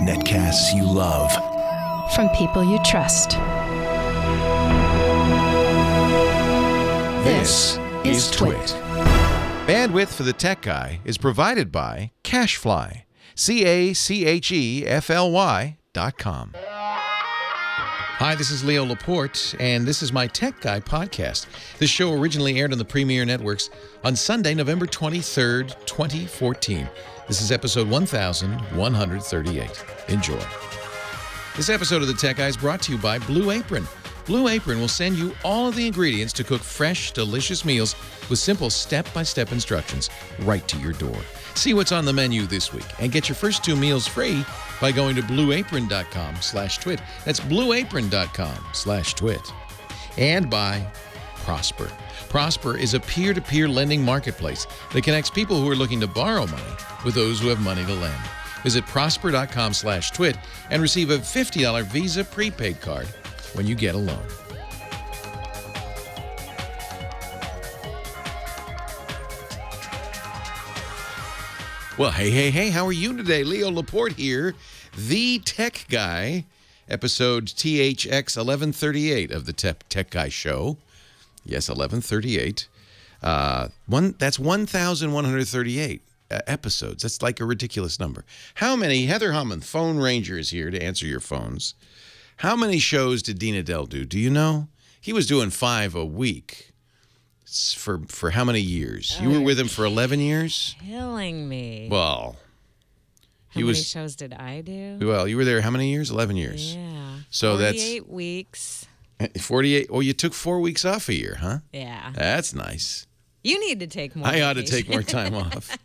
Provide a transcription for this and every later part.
Netcasts you love. From people you trust. This is Twit. Bandwidth for the Tech Guy is provided by CacheFly. CacheFly.com. Hi, this is Leo Laporte, and this is my Tech Guy podcast. This show originally aired on the Premier Networks on Sunday, November 23rd, 2014. This is episode 1138. Enjoy. This episode of the Tech Guy is brought to you by Blue Apron. Blue Apron will send you all of the ingredients to cook fresh, delicious meals with simple step-by-step instructions right to your door. See what's on the menu this week and get your first 2 meals free by going to blueapron.com/twit. That's blueapron.com/twit. And by Prosper. Prosper is a peer-to-peer lending marketplace that connects people who are looking to borrow money with those who have money to lend. Visit prosper.com/twit and receive a $50 Visa prepaid card when you get a loan. Well, hey, how are you today? Leo Laporte here, the Tech Guy, episode THX 1138 of the Tech Guy Show. Yes, 1138. That's 1,138 episodes. That's like a ridiculous number. How many? Heather Hammond, Phone Ranger, is here to answer your phones. How many shows did Dean Adele do? Do you know? He was doing 5 a week. For how many years? You were with him for 11 years? Killing me. Well, how many shows did I do? Well, you were there how many years? 11 years. Yeah. So 48 weeks. 48. Oh, you took 4 weeks off a year, huh? Yeah. That's nice. You need to take more. I ought to take more time off.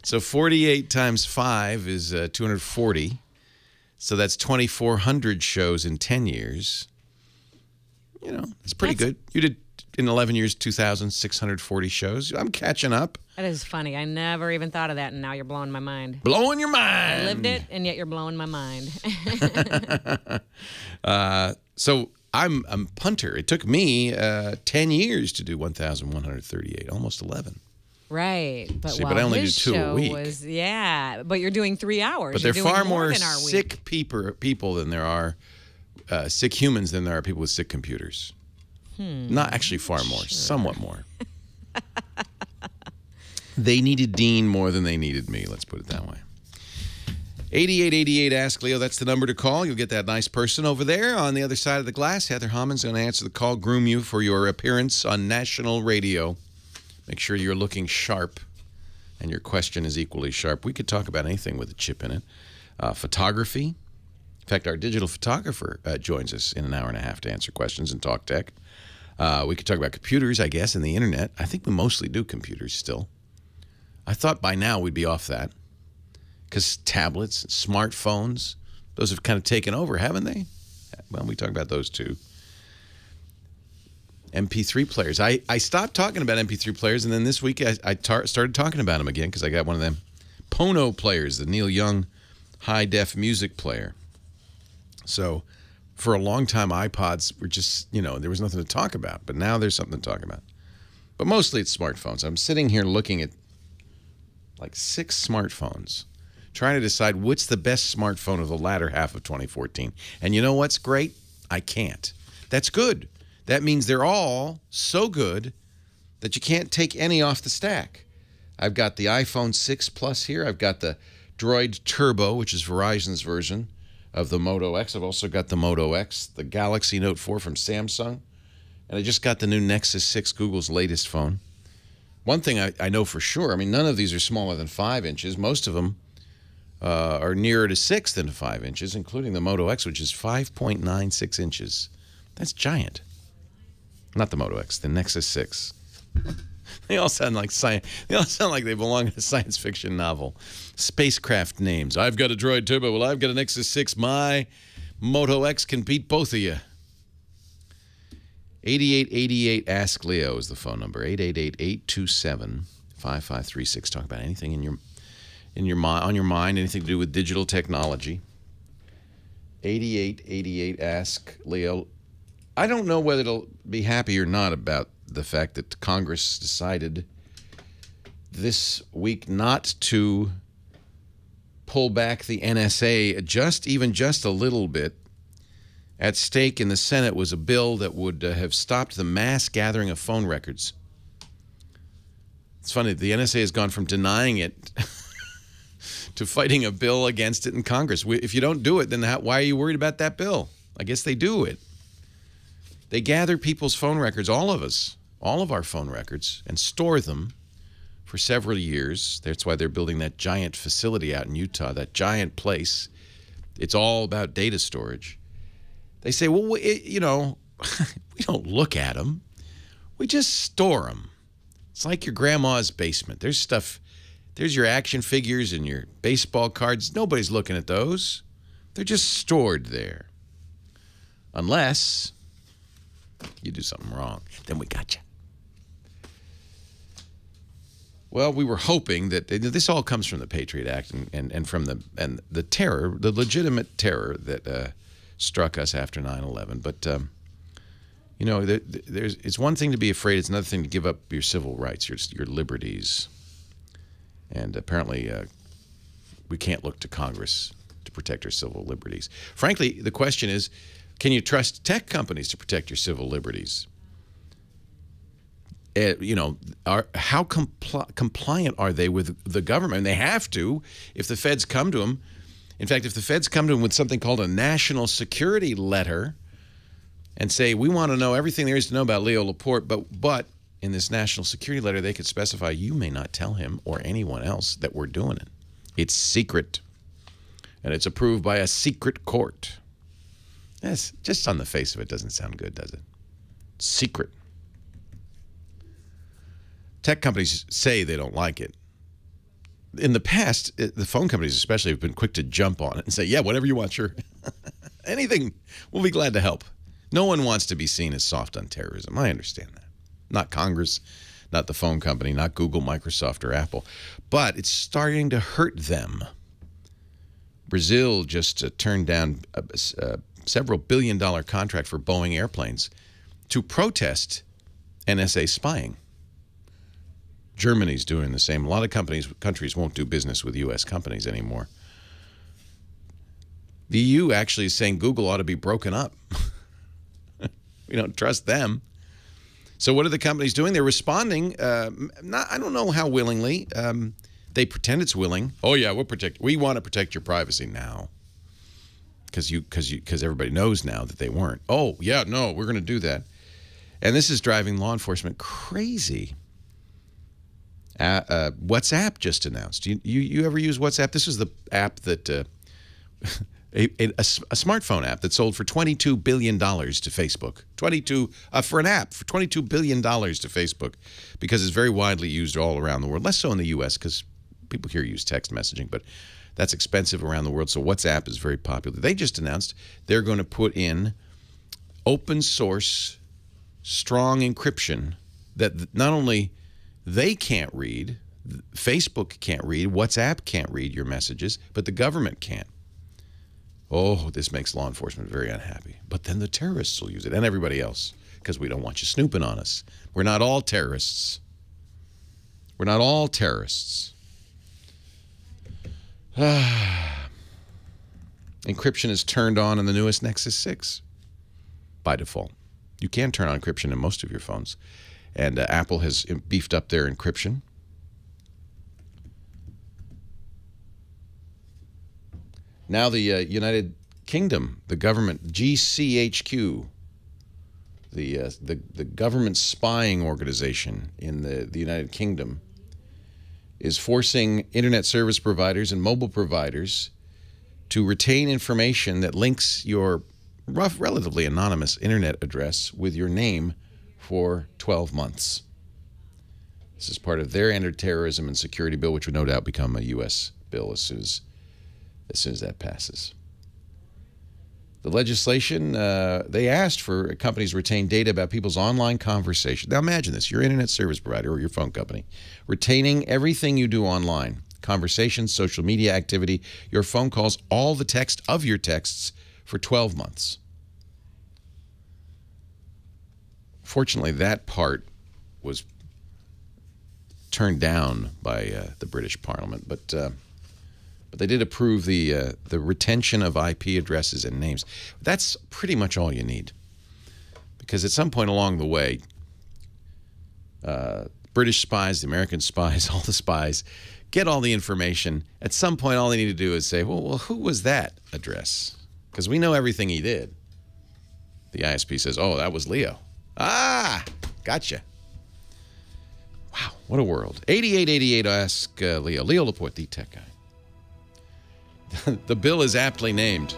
So 48 times 5 is 240. So that's 2,400 shows in 10 years. You know, it's pretty good. You did, in 11 years, 2,640 shows. I'm catching up. That is funny. I never even thought of that, and now you're blowing my mind. Blowing your mind. I lived it, and yet you're blowing my mind. So I'm a punter. It took me 10 years to do 1,138, almost 11. Right, but see, but I only do 2 a week. But you're doing 3 hours. But there are far more sick people than there are sick humans than there are people with sick computers. Not actually far more, somewhat more. They needed Dean more than they needed me, let's put it that way. 8888 Ask Leo, that's the number to call. You'll get that nice person over there on the other side of the glass. Heather Hammond's going to answer the call, groom you for your appearance on national radio. Make sure you're looking sharp and your question is equally sharp. We could talk about anything with a chip in it. Photography. In fact, our digital photographer joins us in an hour and a half to answer questions and talk tech. We could talk about computers, I guess, and the internet. I think we mostly do computers still. I thought by now we'd be off that because tablets, smartphones, those have kind of taken over, haven't they? Well, we talk about those too. MP3 players. I stopped talking about MP3 players, and then this week I started talking about them again because I got one of them Pono players, the Neil Young high-def music player. So for a long time, iPods were just, you know, there was nothing to talk about. But now there's something to talk about. But mostly it's smartphones. I'm sitting here looking at like 6 smartphones, trying to decide what's the best smartphone of the latter half of 2014. And you know what's great? I can't. That's good. That means they're all so good that you can't take any off the stack. I've got the iPhone 6 Plus here. I've got the Droid Turbo, which is Verizon's version of the Moto X. I've also got the Moto X, the Galaxy Note 4 from Samsung, and I just got the new Nexus 6, Google's latest phone. One thing I know for sure, I mean, none of these are smaller than 5 inches. Most of them are nearer to 6 than to 5 inches, including the Moto X, which is 5.96 inches. That's giant. Not the Moto X, the Nexus 6. They all sound like science. They all sound like they belong in a science fiction novel. Spacecraft names. I've got a Droid Turbo. Well, I've got a Nexus 6. My Moto X can beat both of you. 8888 Ask Leo is the phone number. 888-827-5536. Talk about anything on your mind, anything to do with digital technology. 8888 Ask Leo. I don't know whether to be happy or not about the fact that Congress decided this week not to pull back the NSA even just a little bit. At stake in the Senate was a bill that would have stopped the mass gathering of phone records. It's funny, the NSA has gone from denying it to fighting a bill against it in Congress. If you don't do it, then why are you worried about that bill? I guess they do it. They gather people's phone records, all of our phone records, and store them for several years. That's why they're building that giant facility out in Utah, that giant place. It's all about data storage. They say, well, you know, we don't look at them. We just store them. It's like your grandma's basement. There's stuff, there's your action figures and your baseball cards. Nobody's looking at those. They're just stored there. Unless you do something wrong, then we got you. Well, we were hoping that this all comes from the Patriot Act and from the terror, the legitimate terror that struck us after 9/11. But you know, it's one thing to be afraid; it's another thing to give up your civil rights, your liberties. And apparently, we can't look to Congress to protect our civil liberties. Frankly, the question is, can you trust tech companies to protect your civil liberties? You know, how compliant are they with the government? And they have to if the feds come to them. In fact, if the feds come to them with something called a national security letter and say, we want to know everything there is to know about Leo Laporte, but in this national security letter, they could specify you may not tell him or anyone else that we're doing it. It's secret, and it's approved by a secret court. Yes, just on the face of it doesn't sound good, does it? Secret. Tech companies say they don't like it. In the past, the phone companies especially have been quick to jump on it and say, yeah, whatever you want, sure. Anything, we'll be glad to help. No one wants to be seen as soft on terrorism. I understand that. Not Congress, not the phone company, not Google, Microsoft, or Apple. But it's starting to hurt them. Brazil just turned down a several billion-dollar contract for Boeing airplanes to protest NSA spying. Germany's doing the same. A lot of countries won't do business with U.S. companies anymore. The EU actually is saying Google ought to be broken up. We don't trust them. So what are the companies doing? They're responding. I don't know how willingly. They pretend it's willing. Oh yeah, we want to protect your privacy now. Because everybody knows now that they weren't. Oh yeah, no, we're going to do that. And this is driving law enforcement crazy. WhatsApp just announced. You ever use WhatsApp? This was the app that a smartphone app that sold for $22 billion to Facebook. For an app for $22 billion to Facebook, because it's very widely used all around the world. Less so in the U.S. because people here use text messaging, but that's expensive around the world. So WhatsApp is very popular. They just announced they're going to put in open source, strong encryption that not only they can't read, Facebook can't read, WhatsApp can't read your messages, but the government can't. Oh, this makes law enforcement very unhappy. But then the terrorists will use it, and everybody else, because we don't want you snooping on us. We're not all terrorists. We're not all terrorists. Encryption is turned on in the newest Nexus 6 by default. You can turn on encryption in most of your phones. And Apple has beefed up their encryption. Now the United Kingdom, the government, GCHQ, the government spying organization in the United Kingdom, is forcing internet service providers and mobile providers to retain information that links your relatively anonymous internet address with your name for 12 months. This is part of their anti-terrorism and security bill, which would no doubt become a U.S. bill as soon as that passes. The legislation, they asked for companies to retain data about people's online conversation. Now imagine this, your internet service provider or your phone company, retaining everything you do online, conversations, social media activity, your phone calls, all the text of your texts for 12 months. Fortunately, that part was turned down by the British Parliament, but But they did approve the retention of IP addresses and names. That's pretty much all you need. Because at some point along the way, British spies, the American spies, all the spies, get all the information. At some point, all they need to do is say, well, who was that address? Because we know everything he did. The ISP says, oh, that was Leo. Ah, gotcha. Wow, what a world. 8888 ask Leo. Leo Laporte, the tech guy. The bill is aptly named.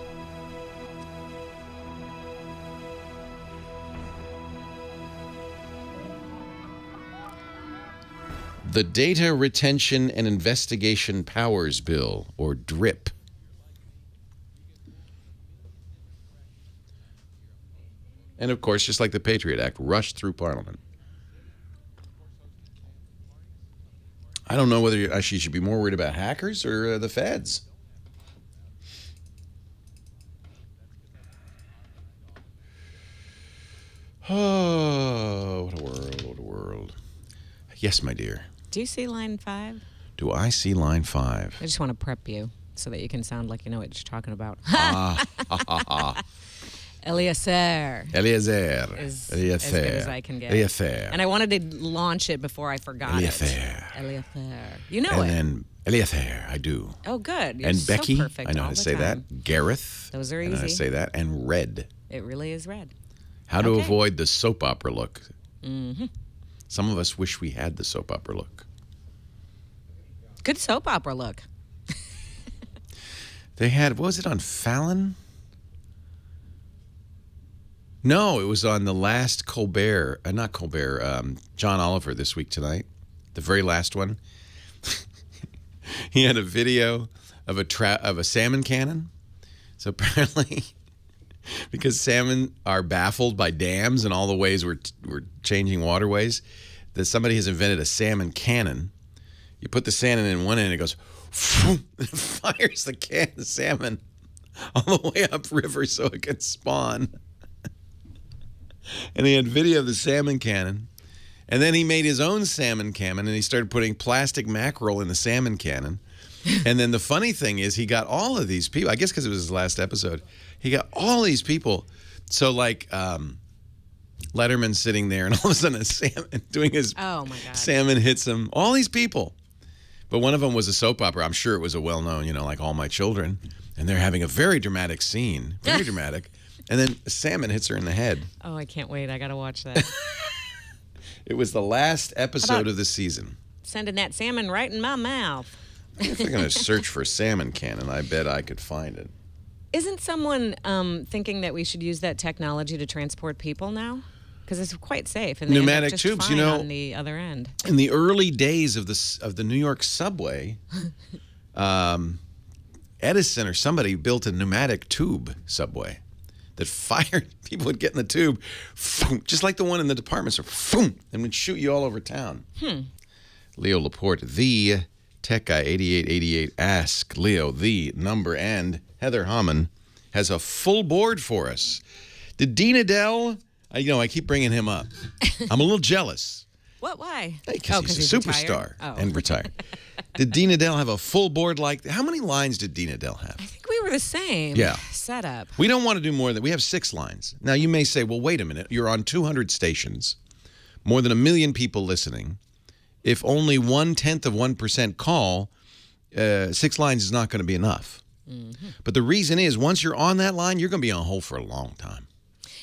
The Data Retention and Investigation Powers Bill, or DRIP. And of course, just like the Patriot Act, rushed through Parliament. I don't know whether you actually should be more worried about hackers or the feds. Oh, what a world, what a world. Yes, my dear. Do you see line 5? Do I see line 5? I just want to prep you so that you can sound like you know what you're talking about. Eliezer. Eliezer. Is as good as I can get. Eliezer. And I wanted to launch it before I forgot Eliezer. it. Eliezer. You know and it. then Eliezer, I do. Oh, good. You're and so Becky, perfect I know how all to the say time. that. Gareth. Those are I know how to easy. say that. And Red. It really is red. How to Okay. avoid the soap opera look. Mm-hmm. Some of us wish we had the soap opera look. Good soap opera look. They had, what was it on Fallon? No, it was on the last Colbert, not Colbert, John Oliver This Week Tonight, the very last one. He had a video of a salmon cannon. So apparently, because salmon are baffled by dams and all the ways we're changing waterways, that somebody has invented a salmon cannon. You put the salmon in one end, it goes, and it fires the salmon all the way upriver so it can spawn. And he had video of the salmon cannon. And then he made his own salmon cannon, and he started putting plastic mackerel in the salmon cannon. And then the funny thing is he got all of these people, I guess because it was his last episode, he got all these people. So like Letterman sitting there, and all of a sudden a salmon doing his salmon hits him. All these people. But one of them was a soap opera. I'm sure it was a well-known, you know, like All My Children. And they're having a very dramatic scene. Very dramatic. And then a salmon hits her in the head. Oh, I can't wait. I got to watch that. It was the last episode of the season. Sending that salmon right in my mouth. If they're going to search for salmon cannon, I bet I could find it. Isn't someone thinking that we should use that technology to transport people now? Because it's quite safe. And Pneumatic just tubes, fine you know. On the other end. In the early days of the New York subway, Edison or somebody built a pneumatic tube subway that fired. People would get in the tube, just like the one in the department store, and would shoot you all over town. Leo Laporte, the tech guy, 8888, ask Leo the number, and Heather Hammond has a full board for us. Did Dean Adele, I keep bringing him up. I'm a little jealous. What? Why? Because he's a superstar retired? and retired. Did Dean Adele have a full board like that? How many lines did Dean Adele have? I think we were the same setup. We don't want to do more than, we have 6 lines. Now, you may say, well, wait a minute. You're on 200 stations, more than 1 million people listening. If only 0.1% call, 6 lines is not going to be enough. But the reason is, once you're on that line, you're going to be on hold for a long time.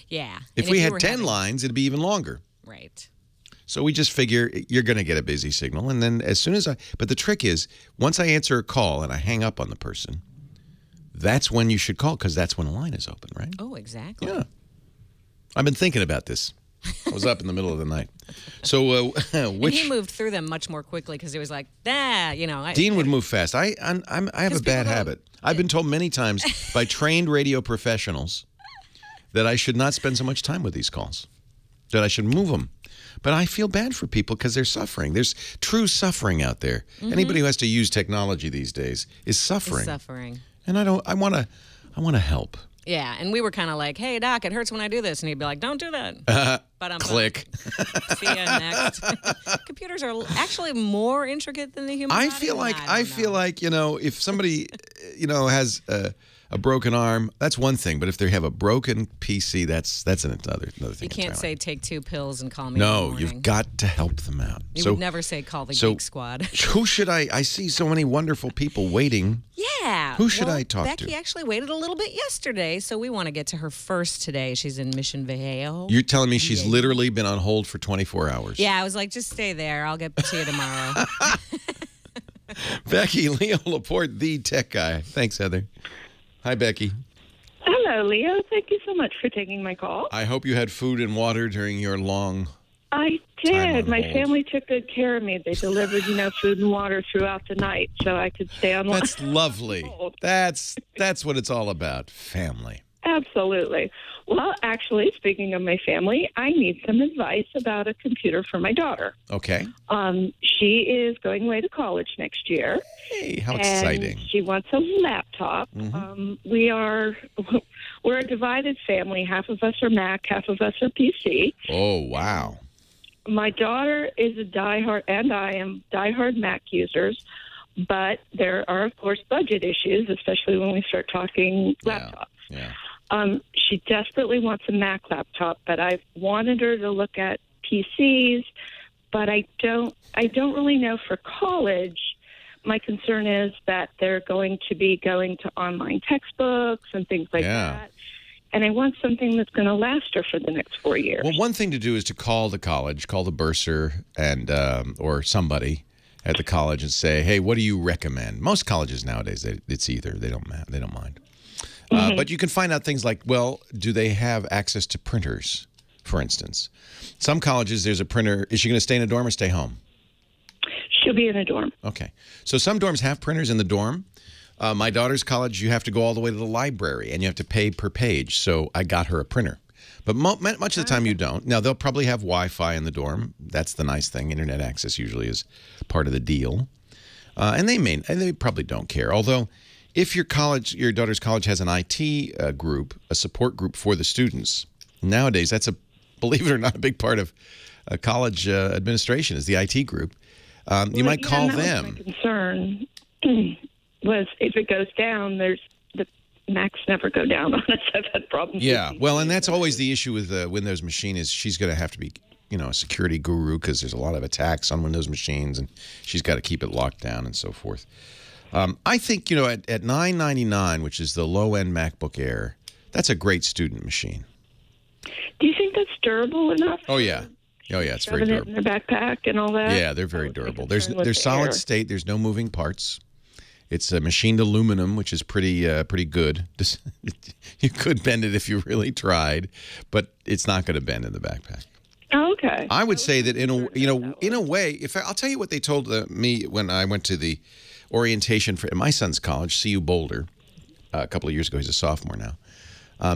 Yeah. If we had 10 lines, it'd be even longer. Right. So we just figure you're going to get a busy signal. And then as soon as but the trick is, once I answer a call and I hang up on the person, that's when you should call, because that's when a line is open, right? Oh, exactly. Yeah. I've been thinking about this. I was up in the middle of the night. So And he moved through them much more quickly because he was like, Dean would move fast. I have a bad habit. I've been told many times by trained radio professionals that I should not spend so much time with these calls, that I should move them. But I feel bad for people because they're suffering. There's true suffering out there. Anybody who has to use technology these days is suffering. Suffering. And I want to help. Yeah, and we were kind of like, hey, Doc, it hurts when I do this. And he'd be like, don't do that. But Click. See you next. Computers are actually more intricate than the human body. I feel like, you know, if somebody, you know, has a broken arm, that's one thing. But if they have a broken PC, that's another thing. You can't say take 2 pills and call me. No, you've got to help them out. You would never say call the Geek Squad. Who should I see so many wonderful people waiting. Yeah. Who should I talk to? Becky actually waited a little bit yesterday, so we want to get to her first today. She's in Mission Viejo. You're telling me she's literally been on hold for 24 hours? Yeah, I was like, just stay there. I'll get to you tomorrow. Becky, Leo Laporte, the tech guy. Thanks, Heather. Hi, Becky. Hello, Leo. Thank you so much for taking my call. I hope you had food and water during your long I did. My family took good care of me. They delivered, food and water throughout the night so I could stay on. That's lovely. That's what it's all about, family. Absolutely. Well, actually, speaking of my family, I need some advice about a computer for my daughter. Okay. She is going away to college next year. Hey, how exciting. She wants a laptop. We're a divided family. Half of us are Mac, half of us are PC. Oh, wow. My daughter is a diehard, and I am diehard Mac users, but there are, of course, budget issues, especially when we start talking laptops. Yeah. She desperately wants a Mac laptop, but I've wanted her to look at PCs, but I don't really know for college. My concern is that they're going to be going to online textbooks and things like that. And I want something that's going to last her for the next 4 years. Well, one thing to do is to call the college, call the bursar and or somebody at the college and say, "Hey, what do you recommend?" Most colleges nowadays, it's either. They don't mind. But you can find out things like, well, do they have access to printers, for instance? Some colleges, there's a printer. Is she going to stay in a dorm or stay home? She'll be in a dorm. Okay. So some dorms have printers in the dorm. My daughter's college, you have to go all the way to the library, and you have to pay per page. So I got her a printer. But much of the time you don't. Now, they'll probably have Wi-Fi in the dorm. That's the nice thing. Internet access usually is part of the deal. And they probably don't care. Although, if your daughter's college has an IT group, a support group for the students, nowadays that's believe it or not, a big part of college administration is the IT group. You might call them. My concern was if it goes down, the Macs never go down on us. I've had problems. Yeah, well, and that's always the issue with the Windows machine is she's going to have to be, a security guru because there's a lot of attacks on Windows machines, and she's got to keep it locked down and so forth. I think, at $999, which is the low-end MacBook Air, that's a great student machine. Do you think that's durable enough? Oh, yeah. Oh, yeah, it's very durable. In their backpack and all that? Yeah, they're very durable. There's solid state. There's no moving parts. It's machined aluminum, which is pretty good. You could bend it if you really tried, but it's not going to bend in the backpack. Oh, okay. I would say that in a way, I'll tell you what they told me when I went to the orientation for my son's college, CU Boulder, a couple of years ago. He's a sophomore now.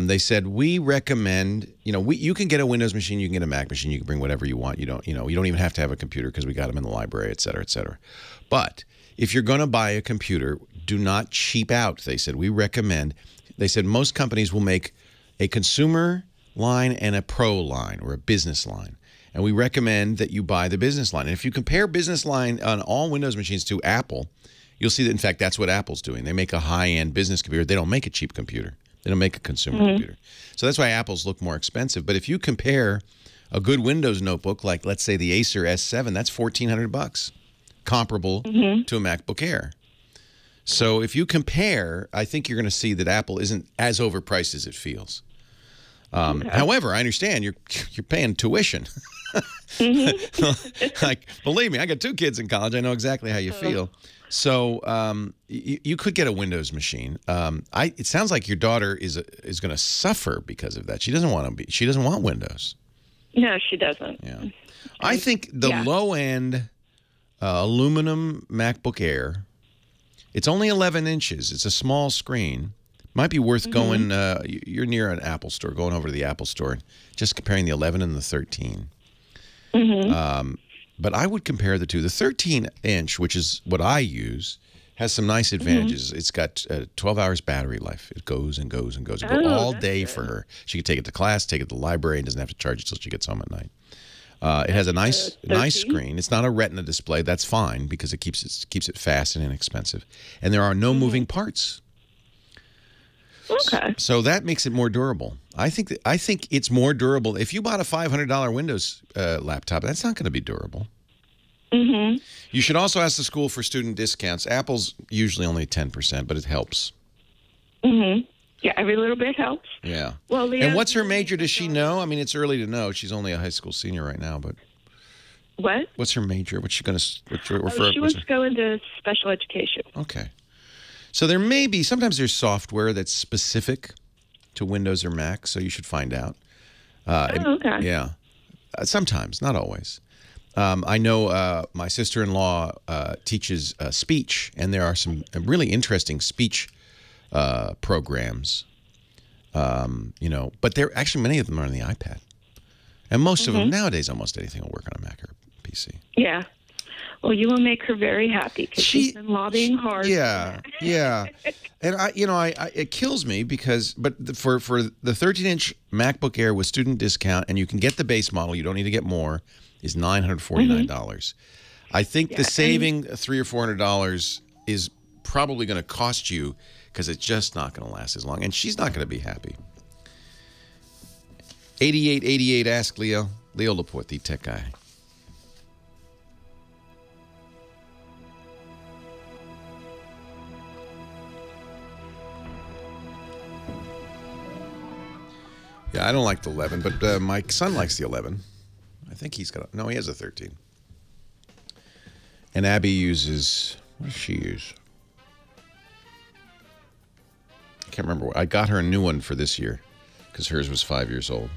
They said we recommend, you can get a Windows machine, you can get a Mac machine, you can bring whatever you want. You don't even have to have a computer because we got them in the library, et cetera, et cetera. But if you're going to buy a computer, do not cheap out. They said they said most companies will make a consumer line and a pro line or a business line. And we recommend that you buy the business line. And if you compare business line on all Windows machines to Apple, you'll see that, in fact, that's what Apple's doing. They make a high-end business computer. They don't make a cheap computer. They don't make a consumer computer. So that's why Apple's look more expensive. But if you compare a good Windows notebook, like let's say the Acer S7, that's $1,400, comparable to a MacBook Air. So if you compare, I think you're going to see that Apple isn't as overpriced as it feels. However, I understand you're paying tuition. Like, believe me, I got 2 kids in college. I know exactly how you feel. So you could get a Windows machine. It sounds like your daughter is going to suffer because of that. She doesn't want Windows. No, she doesn't. Yeah, I think the low end aluminum MacBook Air. It's only 11 inches. It's a small screen. Might be worth going. You're near an Apple store. Going over to the Apple store and just comparing the 11 and the 13. But I would compare the two. The 13-inch, which is what I use, Has some nice advantages. It's got 12 hours battery life. It goes and goes and goes. It goes all day for her. She can take it to class, take it to the library, and doesn't have to charge it until she gets home at night. It has a nice screen. It's not a Retina display. That's fine because it keeps it fast and inexpensive. And there are no moving parts. Okay. So that makes it more durable. I think it's more durable. If you bought a $500 Windows laptop, that's not going to be durable. Mm-hmm. You should also ask the school for student discounts. Apple's usually only 10%, but it helps. Mm-hmm. Yeah, every little bit helps. Yeah. Well, Leah, and what's her major? Does she know? I mean, it's early to know. She's only a high school senior right now, but what? What's her major? What's she going to? She wants to go into special education. Okay. So there may be sometimes software that's specific to Windows or Mac, so you should find out. Okay. Yeah. Sometimes, not always. I know my sister-in-law teaches speech, and there are some really interesting speech programs, but they're actually many of them are on the iPad. And most of them nowadays, almost anything will work on a Mac or PC. Yeah. Well, you will make her very happy because she's been lobbying hard. Yeah, yeah. And it kills me because, for the 13-inch MacBook Air with student discount, and you can get the base model, you don't need to get more, is $949. I think the saving $300 or $400 is probably going to cost you because it's just not going to last as long, and she's not going to be happy. 8888, ask Leo Laporte, the tech guy. Yeah, I don't like the 11, but my son likes the 11. I think he's got he has a 13. And Abby uses, what does she use? I can't remember. I got her a new one for this year because hers was 5 years old.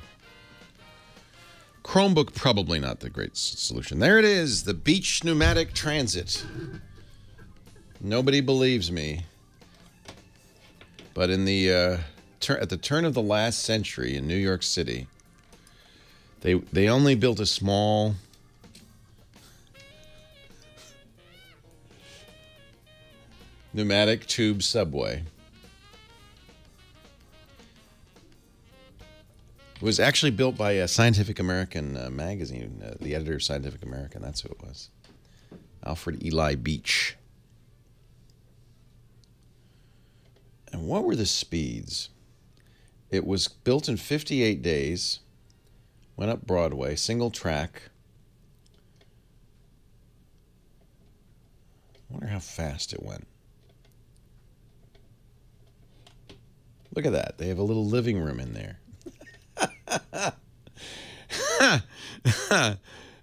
Chromebook, probably not the great solution. There it is, the Beach Pneumatic Transit. Nobody believes me. But in the at the turn of the last century in New York City, they only built a small pneumatic tube subway. It was actually built by a Scientific American magazine, the editor of Scientific American. That's who it was. Alfred Eli Beach. And what were the speeds? It was built in 58 days, went up Broadway, single track. I wonder how fast it went. Look at that. They have a little living room in there.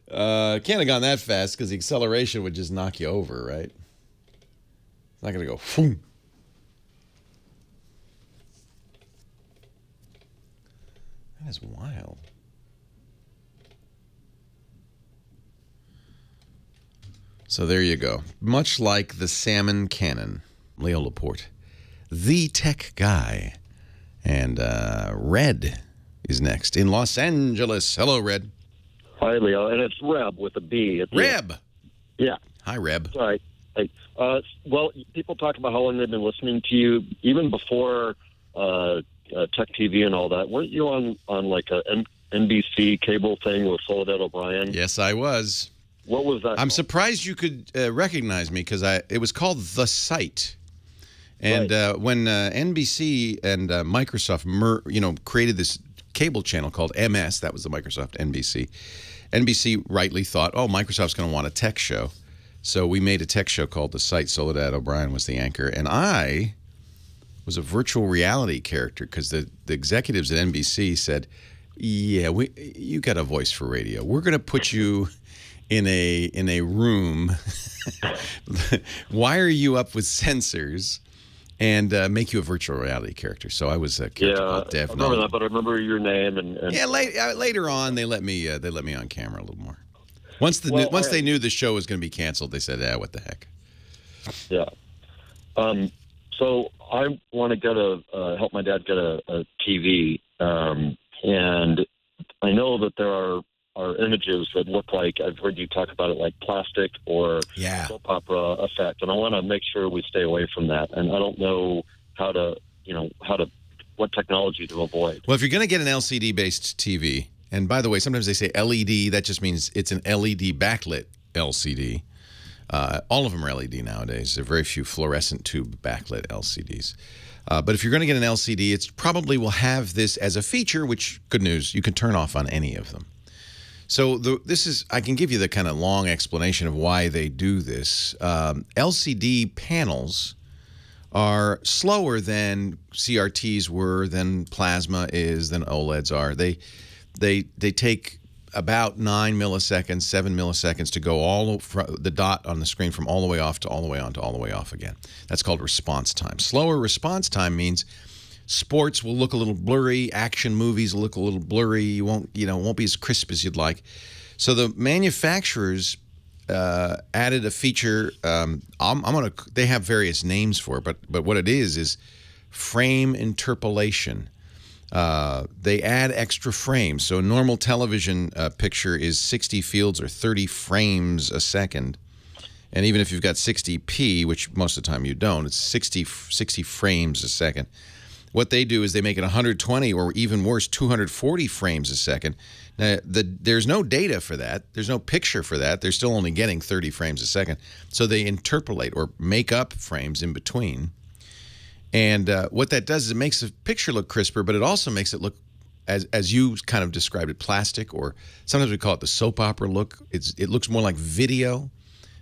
Can't have gone that fast because the acceleration would just knock you over, right? It's not going to go, boom. That is wild. So there you go. Much like the salmon cannon, Leo Laporte, the tech guy. And Red is next in Los Angeles. Hello, Red. Hi, Leo. And it's Reb with a B. Reb. Yeah. Hi, Reb. Sorry. Hey. Well, people talk about how long they've been listening to you, even before Tech TV and all that. Weren't you on like a NBC cable thing with Soledad O'Brien? Yes, I was. What was that? I'm surprised you could recognize me because it was called The Site. And when NBC and Microsoft created this cable channel called MS, that was the Microsoft NBC. NBC rightly thought, oh, Microsoft's going to want a tech show. So we made a tech show called The Site. Soledad O'Brien was the anchor. And I was a virtual reality character because the executives at NBC said, yeah, you got a voice for radio. We're going to put you in a room, wire you up with sensors, and make you a virtual reality charter. So I was a character called Dev. I remember that, but I remember your name. And yeah, later on they let me on camera a little more. Once they knew the show was going to be canceled, they said, what the heck. Yeah. So I want to get help my dad get a TV, and I know that there are are images that look like, I've heard you talk about it, like plastic or soap opera effect, and I want to make sure we stay away from that. And I don't know what technology to avoid. Well, if you're going to get an LCD-based TV, and by the way, sometimes they say LED, that just means it's an LED backlit LCD. All of them are LED nowadays. There are very few fluorescent tube backlit LCDs. But if you're going to get an LCD, it probably will have this as a feature, which, good news, you can turn off on any of them. So I can give you the kind of long explanation of why they do this. LCD panels are slower than CRTs were, than plasma is, than OLEDs are. They take about 9 milliseconds, 7 milliseconds to go the dot on the screen from all the way off to all the way on to all the way off again. That's called response time. Slower response time means sports will look a little blurry, action movies will look a little blurry. You won't be as crisp as you'd like. So the manufacturers added a feature. They have various names for it, but what it is frame interpolation. They add extra frames. So a normal television picture is 60 fields or 30 frames a second. And even if you've got 60p, which most of the time you don't, it's 60 frames a second. What they do is they make it 120 or even worse, 240 frames a second. Now, there's no data for that. There's no picture for that. They're still only getting 30 frames a second. So they interpolate or make up frames in between. And what that does is it makes the picture look crisper, but it also makes it look, as you kind of described it, plastic, or sometimes we call it the soap opera look. It looks more like video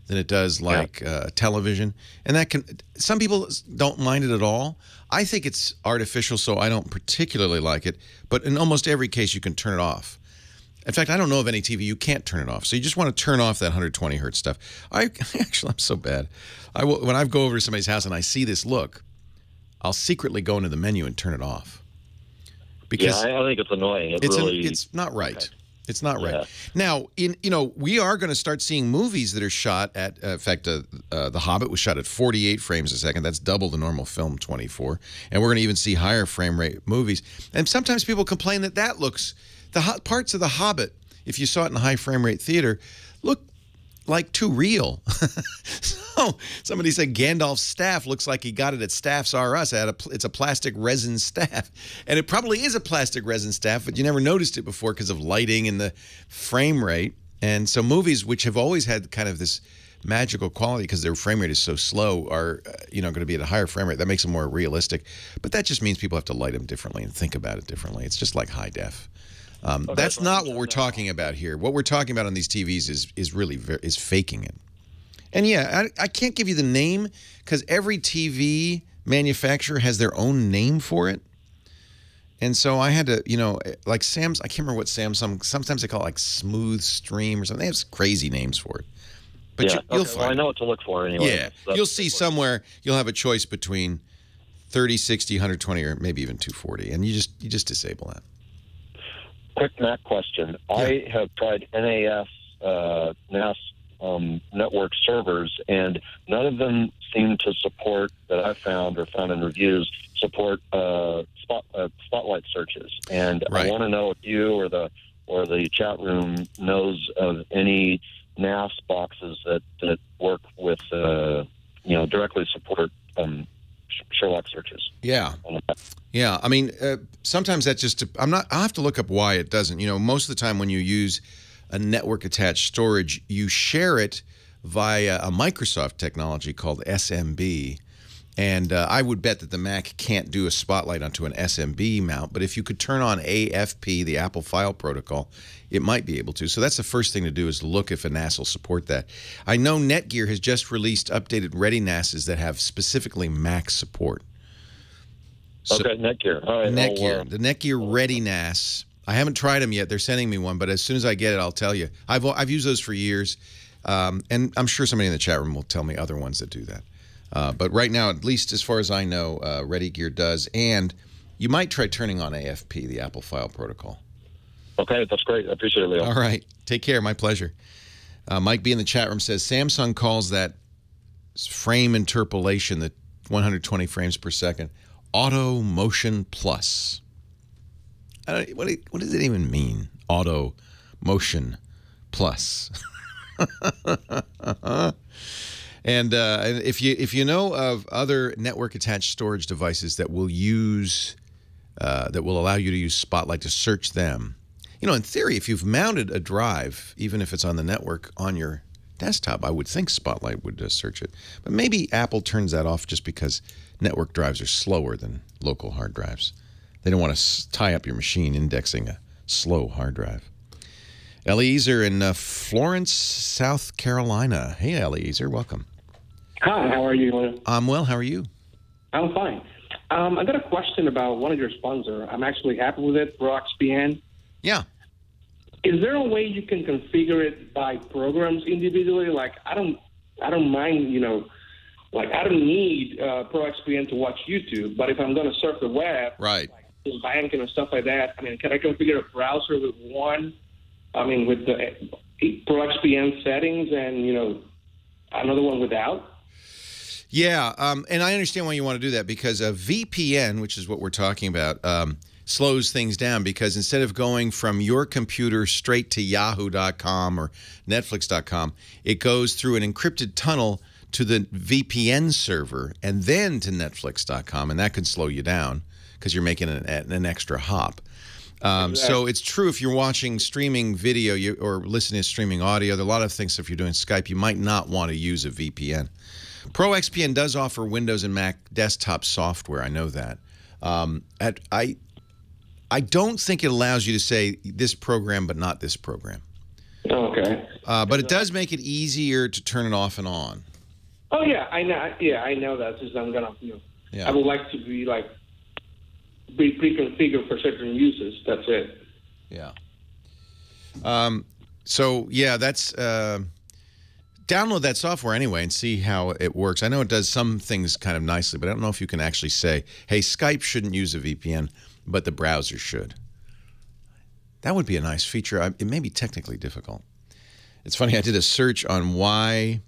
than it does like television. And some people don't mind it at all. I think it's artificial, so I don't particularly like it. But in almost every case, you can turn it off. In fact, I don't know of any TV you can't turn it off. So you just want to turn off that 120 hertz stuff. Actually, I'm so bad. When I go over to somebody's house and I see this look, I'll secretly go into the menu and turn it off. Because I think it's annoying. It's not right. Okay. It's not right. Now, we are going to start seeing movies that are shot at, in fact, The Hobbit was shot at 48 frames a second. That's double the normal film 24. And we're going to even see higher frame rate movies. And sometimes people complain that looks, parts of The Hobbit, if you saw it in a high frame rate theater, look like too real. So somebody said Gandalf's staff looks like he got it at Staffs R Us. It's a plastic resin staff. And it probably is a plastic resin staff, but you never noticed it before because of lighting and the frame rate. And so movies, which have always had kind of this magical quality because their frame rate is so slow, are going to be at a higher frame rate. That makes them more realistic. But that just means people have to light them differently and think about it differently. It's just like high def. That's not what we're talking about here. What we're talking about on these TVs is really faking it. And yeah, I can't give you the name because every TV manufacturer has their own name for it. And so I had to, like I can't remember what Samsung, sometimes they call it like Smooth Stream or something. They have crazy names for it. But you'll find I know what to look for anyway. Yeah, you'll see somewhere you'll have a choice between 30, 60, 120, or maybe even 240. And you just disable that. Quick Mac question. Yeah. I have tried NAS network servers, and none of them seem to support, that I've found in reviews, support spotlight searches. And right. I want to know if you or the chat room knows of any NAS boxes that work with directly support Sherlock searches. Yeah. Yeah. I mean, sometimes that's just, I'll have to look up why it doesn't. Most of the time when you use a network attached storage, you share it via a Microsoft technology called SMB. And I would bet that the Mac can't do a spotlight onto an SMB mount. But if you could turn on AFP, the Apple File Protocol, it might be able to. So that's the first thing to do, is look if a NAS will support that. I know Netgear has just released updated Ready NASs that have specifically Mac support. So, okay, Netgear. All right. Netgear. The Netgear Ready NAS. I haven't tried them yet. They're sending me one, but as soon as I get it, I'll tell you. I've used those for years, and I'm sure somebody in the chat room will tell me other ones that do that. But right now, at least as far as I know, Ready Gear does. And you might try turning on AFP, the Apple File Protocol. Okay, that's great. I appreciate it, Leo. All right. Take care. My pleasure. Mike B in the chat room says, Samsung calls that frame interpolation, the 120 frames per second, Auto Motion Plus. What does it even mean, Auto Motion Plus. And if you know of other network attached storage devices that will allow you to use Spotlight to search them, in theory, if you've mounted a drive, even if it's on the network on your desktop, I would think Spotlight would search it. But maybe Apple turns that off just because network drives are slower than local hard drives. They don't want to tie up your machine indexing a slow hard drive. Eliezer in Florence, South Carolina. Hey, Eliezer, welcome. Hi, how are you? I'm well. How are you? I'm fine. I got a question about one of your sponsors. I'm actually happy with it, ProXPN. Yeah. Is there a way you can configure it by programs individually? Like, I don't mind, like I don't need ProXPN to watch YouTube, but if I'm going to surf the web, right, like banking and stuff like that, can I configure a browser with with the ProXPN settings and, another one without? Yeah, and I understand why you want to do that, because a VPN, which is what we're talking about, slows things down, because instead of going from your computer straight to yahoo.com or netflix.com, it goes through an encrypted tunnel to the VPN server and then to netflix.com, and that can slow you down because you're making an extra hop. So it's true if you're watching streaming video or listening to streaming audio, there are a lot of things. If you're doing Skype, you might not want to use a VPN. ProXPN does offer Windows and Mac desktop software. I know that. I don't think it allows you to say this program but not this program. Okay. But it does make it easier to turn it off and on. Oh yeah, I know. Yeah, I know that. Just I'm gonna. I would like to be pre-configured for certain uses. That's it. Yeah. So yeah, that's download that software anyway and see how it works. I know it does some things kind of nicely, but I don't know if you can actually say, hey, Skype shouldn't use a VPN, but the browser should. That would be a nice feature. It may be technically difficult. It's funny, I did a search on why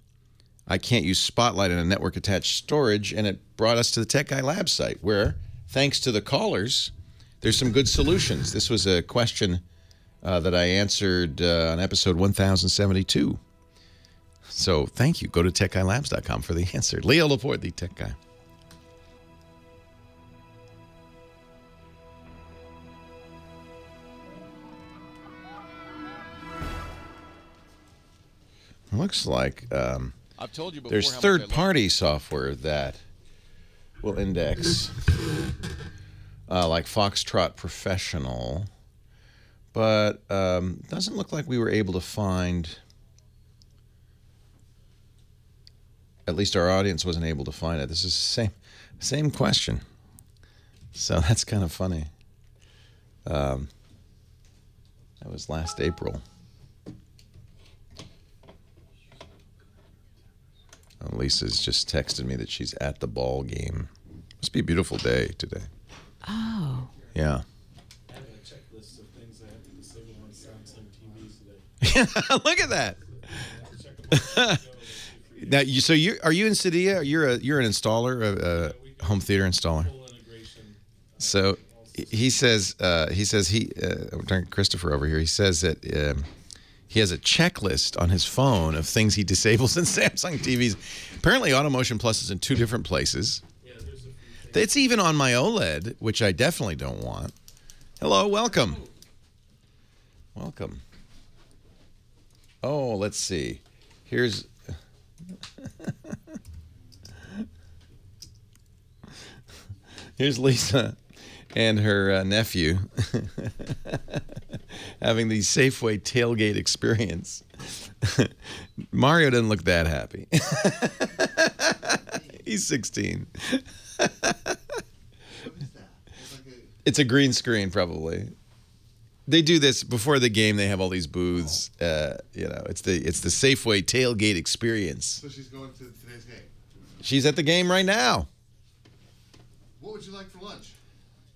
I can't use Spotlight in a network-attached storage, and it brought us to the Tech Guy Lab site, where, thanks to the callers, there's some good solutions. This was a question that I answered on episode 1072. So thank you. Go to techguylabs.com for the answer. Leo Laporte, the Tech Guy. Looks like I've told you before, there's third-party software that will index, like Foxtrot Professional, but doesn't look like we were able to find. At least our audience wasn't able to find it. This is the same question, so that's kind of funny. That was last April. Lisa's just texted me that she's at the ball game. Must be a beautiful day today. Oh. Yeah. I have a checklist of things I have to disable on Samsung TVs today. Look at that. Now, are you in Cydia? You're an installer, a home theater installer. So he says Christopher over here. He says that he has a checklist on his phone of things he disables in Samsung TVs. Apparently, AutoMotion Plus is in 2 different places. It's even on my OLED, which I definitely don't want. Hello, welcome. Welcome. Oh, let's see. Here's... Here's Lisa and her nephew having the Safeway tailgate experience. Mario doesn't look that happy. He's 16. It's a green screen, probably. They do this before the game. They have all these booths. It's the Safeway tailgate experience. So she's going to today's game. She's at the game right now. What would you like for lunch?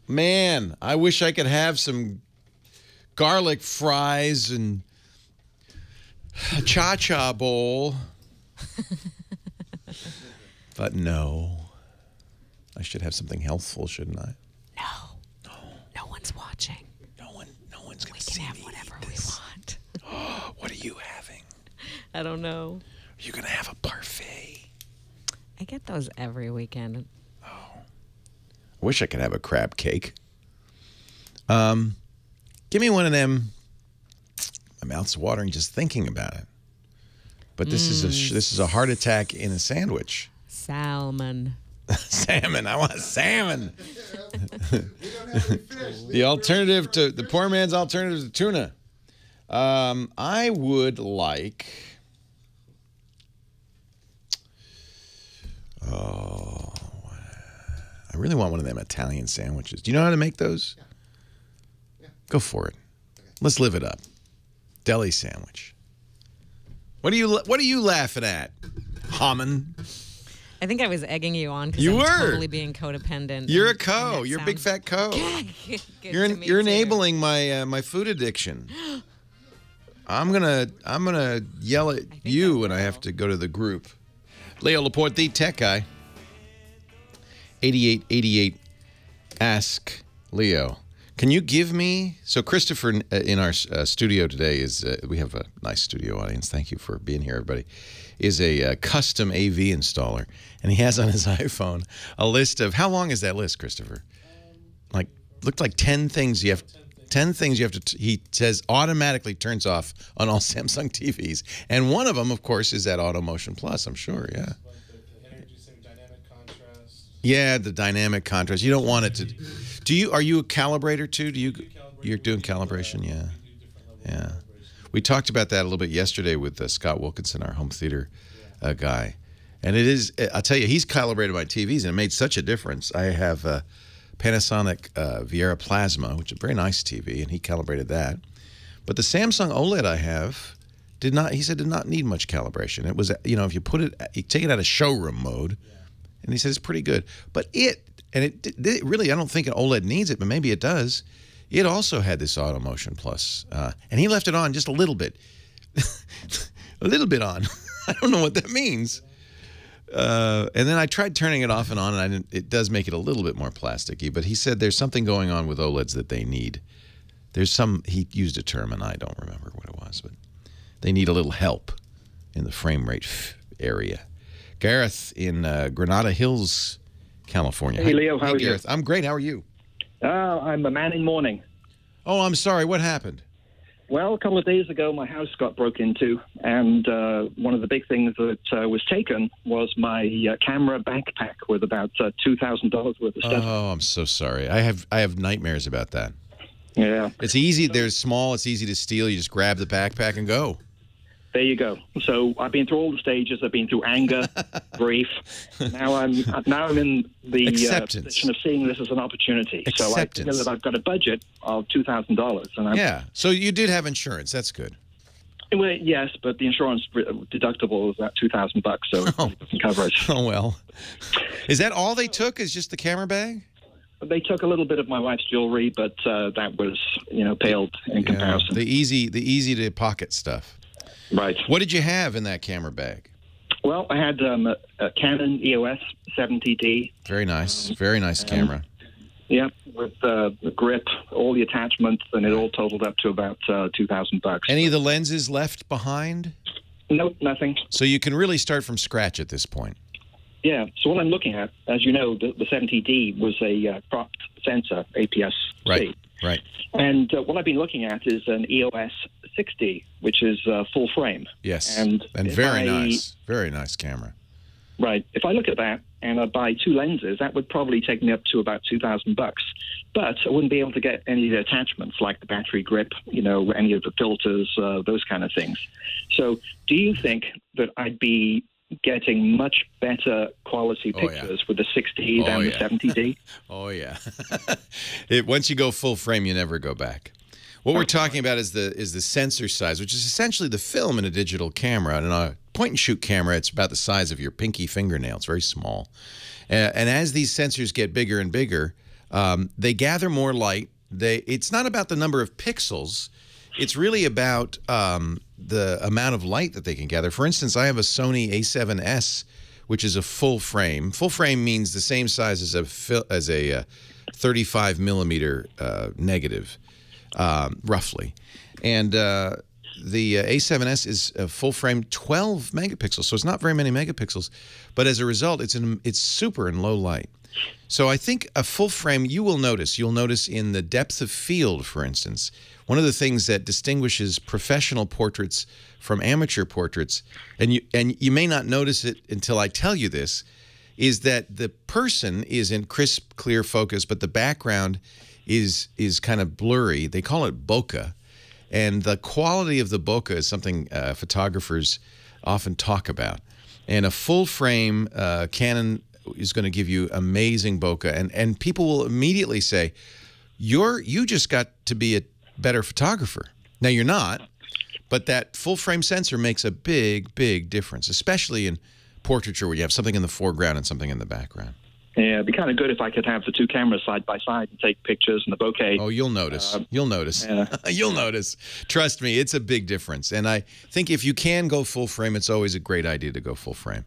Man, I wish I could have some garlic fries and a cha-cha bowl. But no. I should have something healthful, shouldn't I? No. No one's watching. No one's going to see me. We can have whatever we want. I don't know. Are you going to have a parfait? I get those every weekend. I wish I could have a crab cake. Give me one of them. My mouth's watering just thinking about it. But this is a heart attack in a sandwich. Salmon. Salmon. I want salmon. We don't have any fish. The alternative to the poor man's alternative to tuna. I would like. Oh, I really want one of them Italian sandwiches. Do you know how to make those? Yeah. Go for it. Let's live it up. Deli sandwich. What are you laughing at, Hammond? I think I was egging you on because You I'm were. totally being codependent. You're a and co. that You're a big sounds fat co. good You're to me, you're too. enabling my food addiction. I'm gonna yell at you when I have to go to the group. Leo Laporte, the tech guy. 8888. Ask Leo. Can you give me? So Christopher in our studio today is. We have a nice studio audience. Thank you for being here, everybody. Is a custom AV installer, and he has on his iPhone a list of how long is that list, Christopher? Like looked like 10 things you have. 10 things you have to. He says automatically turns off on all Samsung TVs, and one of them, of course, is that Auto Motion Plus. I'm sure, yeah. Like the energy saving dynamic contrast. Yeah, the dynamic contrast. You don't want it to. Do you? Are you a calibrator too? Do you? You're doing calibration, yeah. Yeah. We talked about that a little bit yesterday with Scott Wilkinson, our home theater guy, and it is. I'll tell you, he's calibrated my TVs, and it made such a difference. I have a Panasonic Viera Plasma, which is a very nice TV, and he calibrated that. But the Samsung OLED I have did not. He said did not need much calibration. It was, if you put it, you take it out of showroom mode, and he said it's pretty good. But it really, I don't think an OLED needs it, but maybe it does. It also had this Auto Motion Plus, and he left it on just a little bit, a little bit on. I don't know what that means. And then I tried turning it off and on, and it does make it a little bit more plasticky. But he said there's something going on with OLEDs that they need. He used a term, and I don't remember what it was, but they need a little help in the frame rate area. Gareth in Granada Hills, California. Hey, Leo, how are you? Gareth. I'm great. How are you? I'm a man in mourning. Oh, I'm sorry. What happened? Well, a couple of days ago, my house got broke into, and one of the big things that was taken was my camera backpack with about $2,000 worth of stuff. Oh, I'm so sorry. I have nightmares about that. Yeah. It's easy. They're small. It's easy to steal. You just grab the backpack and go. There you go. So I've been through all the stages. I've been through anger, grief. Now I'm in the position of seeing this as an opportunity. So I feel that I've got a budget of $2,000. Yeah. So you did have insurance. That's good. Well, yes, but the insurance deductible is that $2,000, so it doesn't cover it. Oh well. Is that all they took? Is just the camera bag? They took a little bit of my wife's jewelry, but that was paled in comparison. The easy to pocket stuff. Right. What did you have in that camera bag? Well, I had a Canon EOS 70D. Very nice. Very nice camera. Yeah, with the grip, all the attachments, and it all totaled up to about $2,000. Any of the lenses left behind? Nope, nothing. So you can really start from scratch at this point. Yeah, so what I'm looking at, as you know, the 70D was a cropped sensor, APS-C. Right. And what I've been looking at is an EOS 60, which is full frame. Yes, and very nice. Very nice camera. Right. If I look at that and I buy two lenses, that would probably take me up to about $2,000. But I wouldn't be able to get any of the attachments like the battery grip, any of the filters, those kind of things. So do you think that I'd be getting much better quality pictures with the 60 than the 70D? Oh, yeah. Once you go full frame, you never go back. What we're talking about is the sensor size, which is essentially the film in a digital camera. And a point-and-shoot camera, it's about the size of your pinky fingernail. It's very small. And as these sensors get bigger and bigger, they gather more light. It's not about the number of pixels. It's really about the amount of light that they can gather. For instance, I have a Sony A7S, which is a full frame. Full frame means the same size as a 35 millimeter negative, roughly. And the A7S is a full frame 12 megapixels, so it's not very many megapixels, but as a result, it's super in low light. So I think a full frame, you'll notice in the depth of field, for instance, one of the things that distinguishes professional portraits from amateur portraits, and you may not notice it until I tell you this, is that the person is in crisp, clear focus, but the background is kind of blurry. They call it bokeh. And the quality of the bokeh is something photographers often talk about. And a full frame Canon is going to give you amazing bokeh, and people will immediately say, you just got to be a better photographer. Now you're not, but that full frame sensor makes a big difference, especially in portraiture where you have something in the foreground and something in the background. Yeah, it'd be kind of good if I could have the two cameras side by side and take pictures and the bokeh. Oh, you'll notice. You'll notice. Yeah. You'll notice. Trust me, it's a big difference. And I think if you can go full frame, it's always a great idea to go full frame.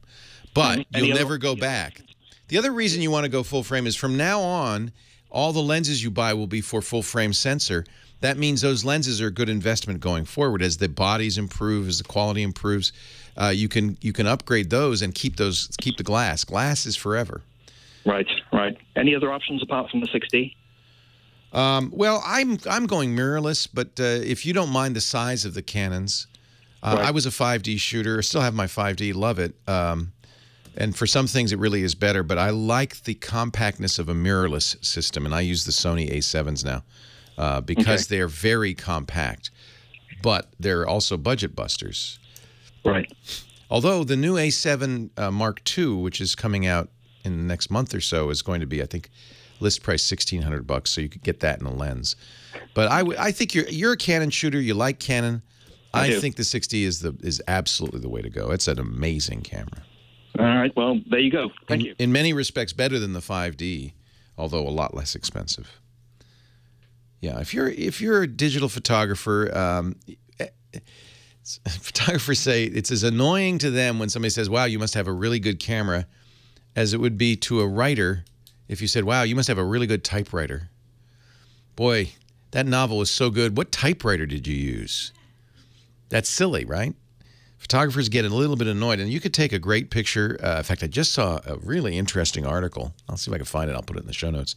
But you'll never go back. The other reason you want to go full frame is from now on, all the lenses you buy will be for full frame sensor. That means those lenses are a good investment going forward. As the bodies improve, as the quality improves, you can upgrade those and keep the glass. Glass is forever. Right. Any other options apart from the 6D? Well, I'm going mirrorless, but if you don't mind the size of the Canons, I was a 5D shooter. I still have my 5D. Love it. And for some things, it really is better. But I like the compactness of a mirrorless system, and I use the Sony A7s now because they're very compact, but they're also budget busters. Right. Although the new A7 Mark II, which is coming out in the next month or so, is going to be, I think, list price $1,600, so you could get that in a lens. But I think you're a Canon shooter. You like Canon. I think the 6D is absolutely the way to go. It's an amazing camera. All right. Well, there you go. Thank you. In many respects, better than the 5D, although a lot less expensive. Yeah, if you're a digital photographer, photographers say it's as annoying to them when somebody says, "Wow, you must have a really good camera," as it would be to a writer if you said, "Wow, you must have a really good typewriter." Boy, that novel was so good. What typewriter did you use? That's silly, right? Photographers get a little bit annoyed, and you could take a great picture. In fact, I just saw a really interesting article. I'll see if I can find it. I'll put it in the show notes.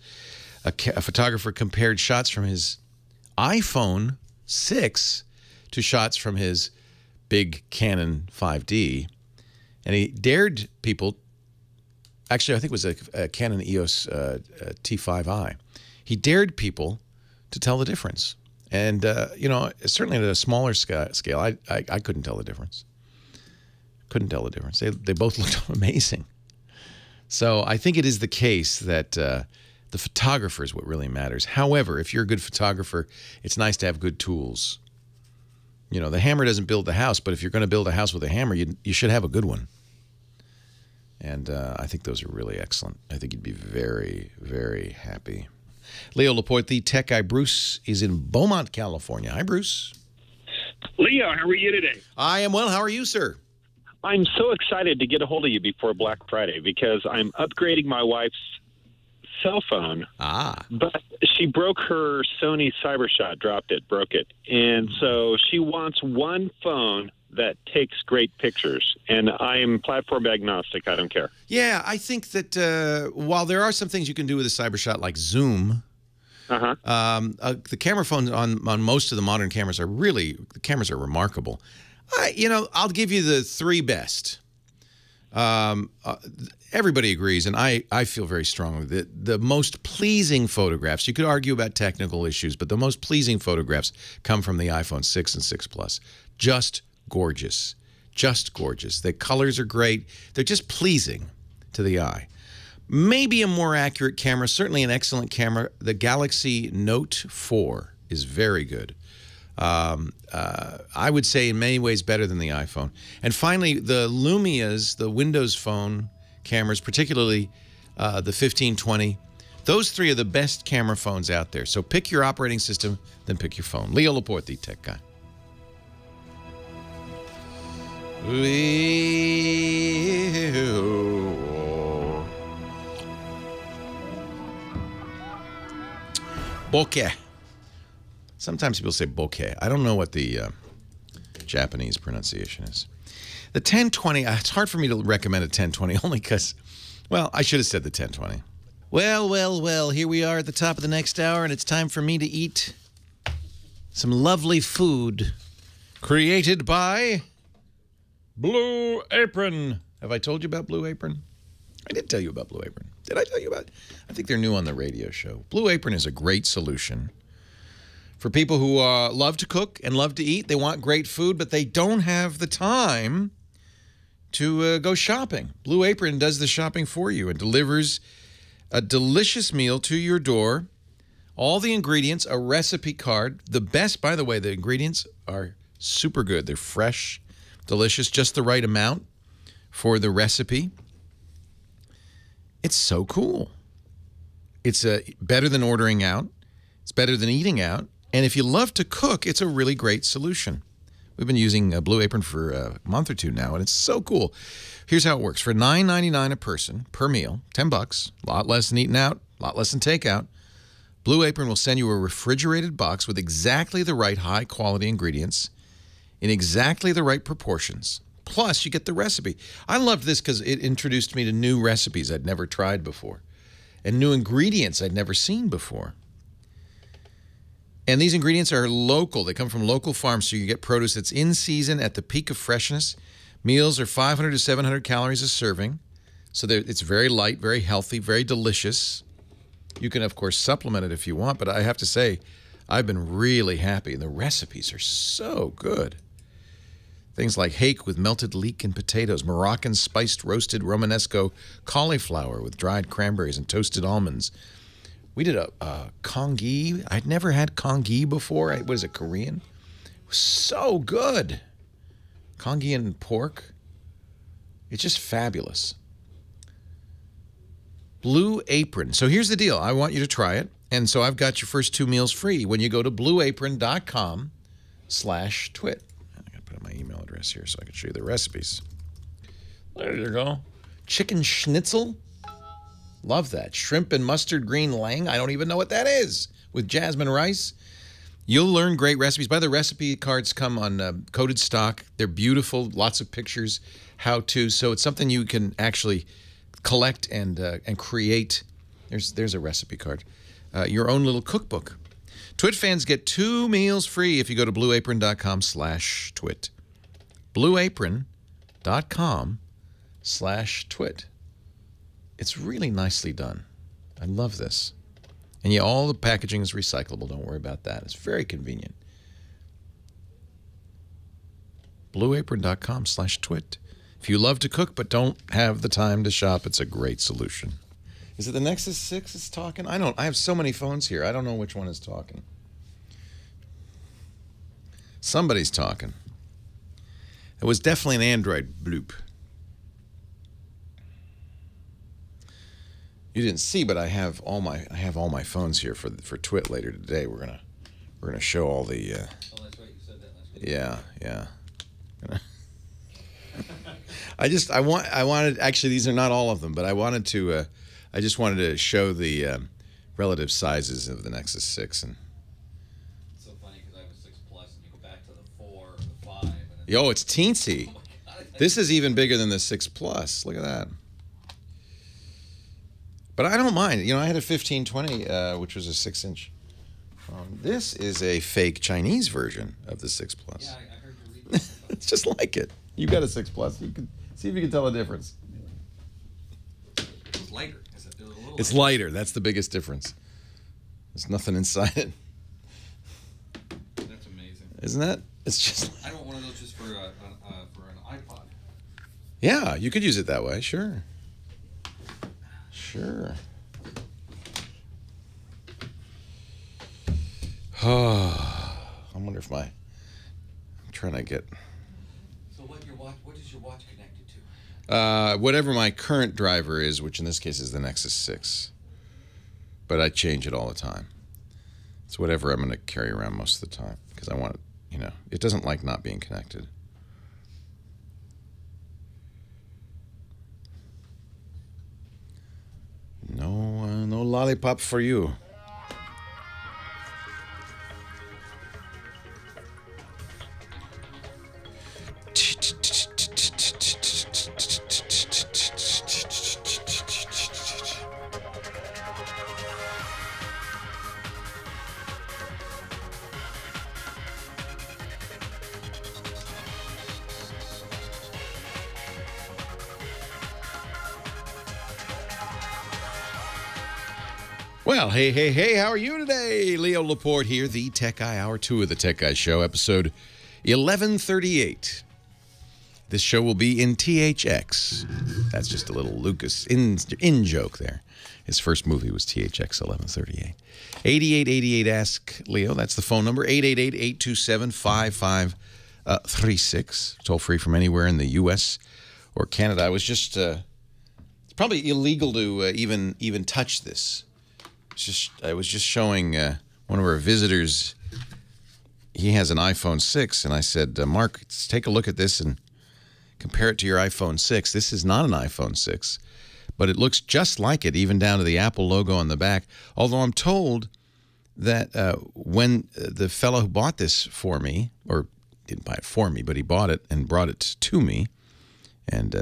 A photographer compared shots from his iPhone 6 to shots from his big Canon 5D, and he dared people. Actually, I think it was a Canon EOS T5i. He dared people to tell the difference. And, you know, certainly at a smaller scale, I couldn't tell the difference. Couldn't tell the difference. They both looked amazing. So I think it is the case that the photographer is what really matters. However, if you're a good photographer, it's nice to have good tools. You know, the hammer doesn't build the house, but if you're going to build a house with a hammer, you should have a good one. And I think those are really excellent. I think you'd be very, very happy. Leo Laporte, the tech guy. Bruce is in Beaumont, California. Hi, Bruce. Leo, how are you today? I am well. How are you, sir? I'm so excited to get a hold of you before Black Friday because I'm upgrading my wife's cell phone. But she broke her Sony CyberShot, broke it. And so she wants one phone that takes great pictures, and I am platform agnostic. I don't care. Yeah, I think that while there are some things you can do with a CyberShot, like zoom, the camera phones on most of the modern cameras are remarkable. You know, I'll give you the three best. Everybody agrees, and I feel very strongly that the most pleasing photographs, you could argue about technical issues, but the most pleasing photographs come from the iPhone 6 and 6 Plus. Just gorgeous. Just gorgeous. The colors are great. They're just pleasing to the eye. Maybe a more accurate camera, certainly an excellent camera. The Galaxy Note 4 is very good. I would say in many ways better than the iPhone. And finally, the Lumias, the Windows Phone cameras, particularly the 1520, those three are the best camera phones out there. So pick your operating system, then pick your phone. Leo Laporte, the tech guy. Bokeh. Sometimes people say bokeh. I don't know what the Japanese pronunciation is. The 1020, it's hard for me to recommend a 1020 only because, well, I should have said the 1020. Well, here we are at the top of the next hour, and it's time for me to eat some lovely food created by Blue Apron. Have I told you about Blue Apron? I did tell you about Blue Apron. Did I tell you about it? I think they're new on the radio show. Blue Apron is a great solution for people who love to cook and love to eat. They want great food, but they don't have the time to go shopping. Blue Apron does the shopping for you and delivers a delicious meal to your door. All the ingredients, a recipe card. The best, by the way, the ingredients are super good. They're fresh, delicious, just the right amount for the recipe. It's so cool. It's better than ordering out. It's better than eating out. And if you love to cook, it's a really great solution. We've been using Blue Apron for a month or two now, and it's so cool. Here's how it works. For $9.99 a person per meal, $10, a lot less than eating out, a lot less than takeout, Blue Apron will send you a refrigerated box with exactly the right high-quality ingredients in exactly the right proportions. Plus, you get the recipe. I loved this because it introduced me to new recipes I'd never tried before and new ingredients I'd never seen before. And these ingredients are local. They come from local farms, so you get produce that's in season at the peak of freshness. Meals are 500 to 700 calories a serving, so it's very light, very healthy, very delicious. You can, of course, supplement it if you want, but I have to say, I've been really happy. The recipes are so good. Things like hake with melted leek and potatoes, Moroccan spiced roasted Romanesco cauliflower with dried cranberries and toasted almonds. We did a congee. I'd never had congee before. What is it, Korean? It was so good. Congee and pork. It's just fabulous. Blue Apron. So here's the deal. I want you to try it. And so I've got your first 2 meals free when you go to blueapron.com/twit. I got to put in my email address here so I can show you the recipes. There you go. Chicken schnitzel. Love that. Shrimp and mustard green lang. I don't even know what that is. With jasmine rice. You'll learn great recipes. By the recipe cards come on coded stock. They're beautiful. Lots of pictures. How-to. So it's something you can actually collect and create. There's a recipe card. Your own little cookbook. Twit fans get 2 meals free if you go to blueapron.com/twit. blueapron.com/twit. It's really nicely done. I love this. And yeah, all the packaging is recyclable. Don't worry about that. It's very convenient. blueapron.com/twit. If you love to cook but don't have the time to shop, it's a great solution. Is it the Nexus 6 that's talking? I have so many phones here. I don't know which one is talking. Somebody's talking. It was definitely an Android bloop. You didn't see, but I have all my phones here for Twit later today. We're gonna show all the. Oh, that's right. You said that last week. Yeah. I wanted actually these are not all of them, but I just wanted to show the relative sizes of the Nexus 6 and. It's so funny because I have a 6 Plus and you go back to the 4 or the 5. And Yo, it's teensy. Oh my God, this is even bigger than the 6 Plus. Look at that. But I don't mind. You know, I had a 1520, which was a 6-inch phone. This is a fake Chinese version of the 6 Plus. Yeah, I heard you read that. It's just like it. You got a 6 Plus. You can see if you can tell the difference. It's lighter. It's lighter. That's the biggest difference. There's nothing inside it. That's amazing. Isn't that? It's just. I want one of those just for an iPod. Yeah, you could use it that way. Sure. Sure. Oh, I wonder if I'm trying to get. So what is your watch connected to? Whatever my current driver is, which in this case is the Nexus 6. But I change it all the time. It's whatever I'm going to carry around most of the time because I want it, it doesn't like not being connected. No lollipop for you. Well, hey, how are you today? Leo Laporte here, the Tech Guy, Hour 2 of the Tech Guy Show, episode 1138. This show will be in THX. That's just a little Lucas in joke there. His first movie was THX 1138. 8888 Ask Leo, that's the phone number, 888-827-5536. Toll free from anywhere in the U.S. or Canada. I was just, it's probably illegal to even touch this. I was just showing one of our visitors. He has an iPhone 6, and I said, Mark, let's take a look at this and compare it to your iPhone 6. This is not an iPhone 6, but it looks just like it, even down to the Apple logo on the back. Although I'm told that when the fellow who bought this for me, or didn't buy it for me, but he bought it and brought it to me and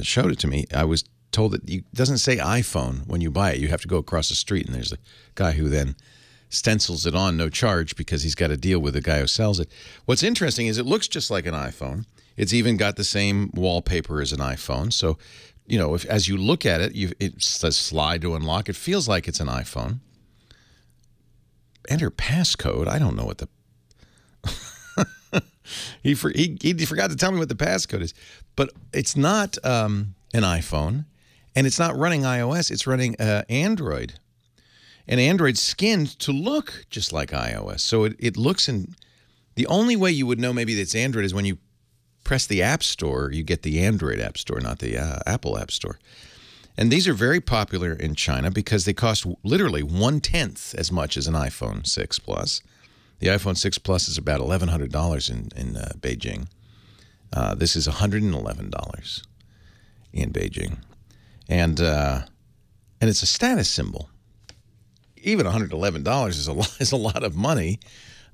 showed it to me, I was told that it doesn't say iPhone when you buy it. You have to go across the street, and there's a guy who then stencils it on, no charge, because he's got a deal with the guy who sells it. What's interesting is it looks just like an iPhone. It's even got the same wallpaper as an iPhone. So, you know, as you look at it, it says slide to unlock. It feels like it's an iPhone. Enter passcode. I don't know what the... he forgot to tell me what the passcode is. But it's not an iPhone. And it's not running iOS, it's running Android. And Android's skinned to look just like iOS. So it looks in... The only way you would know maybe that it's Android is when you press the App Store, you get the Android App Store, not the Apple App Store. And these are very popular in China because they cost literally 1/10 as much as an iPhone 6 Plus. The iPhone 6 Plus is about $1,100 in Beijing. This is $111 in Beijing. And it's a status symbol. Even $111 is a lot of money,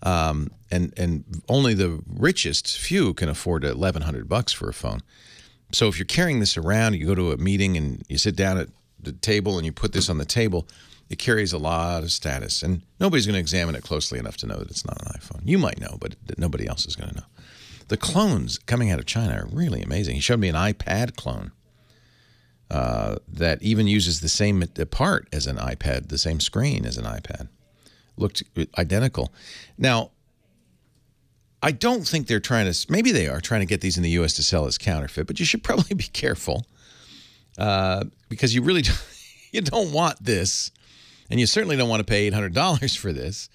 and only the richest few can afford $1,100 for a phone. So if you're carrying this around, you go to a meeting and you sit down at the table and you put this on the table, it carries a lot of status, and nobody's going to examine it closely enough to know that it's not an iPhone. You might know, but nobody else is going to know. The clones coming out of China are really amazing. He showed me an iPad clone. That even uses the same part as an iPad, the same screen as an iPad. Looked identical. Now, I don't think they're trying to, maybe they are trying to get these in the U.S. to sell as counterfeit, but you should probably be careful because you really you don't want this, and you certainly don't want to pay $800 for this,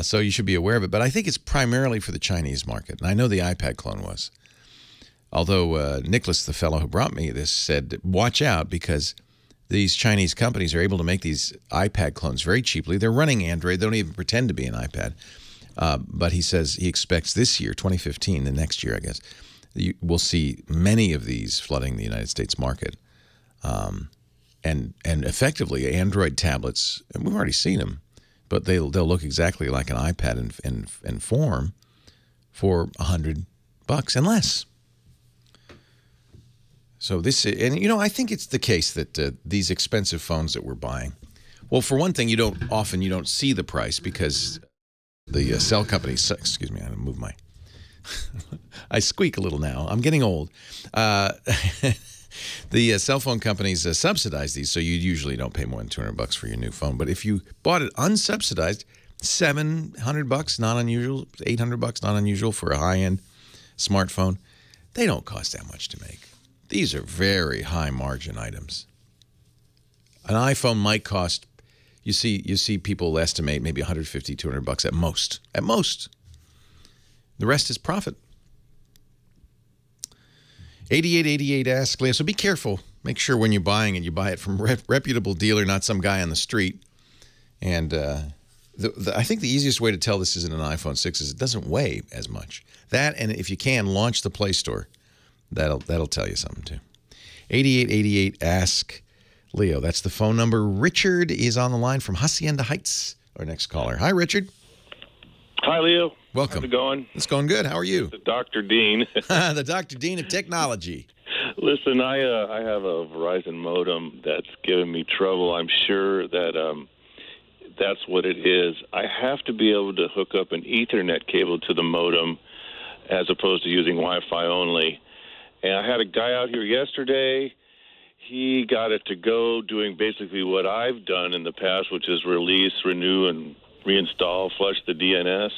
so you should be aware of it. But I think it's primarily for the Chinese market, and I know the iPad clone was. Although Nicholas, the fellow who brought me this, said, watch out because these Chinese companies are able to make these iPad clones very cheaply. They're running Android. They don't even pretend to be an iPad. But he says he expects this year, 2015, the next year, I guess, we'll see many of these flooding the United States market. And effectively, Android tablets, and we've already seen them, but they'll look exactly like an iPad in form for $100 and less. So this, and you know, I think it's the case that these expensive phones that we're buying, well, for one thing, you don't see the price because the cell companies, excuse me, I move my, I squeak a little now. I'm getting old. The cell phone companies subsidize these, so you usually don't pay more than $200 for your new phone. But if you bought it unsubsidized, $700, not unusual. $800, not unusual for a high-end smartphone. They don't cost that much to make. These are very high margin items. An iPhone might cost, you see people estimate maybe $150, $200 at most. At most. The rest is profit. 8888 Ask Leo. So be careful. Make sure when you're buying it, you buy it from a reputable dealer, not some guy on the street. And I think the easiest way to tell this isn't an iPhone 6 is it doesn't weigh as much. That, and if you can, launch the Play Store. That'll tell you something too. 8888 Ask Leo. That's the phone number. Richard is on the line from Hacienda Heights, our next caller. Hi, Richard. Hi, Leo. Welcome. How's it going? It's going good. How are you? The Dr. Dean. The Dr. Dean of technology. Listen, I have a Verizon modem that's giving me trouble. I'm sure that that's what it is. I have to be able to hook up an Ethernet cable to the modem as opposed to using Wi-Fi only. And I had a guy out here yesterday. he got it to go doing basically what I've done in the past, which is release, renew, and reinstall, flush the DNS.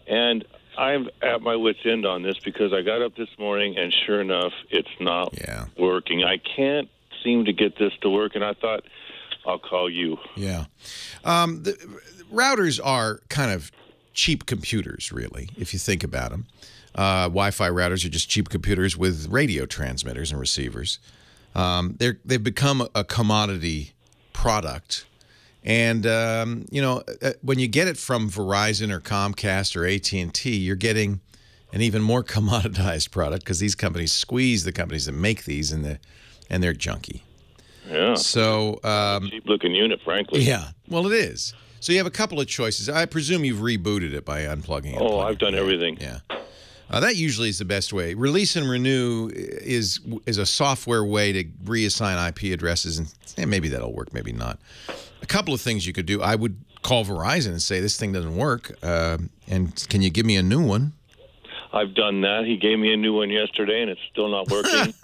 And I'm at my wit's end on this because I got up this morning and sure enough, it's not working. I can't seem to get this to work, and I thought I'll call you. Yeah. The routers are kind of cheap computers, really, if you think about them. Wi-Fi routers are just cheap computers with radio transmitters and receivers. They've become a commodity product. And, you know, when you get it from Verizon or Comcast or AT&T, you're getting an even more commoditized product because these companies squeeze the companies that make these, and they're junky. Yeah. So cheap-looking unit, frankly. Yeah. Well, it is. So you have a couple of choices. I presume you've rebooted it by unplugging it. Oh, I've done everything. Yeah. That usually is the best way. Release and renew is a software way to reassign IP addresses, and maybe that'll work, maybe not. A couple of things you could do. I would call Verizon and say, this thing doesn't work, and can you give me a new one? I've done that. He gave me a new one yesterday, and it's still not working.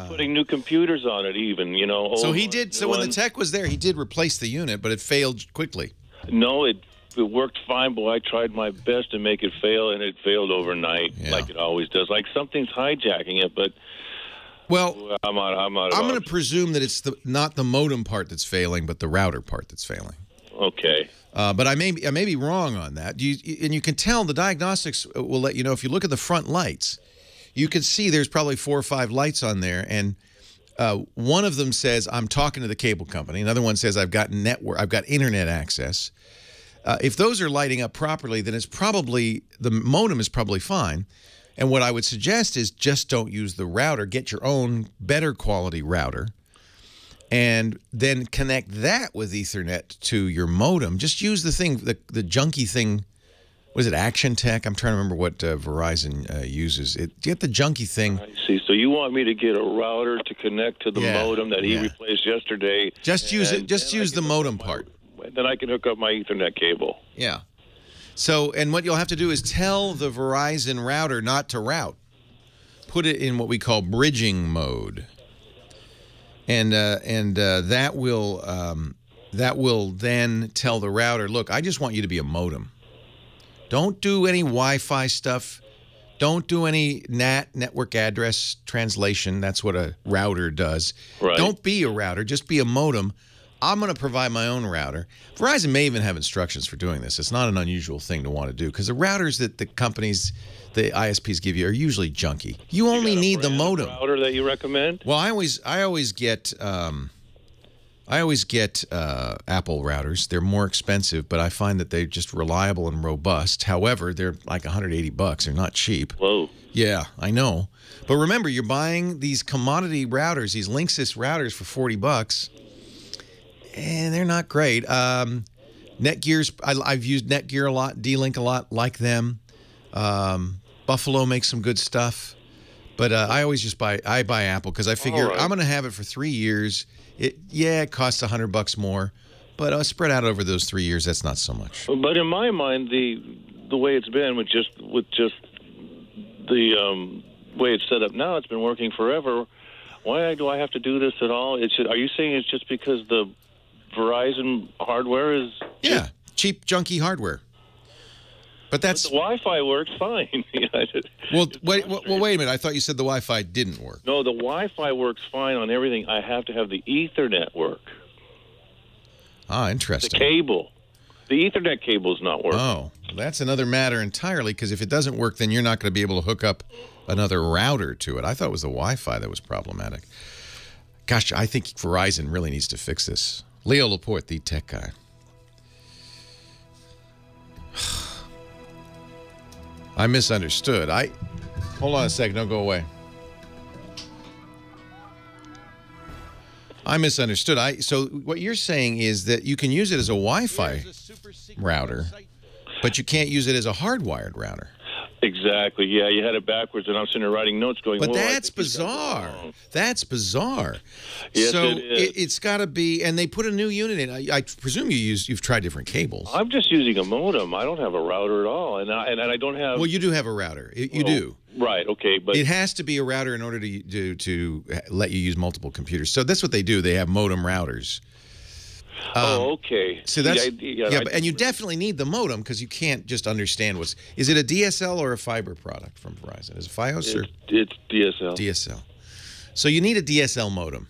Putting new computers on it, even, you know. So he did. So when the tech was there, he did replace the unit, but it failed quickly. No, it worked fine, but I tried my best to make it fail, and it failed overnight, like it always does. Like something's hijacking it, but well, I'm going to presume that it's not the modem part that's failing, but the router part that's failing. Okay. But I may be wrong on that. And you can tell the diagnostics will let you know. If you look at the front lights, you can see there's probably 4 or 5 lights on there, and one of them says I'm talking to the cable company. Another one says I've got internet access. If those are lighting up properly, then it's probably the modem is probably fine. And what I would suggest is just don't use the router. Get your own better quality router, and then connect that with Ethernet to your modem. Just use the thing, the junky thing. What is it, Action Tech? I'm trying to remember what Verizon uses. Get the junky thing. I see. So you want me to get a router to connect to the modem that he replaced yesterday? Just use it. Just use the modem part. Then I can hook up my Ethernet cable. Yeah. So, and what you'll have to do is tell the Verizon router not to route. Put it in what we call bridging mode. And that will then tell the router, look, I just want you to be a modem. Don't do any Wi-Fi stuff. Don't do any NAT, network address translation. That's what a router does. Right. Don't be a router. Just be a modem. I'm going to provide my own router. Verizon may even have instructions for doing this. It's not an unusual thing to want to do because the routers that the companies, the ISPs give you are usually junky. You only need the modem. Router that you recommend? Well, I always get Apple routers. They're more expensive, but I find that they're just reliable and robust. However, they're like $180. They're not cheap. Whoa. Yeah, I know. But remember, you're buying these commodity routers, these Linksys routers for $40. And they're not great. Netgear's, I've used Netgear a lot, D-Link a lot, like them. Buffalo makes some good stuff. But I always just buy Apple because I figure I'm going to have it for 3 years. It costs $100 more, but spread out over those 3 years, that's not so much. But in my mind, the way it's been with just the way it's set up now, it's been working forever. Why do I have to do this at all? Are you saying it's just because the Verizon hardware is cheap, junky hardware? But the Wi-Fi works fine. Well, wait a minute. I thought you said the Wi-Fi didn't work. No, the Wi-Fi works fine on everything. I have to have the Ethernet work. Ah, interesting. The cable. The Ethernet cable's not working. Oh, that's another matter entirely, because if it doesn't work, then you're not going to be able to hook up another router to it. I thought it was the Wi-Fi that was problematic. Gosh, I think Verizon really needs to fix this. Leo Laporte, the tech guy. I misunderstood. Hold on a second. Don't go away. I misunderstood. So what you're saying is that you can use it as a Wi-Fi router, but you can't use it as a hardwired router. Exactly. Yeah, you had it backwards, and I'm sitting there writing notes going, But "Whoa, I that's think you got that bizarre. wrong." That's bizarre. Yes, so it is. it's got to be, and they put a new unit in. I presume you've tried different cables. I'm just using a modem. I don't have a router at all, and I don't have. Well, you do have a router. You do. Right. Okay. But It has to be a router in order to let you use multiple computers. So that's what they do. They have modem routers. okay. So that's yeah. and you definitely need the modem because you can't just understand what's. Is it a DSL or a fiber product from Verizon? Is it FiOS or it's DSL. DSL? So you need a DSL modem.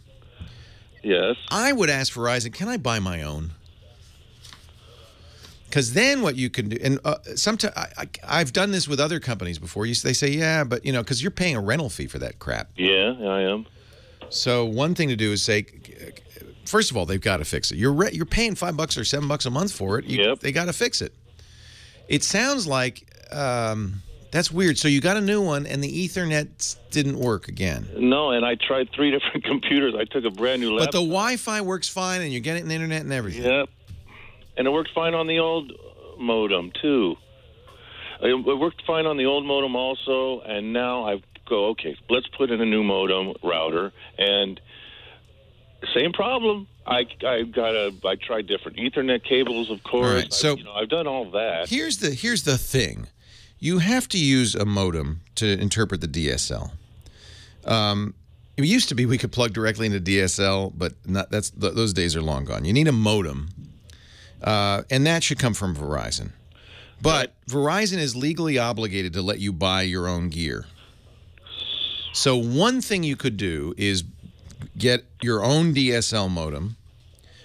Yes. I would ask Verizon, can I buy my own? Because then what you can do, and sometimes I've done this with other companies before. They say, yeah, but because you're paying a rental fee for that crap. Yeah, I am. So one thing to do is say, first of all, they've got to fix it. You're paying $5 or $7 a month for it. Yep. They got to fix it. It sounds like that's weird. So you got a new one, and the Ethernet didn't work again. No, and I tried 3 different computers. I took a brand new laptop. But the Wi-Fi works fine, and you're getting the internet and everything. Yep. And it worked fine on the old modem, too. It worked fine on the old modem also, and now I go, okay, let's put in a new modem router, and same problem. I tried different Ethernet cables, of course. All right, so I've done all that. Here's the thing. You have to use a modem to interpret the DSL. It used to be we could plug directly into DSL, but those days are long gone. You need a modem. And that should come from Verizon. But Verizon is legally obligated to let you buy your own gear. So one thing you could do is get your own DSL modem.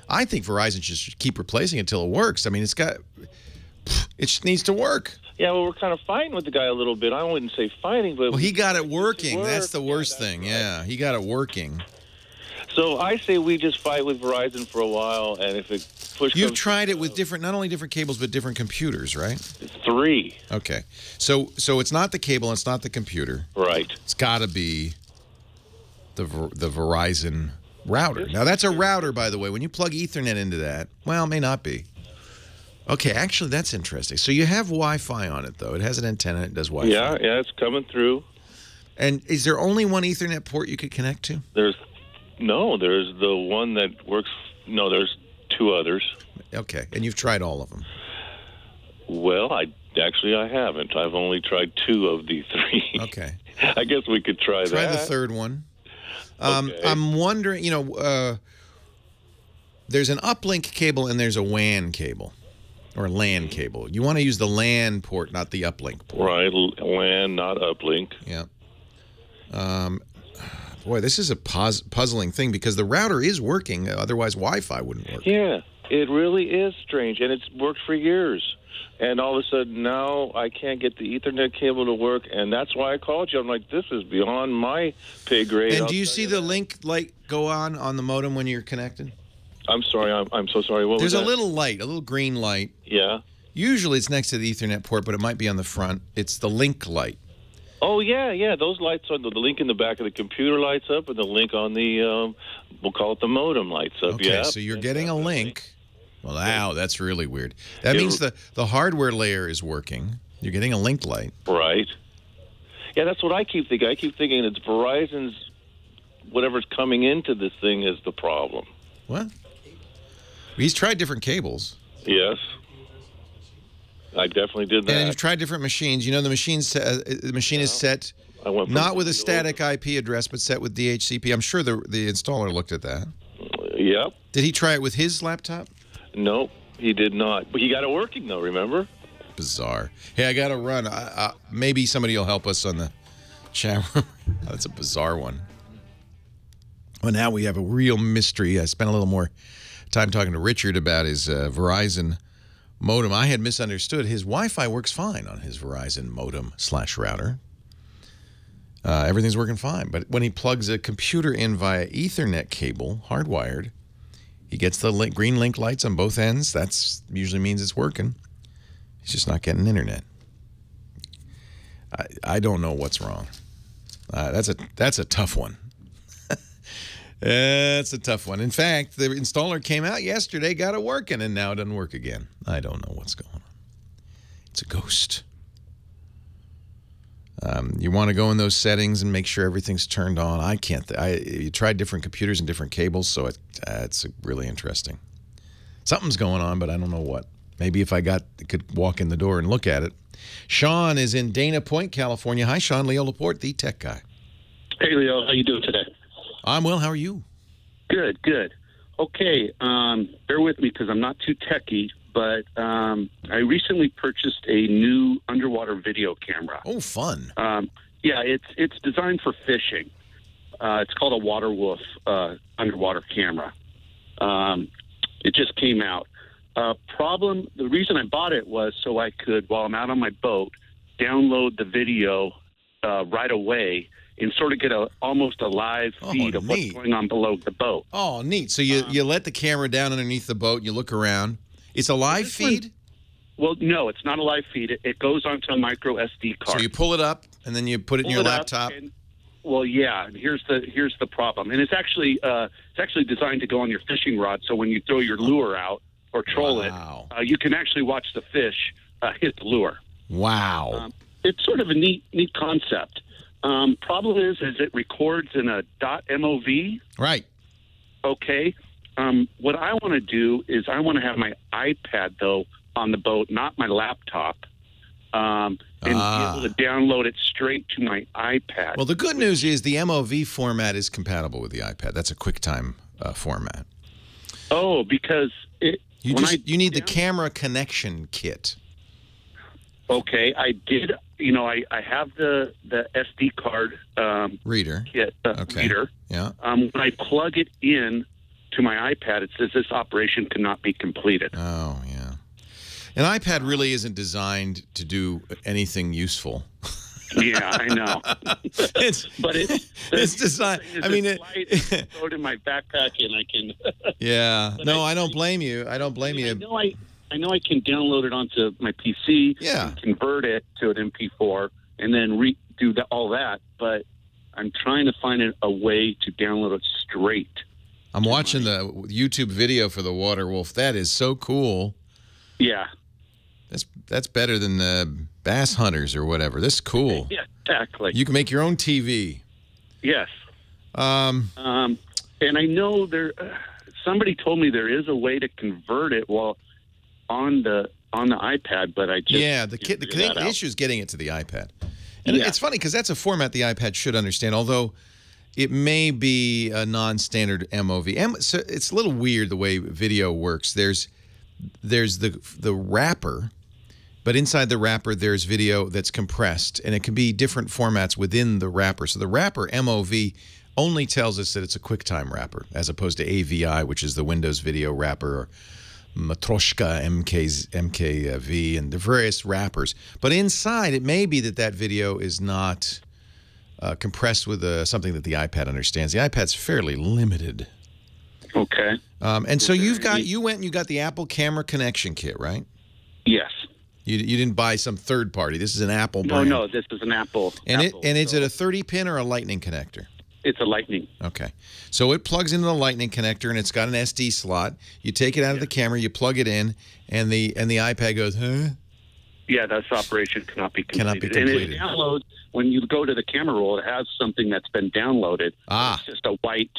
I think Verizon should keep replacing it until it works. I mean, it just needs to work. Yeah, well, we're kind of fighting with the guy a little bit. I wouldn't say fighting, but... Well, he got it working. That's the worst thing. Yeah, he got it working. So I say we just fight with Verizon for a while, and if it push You've tried it with not only different cables, but different computers, right? 3. Okay. So it's not the cable, and it's not the computer. Right. It's got to be the Verizon router. Now, that's a router, by the way. When you plug Ethernet into that, well, it may not be. Okay, actually, that's interesting. So you have Wi-Fi on it, though. It has an antenna. It does Wi-Fi. Yeah, it's coming through. And is there only one Ethernet port you could connect to? There's the one that works. No, there's 2 others. Okay, and you've tried all of them. Well, I haven't. I've only tried 2 of the 3. Okay. I guess we could try that. Try the third one. Okay. I'm wondering, there's an uplink cable and there's a WAN cable or LAN cable. You want to use the LAN port, not the uplink port. Right, LAN, not uplink. Yeah. Boy, this is a puzzling thing because the router is working. Otherwise, Wi-Fi wouldn't work. Yeah, it really is strange, and it's worked for years. And all of a sudden, now I can't get the Ethernet cable to work, and that's why I called you. I'm like, this is beyond my pay grade. And do you see the link light go on the modem when you're connected? I'm sorry. I'm so sorry. What was There's that? a little light, a little green light. Yeah. Usually it's next to the Ethernet port, but it might be on the front. It's the link light. Oh, yeah. Those lights on the link in the back of the computer lights up, and the link on the, we'll call it the modem lights up. Okay, yeah. so you're getting a link. Well, wow, that's really weird. That means the hardware layer is working. You're getting a link light. Right. Yeah, that's what I keep thinking. I keep thinking it's Verizon's, whatever's coming into this thing is the problem. What? He's tried different cables. Yes. I definitely did that. And you've tried different machines. You know, the machine is set not with a static IP address, but set with DHCP. I'm sure the installer looked at that. Yep. Did he try it with his laptop? Nope, he did not. But he got it working, though, remember? Bizarre. Hey, I got to run. Maybe somebody will help us on the chat room. That's a bizarre one. Well, now we have a real mystery. I spent a little more time talking to Richard about his Verizon modem. I had misunderstood. His Wi-Fi works fine on his Verizon modem/router. Everything's working fine. But when he plugs a computer in via Ethernet cable, hardwired, he gets the green link lights on both ends. That usually means it's working. He's just not getting internet. I don't know what's wrong. That's a tough one. That's a tough one. In fact, the installer came out yesterday, got it working, and now it doesn't work again. I don't know what's going on. It's a ghost. You want to go in those settings and make sure everything's turned on. I can't. You tried different computers and different cables, so it's really interesting. Something's going on, but I don't know what. Maybe if I could walk in the door and look at it. Sean is in Dana Point, California. Hi, Sean. Leo Laporte, the tech guy. Hey, Leo. How you doing today? I'm well. How are you? Good, good. Okay, bear with me because I'm not too techy, but I recently purchased a new underwater video camera. Oh, fun. Yeah, it's designed for fishing. It's called a Water Wolf underwater camera. It just came out. The reason I bought it was so I could, while I'm out on my boat, download the video right away and sort of get almost a live feed of what's going on below the boat. Oh, neat. So you let the camera down underneath the boat, and you look around. It's a live feed? Well, no, it's not a live feed. It goes onto a micro SD card. So you pull it up, and then you put it in your laptop? Well, yeah. Here's the problem. And it's actually designed to go on your fishing rod, so when you throw your lure out or troll it, you can actually watch the fish hit the lure. Wow. It's sort of a neat concept. Problem is it records in a .mov. Right. Okay. What I want to do is I want to have my iPad, though, on the boat, not my laptop, and be able to download it straight to my iPad. Well, the good news is the MOV format is compatible with the iPad. That's a QuickTime format. Oh, because you need the camera connection kit. Okay, I did. I have the SD card reader kit reader. Yeah. When I plug it in to my iPad, it says this operation cannot be completed. Oh, yeah. An iPad really isn't designed to do anything useful. Yeah, I know. It's designed. I mean, throw it in my backpack and I can. Yeah. No, I don't blame you. I don't blame you. I know I can download it onto my PC. Yeah. And convert it to an MP4 and then redo all that. But I'm trying to find a way to download it straight. I'm watching the YouTube video for the Water Wolf. That is so cool. Yeah. That's better than the Bass Hunters or whatever. This is cool. Yeah, exactly. You can make your own TV. Yes. And I know somebody told me there is a way to convert it on the iPad, but I just the issue is getting it to the iPad. And it's funny because that's a format the iPad should understand, although it may be a non-standard MOV. So it's a little weird the way video works. There's the wrapper, but inside the wrapper there's video that's compressed, and it can be different formats within the wrapper. So the wrapper MOV only tells us that it's a QuickTime wrapper, as opposed to AVI, which is the Windows Video wrapper, or Matroshka MKV, and the various wrappers. But inside, it may be that video is not compressed with something that the iPad understands. The iPad's fairly limited. Okay. And so you went and you got the Apple camera connection kit, right? Yes. You didn't buy some third party. This is an Apple brand. No, this is an Apple. And is it a 30-pin or a Lightning connector? It's a Lightning. Okay. So it plugs into the Lightning connector, and it's got an SD slot. You take it out of the camera, you plug it in, and the iPad goes, huh? Yeah, this operation cannot be completed. And it downloads, when you go to the camera roll, it has something that's been downloaded. It's just a white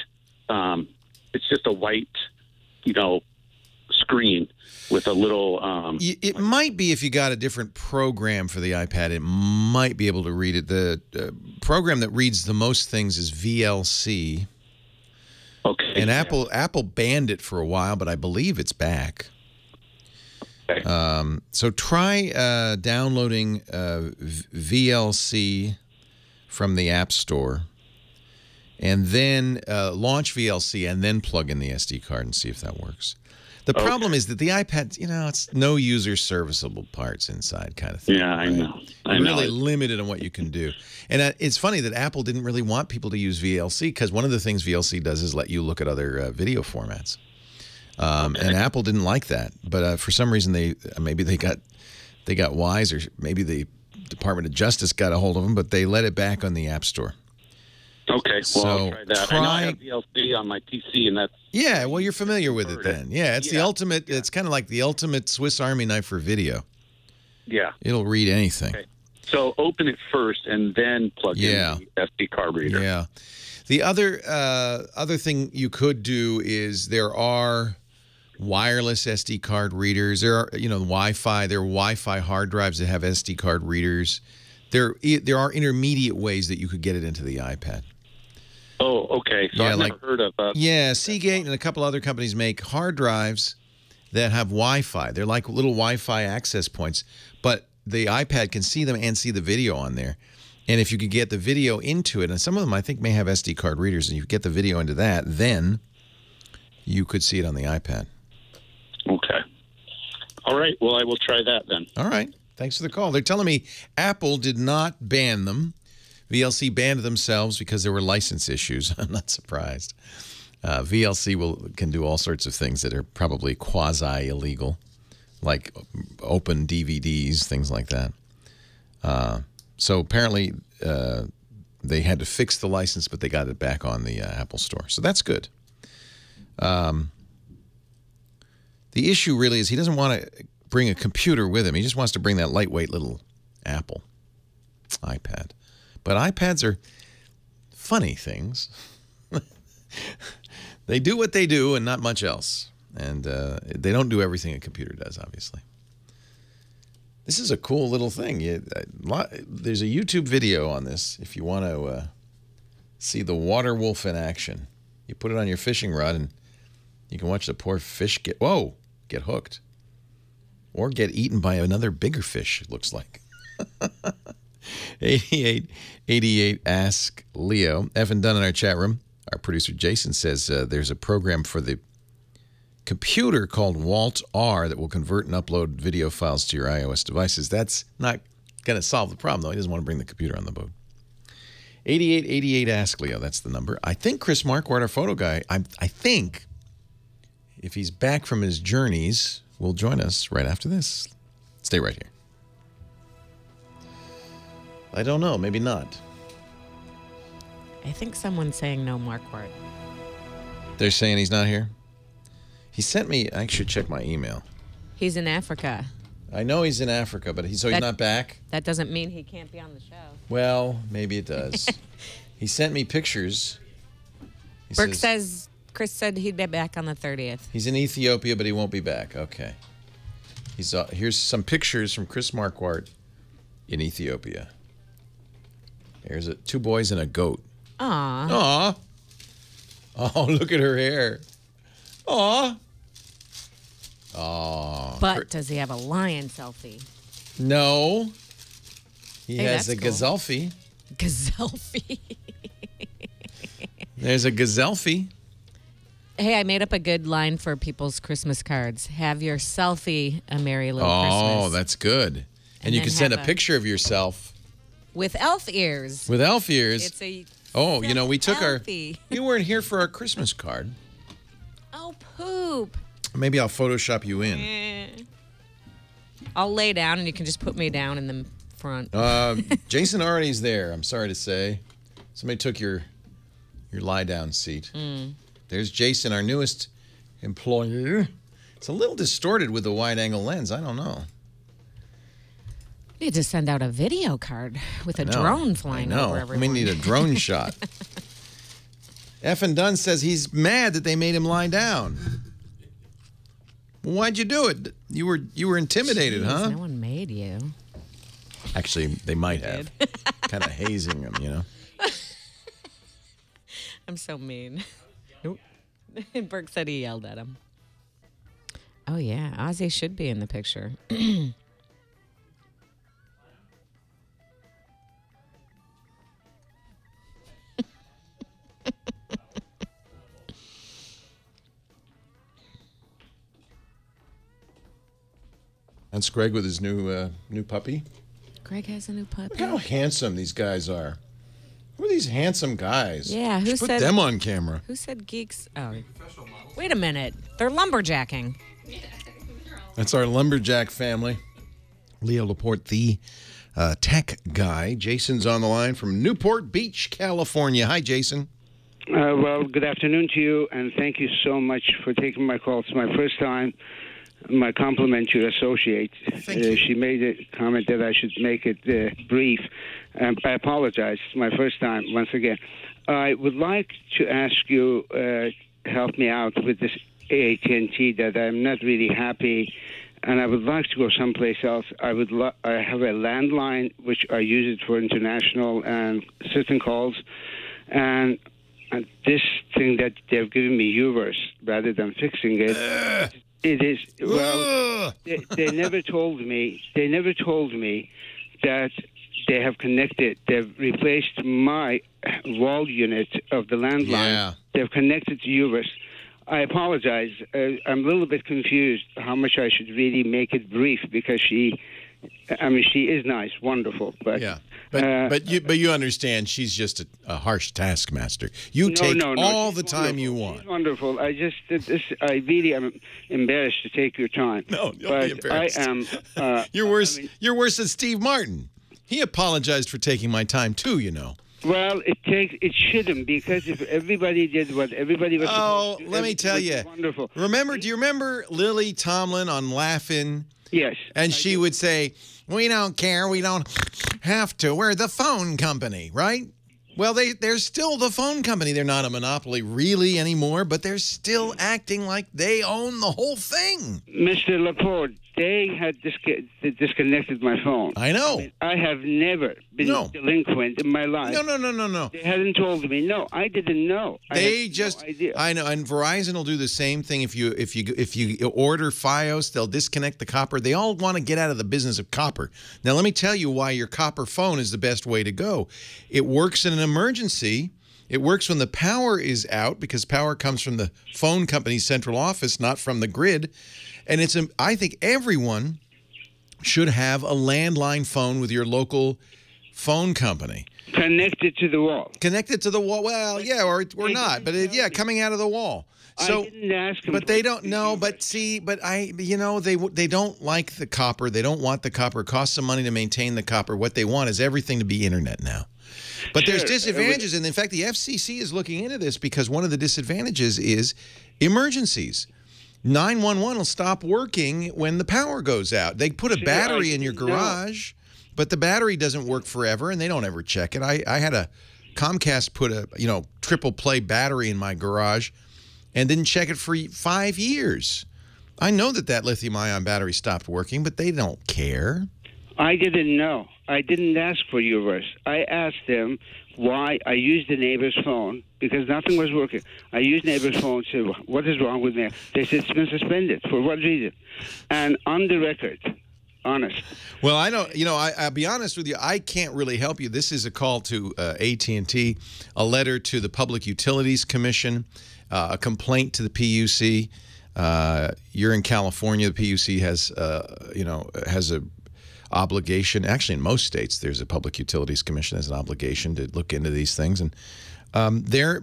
screen with a little... it might be, if you got a different program for the iPad, it might be able to read it. The program that reads the most things is VLC. Okay. And Apple banned it for a while, but I believe it's back. Okay. So try downloading VLC from the App Store, and then launch VLC, and then plug in the SD card and see if that works. The problem is that the iPad, it's no user serviceable parts inside kind of thing. Yeah, I know. You're really limited on what you can do. And it's funny that Apple didn't really want people to use VLC, because one of the things VLC does is let you look at other video formats. And Apple didn't like that. But for some reason, maybe they got wise, or maybe the Department of Justice got a hold of them, but they let it back on the App Store. Okay, well, I'll try that. I know I have VLC on my PC, and that's... Yeah, well, you're familiar with it then. Yeah, it's the ultimate... It's kind of like the ultimate Swiss Army knife for video. Yeah. It'll read anything. Okay. So open it first and then plug in the SD card reader. Yeah. The other thing you could do is there are wireless SD card readers. There are, Wi-Fi. There are Wi-Fi hard drives that have SD card readers. There are intermediate ways that you could get it into the iPad. Oh, okay. So I've never heard of Seagate and a couple other companies make hard drives that have Wi-Fi. They're like little Wi-Fi access points, but the iPad can see them and see the video on there. And if you could get the video into it, and some of them I think may have SD card readers, and you get the video into that, then you could see it on the iPad. Okay. All right. Well, I will try that then. All right. Thanks for the call. They're telling me Apple did not ban them. VLC banned themselves because there were license issues. I'm not surprised. VLC can do all sorts of things that are probably quasi-illegal, like open DVDs, things like that. So apparently they had to fix the license, but they got it back on the Apple Store. So that's good. The issue really is he doesn't want to bring a computer with him. He just wants to bring that lightweight little Apple iPad. But iPads are funny things. They do what they do and not much else. And they don't do everything a computer does, obviously. This is a cool little thing. There's a YouTube video on this if you want to see the water wolf in action. You put it on your fishing rod and you can watch the poor fish get hooked. Or get eaten by another bigger fish, it looks like. 8888 Ask Leo. Evan Dunn in our chat room. Our producer Jason says there's a program for the computer called Walt R that will convert and upload video files to your iOS devices. That's not going to solve the problem, though. He doesn't want to bring the computer on the boat. 8888 Ask Leo. That's the number. I think Chris Marquardt, our photo guy, I think if he's back from his journeys, will join us right after this. Stay right here. I don't know. Maybe not. I think someone's saying no, Marquardt. They're saying he's not here? He sent me, I should check my email. He's in Africa. I know he's in Africa, but he's not back? That doesn't mean he can't be on the show. Well, maybe it does. He sent me pictures. Chris said he'd be back on the 30th. He's in Ethiopia, but he won't be back. Okay. Here's some pictures from Chris Marquardt in Ethiopia. There's two boys and a goat. Aw. Aw. Oh, look at her hair. Aw. Aw. But does he have a lion selfie? No. He has a cool. gazelfie. Gazelfie. There's a gazelfie. Hey, I made up a good line for people's Christmas cards. Have your selfie a merry little Christmas. Oh, that's good. And you can send a picture of yourself. With elf ears. With elf ears. It's a we took elfie. You weren't here for our Christmas card. Oh, poop. Maybe I'll Photoshop you in. I'll lay down and you can just put me down in the front. Jason already's there, I'm sorry to say. Somebody took your lie down seat. There's Jason, our newest employee. It's a little distorted with the wide angle lens. I don't know. You need to send out a video card with a drone flying over everyone. We need a drone shot. Effin Dunn says he's mad that they made him lie down. Well, why'd you do it? You were intimidated, huh? No one made you. Actually, they might have. Kind of hazing him, you know. I'm so mean. Nope. Burke said he yelled at him. Oh, yeah. Ozzy should be in the picture. That's Greg with his new puppy. Greg has a new puppy. Look how handsome these guys are. Who are these handsome guys? Yeah, who put said them on camera? Who said geeks? Oh, wait a minute. They're lumberjacking. That's our lumberjack family. Leo Laporte, the tech guy. Jason's on the line from Newport Beach, California. Hi, Jason. Well, good afternoon to you, and thank you so much for taking my call. It's my first time, my compliment to your associate. She made a comment that I should make it brief. I apologize. It's my first time, once again. I would like to ask you help me out with this AT&T that I'm not really happy, and I would like to go someplace else. I have a landline, which I use it for international and certain calls, and this thing that they've given me, Uverse, rather than fixing it, it is, well, they never told me that they have connected, they've replaced my wall unit of the landline. Yeah. They've connected to Uverse. I apologize. I'm a little bit confused how much I should really make it brief, because she is nice, wonderful, but yeah. But you understand, she's just a harsh taskmaster. You take all the time you want. She's wonderful. I really am embarrassed to take your time. No, don't be embarrassed. I am. You're worse. You're worse than Steve Martin. He apologized for taking my time too, you know. Well, it shouldn't, because if everybody did what everybody was supposed to do, let me tell you. Wonderful. Do you remember Lily Tomlin on Laugh-In? Yes. And she would say, "We don't care. We don't have to. We're the phone company," right? Well, they're still the phone company. They're not a monopoly really anymore, but they're still acting like they own the whole thing. Mr. Laporte, they had disconnected my phone. I know. I have never been delinquent in my life. No. They hadn't told me. No, I didn't know. They just, I know, and Verizon will do the same thing. If you order FiOS, they'll disconnect the copper. They all want to get out of the business of copper. Now, let me tell you why your copper phone is the best way to go. It works in an emergency. It works when the power is out, because power comes from the phone company's central office, not from the grid. And I think everyone should have a landline phone with your local phone company. Connected to the wall. Connected to the wall. Well, yeah, or not. But coming out of the wall. So, I didn't ask them. But they don't know. But see, they don't like the copper. They don't want the copper. It costs some money to maintain the copper. What they want is everything to be internet now. But there's disadvantages, and in fact, the FCC is looking into this, because one of the disadvantages is emergencies. 911 will stop working when the power goes out. They put a battery in your garage, but the battery doesn't work forever, and they don't ever check it. I had a Comcast put a triple play battery in my garage and didn't check it for 5 years. I know that lithium-ion battery stopped working, but they don't care. I didn't know. I didn't ask for Uverse. I asked them why. I used the neighbor's phone because nothing was working. I used neighbor's phone, said, "What is wrong with me?" They said, "It's been suspended." For what reason? And on the record, honest. Well, I don't, I'll be honest with you, I can't really help you. This is a call to AT&T, a letter to the Public Utilities Commission, a complaint to the PUC. You're in California. The PUC has, has a obligation. Actually, in most states, there's a Public Utilities Commission has an obligation to look into these things, and they're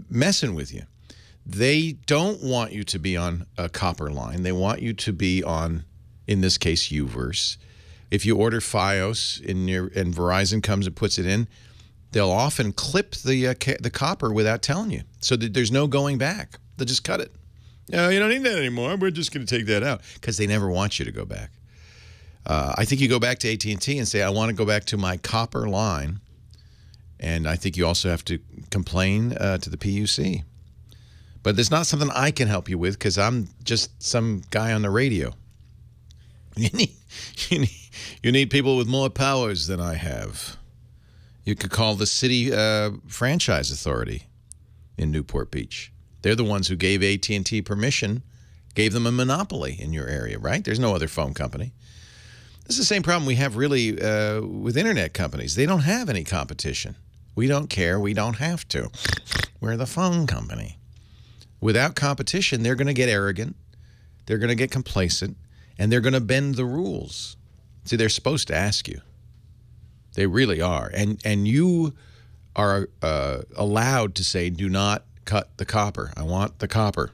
messing with you. They don't want you to be on a copper line. They want you to be on, in this case, Uverse. If you order FiOS and Verizon comes and puts it in, they'll often clip the copper without telling you, so that there's no going back. They'll just cut it. No, you don't need that anymore. We're just going to take that out, because they never want you to go back. I think you go back to AT&T and say, "I want to go back to my copper line," and I think you also have to complain to the PUC. But it's not something I can help you with, because I'm just some guy on the radio. You need people with more powers than I have. You could call the city franchise authority in Newport Beach. They're the ones who gave AT&T permission, gave them a monopoly in your area, right? There's no other phone company. This is the same problem we have really with internet companies. They don't have any competition. We don't care. We don't have to. We're the phone company. Without competition, they're going to get arrogant. They're going to get complacent. And they're going to bend the rules. See, they're supposed to ask you. They really are. And you are allowed to say, "Do not cut the copper. I want the copper.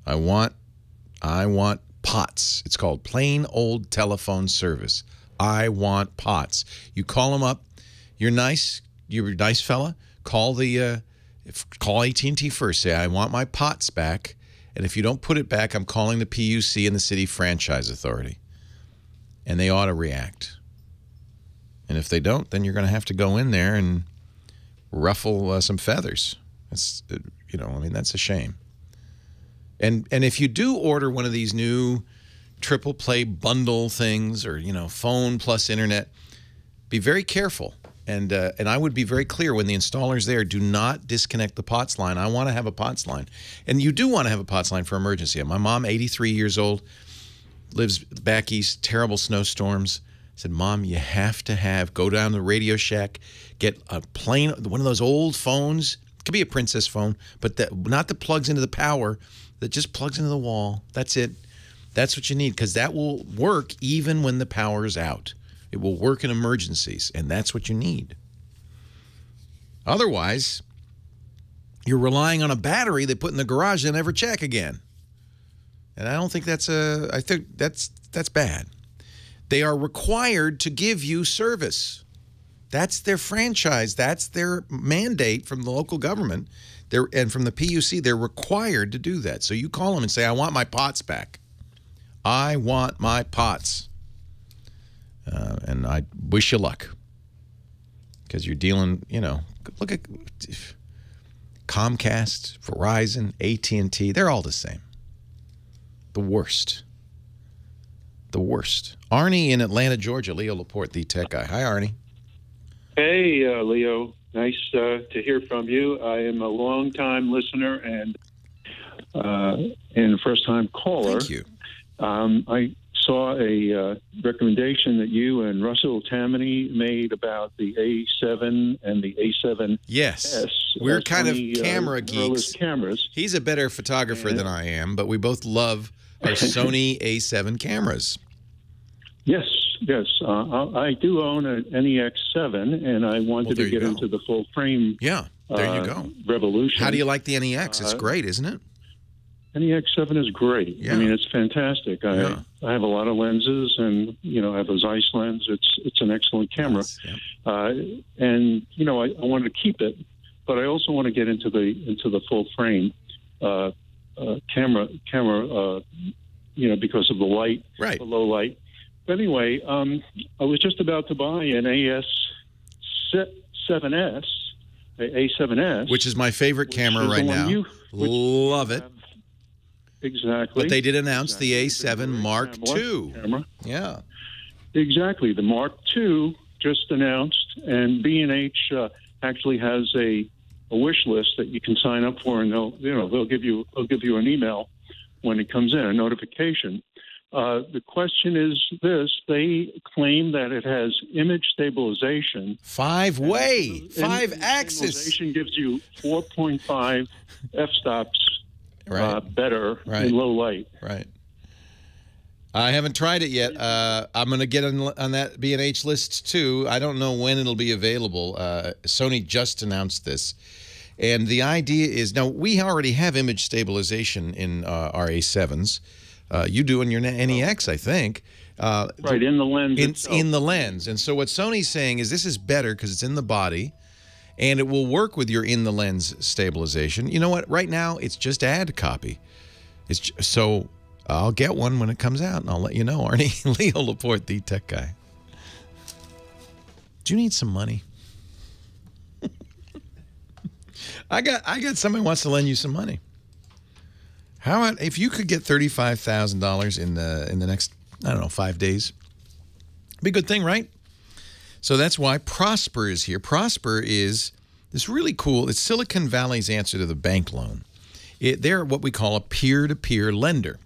I want POTS." It's called plain old telephone service. I want POTS. You call them up. You're nice. You're a nice fella. Call AT&T first. Say, "I want my POTS back." And if you don't put it back, I'm calling the PUC and the City Franchise Authority. And they ought to react. And if they don't, then you're going to have to go in there and ruffle some feathers. That's, you know, I mean, that's a shame. And if you do order one of these new triple play bundle things, or, you know, phone plus internet, be very careful. And I would be very clear when the installer's there, do not disconnect the POTS line. I want to have a POTS line. And you do want to have a POTS line for emergency. My mom, 83 years old, lives back east, terrible snowstorms. I said, Mom, you have to go down to Radio Shack, get a one of those old phones. It could be a Princess phone, but not that plugs into the power, that just plugs into the wall. That's it. That's what you need, because that will work even when the power is out. It will work in emergencies, and that's what you need. Otherwise, you're relying on a battery they put in the garage and never check again. And I don't think I think that's bad. They are required to give you service. That's their franchise. That's their mandate from the local government. And from the PUC, they're required to do that. So you call them and say, I want my POTS back. I want my POTS. And I wish you luck. Because you're dealing, you know, look at Comcast, Verizon, AT&T. They're all the same. The worst. The worst. Arnie in Atlanta, Georgia. Leo Laporte, the tech guy. Hi, Arnie. Hey, Leo. Nice to hear from you. I am a long-time listener and first-time caller. Thank you. I saw a recommendation that you and Russell Tammany made about the A7 and the A7S. Yes. We're kind of camera geeks. Cameras. He's a better photographer than I am, but we both love our Sony A7 cameras. Yes. I do own an NEX7, and I wanted to get into the full frame. Yeah, there you go. Revolution. How do you like the NEX? It's great, isn't it? NEX7 is great. Yeah. I mean, it's fantastic. I have a lot of lenses, and I have a Zeiss lens. It's an excellent camera, and I wanted to keep it, but I also want to get into the full frame camera. Because of the light, the low light. But anyway, I was just about to buy an A7S, which is my favorite camera right now. Love it. Exactly. But they did announce the A7 Mark II. Camera. Yeah. Exactly. The Mark II just announced, and B&H actually has a wish list that you can sign up for, and they'll give you an email when it comes in, a notification. The question is this: they claim that it has image stabilization, 5-way, 5-axis. Stabilization gives you 4.5 f-stops. Better in low light. Right. I haven't tried it yet. I'm going to get on that B&H list too. I don't know when it'll be available. Sony just announced this. And the idea is, now we already have image stabilization in our A7s. You do in your NEX, I think. Right, in the lens. In the lens. And so what Sony's saying is this is better because it's in the body. And it will work with your in-the-lens stabilization. You know what? Right now, it's just ad copy. So I'll get one when it comes out, and I'll let you know. Arnie, Leo Laporte, the tech guy. Do you need some money? I got somebody who wants to lend you some money. How about if you could get $35,000 in the next, 5 days? Be a good thing, right? So that's why Prosper is here. Prosper is this really cool, it's Silicon Valley's answer to the bank loan. They're what we call a peer-to-peer lender.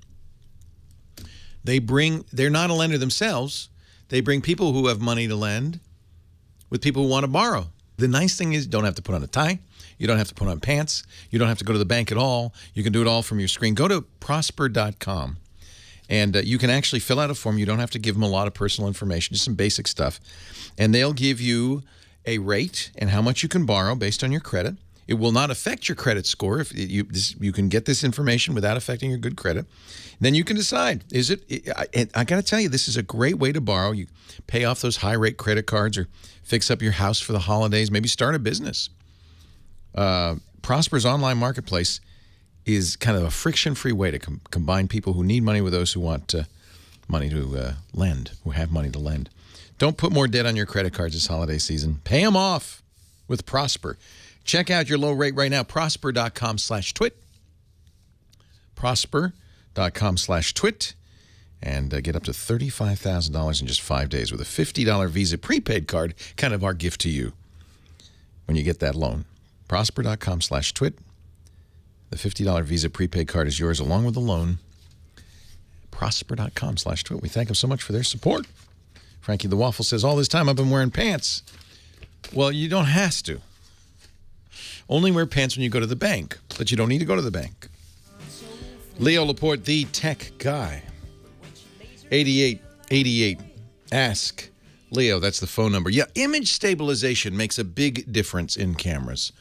They're not a lender themselves. They bring people who have money to lend with people who want to borrow. The nice thing is you don't have to put on a tie. You don't have to put on pants. You don't have to go to the bank at all. You can do it all from your screen. Go to prosper.com. And you can actually fill out a form. You don't have to give them a lot of personal information, just some basic stuff. And they'll give you a rate and how much you can borrow based on your credit. It will not affect your credit score. If you can get this information without affecting your good credit. Then you can decide, I got to tell you, this is a great way to borrow. You pay off those high-rate credit cards or fix up your house for the holidays, maybe start a business. Prosper's online marketplace is kind of a friction-free way to combine people who need money with those who want money to lend, who have money to lend. Don't put more debt on your credit cards this holiday season. Pay them off with Prosper. Check out your low rate right now, prosper.com/twit. Prosper.com/twit. And get up to $35,000 in just 5 days with a $50 Visa prepaid card, kind of our gift to you when you get that loan. Prosper.com/twit. The $50 Visa prepaid card is yours along with the loan. Prosper.com/twit. We thank them so much for their support. Frankie the Waffle says, all this time I've been wearing pants. Well, you don't have to. Only wear pants when you go to the bank, but you don't need to go to the bank. Leo Laporte, the tech guy. 8888. Ask Leo. That's the phone number. Yeah, image stabilization makes a big difference in cameras.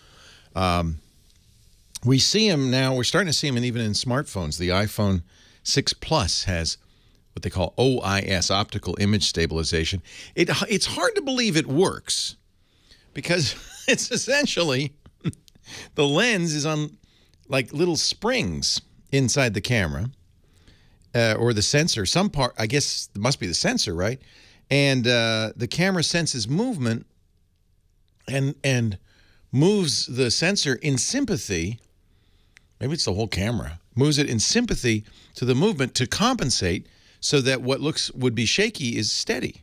We see them now. We're starting to see them even in smartphones. The iPhone 6 Plus has what they call OIS, optical image stabilization. It's hard to believe it works because it's essentially the lens is on like little springs inside the camera. Or the sensor, some part, I guess it must be the sensor, right? And the camera senses movement and moves the sensor in sympathy. Maybe it's the whole camera. Moves it in sympathy to the movement to compensate so that what would be shaky is steady.